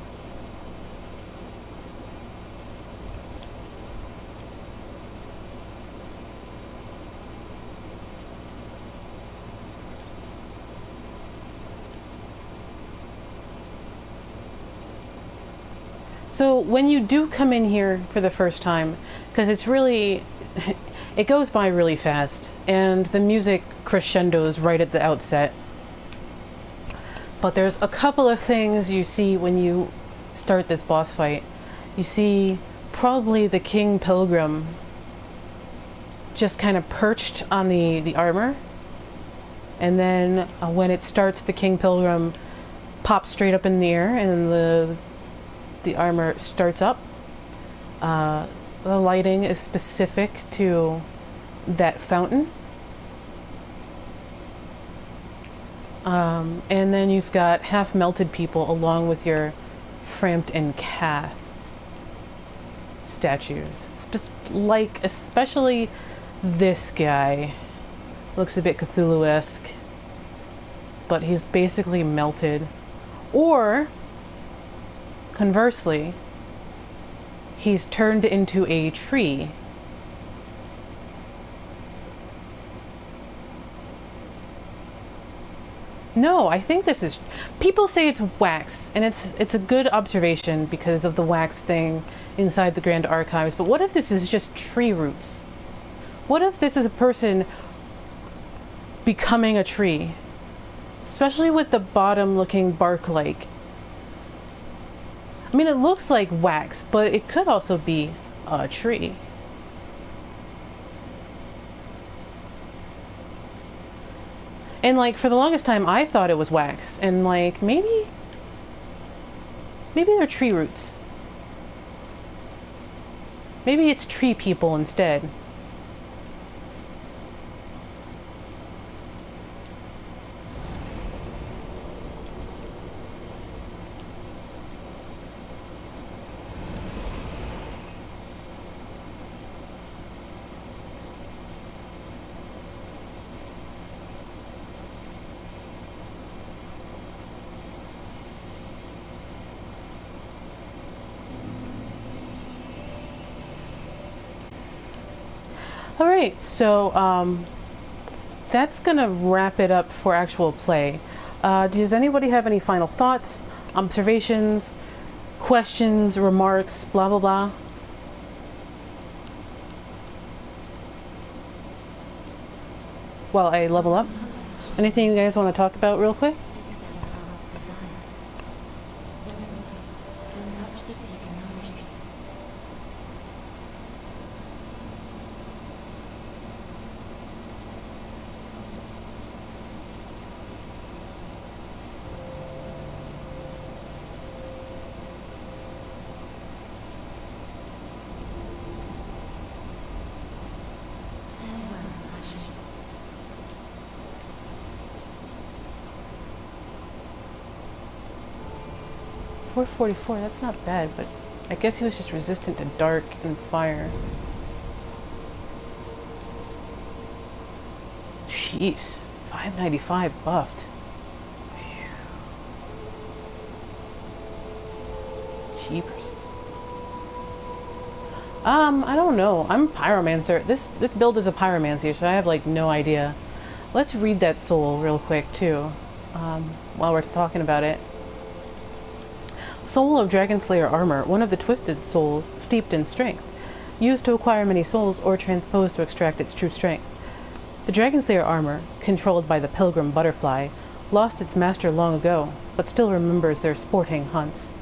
So when you do come in here for the first time, because it's really, it goes by really fast, and the music crescendos right at the outset. But there's a couple of things you see when you start this boss fight. You see probably the King Pilgrim just kind of perched on the armor, and then when it starts, the King Pilgrim pops straight up in the air, and the armor starts up. The lighting is specific to that fountain. And then you've got half-melted people along with your Framped and Cath statues. Like, especially this guy. Looks a bit Cthulhu-esque. But he's basically melted. Or conversely, he's turned into a tree. No, I think this is... People say it's wax, and it's a good observation because of the wax thing inside the Grand Archives, but what if this is just tree roots? What if this is a person becoming a tree? Especially with the bottom looking bark-like. I mean, it looks like wax, but it could also be a tree. And like, for the longest time, I thought it was wax. And like, maybe they're tree roots. Maybe it's tree people instead. Alright, so that's gonna wrap it up for actual play. Does anybody have any final thoughts, observations, questions, remarks, blah blah blah? While I level up? Anything you guys want to talk about real quick? 444, that's not bad, but I guess he was just resistant to dark and fire. Jeez, 595 buffed. Jeepers. I don't know. I'm Pyromancer. This build is a Pyromancer, so I have like no idea. Let's read that soul real quick too, while we're talking about it. Soul of Dragonslayer Armor, one of the twisted souls steeped in strength, used to acquire many souls or transposed to extract its true strength. The Dragonslayer Armor, controlled by the Pilgrim Butterfly, lost its master long ago, but still remembers their sporting hunts.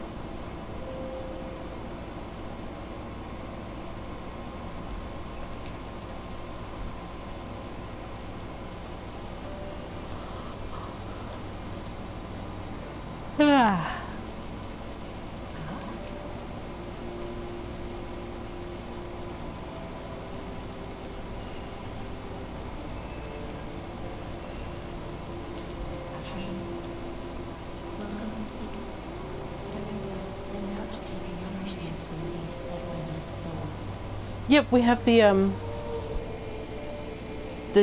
Yep, we have the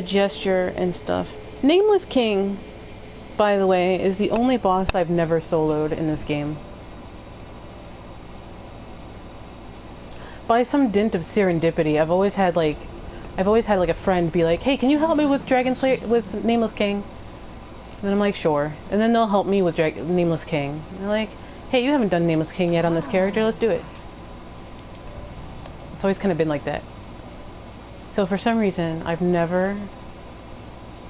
gesture and stuff. Nameless King, by the way, is the only boss I've never soloed in this game. By some dint of serendipity, I've always had like a friend be like, "Hey, can you help me with with Nameless King?" And then I'm like, "Sure." And then they'll help me with Nameless King. And they're like, "Hey, you haven't done Nameless King yet on this character. Let's do it." It's always kind of been like that. So for some reason, I've never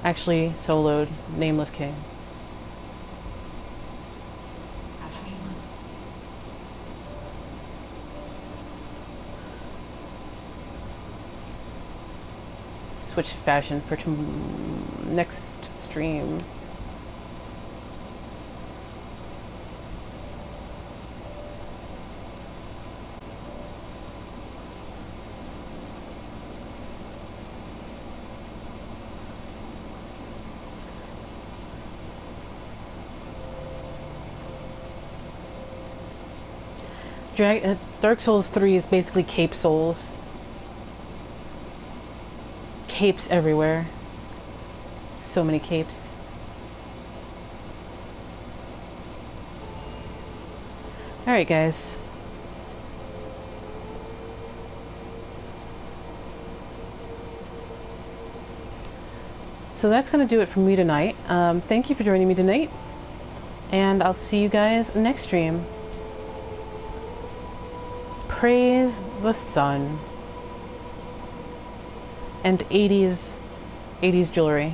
actually soloed Nameless King. Switch fashion for next stream. Dark Souls 3 is basically Cape Souls. Capes everywhere. So many capes. Alright, guys. So that's going to do it for me tonight. Thank you for joining me tonight. And I'll see you guys next stream. Praise the sun. And 80s jewelry.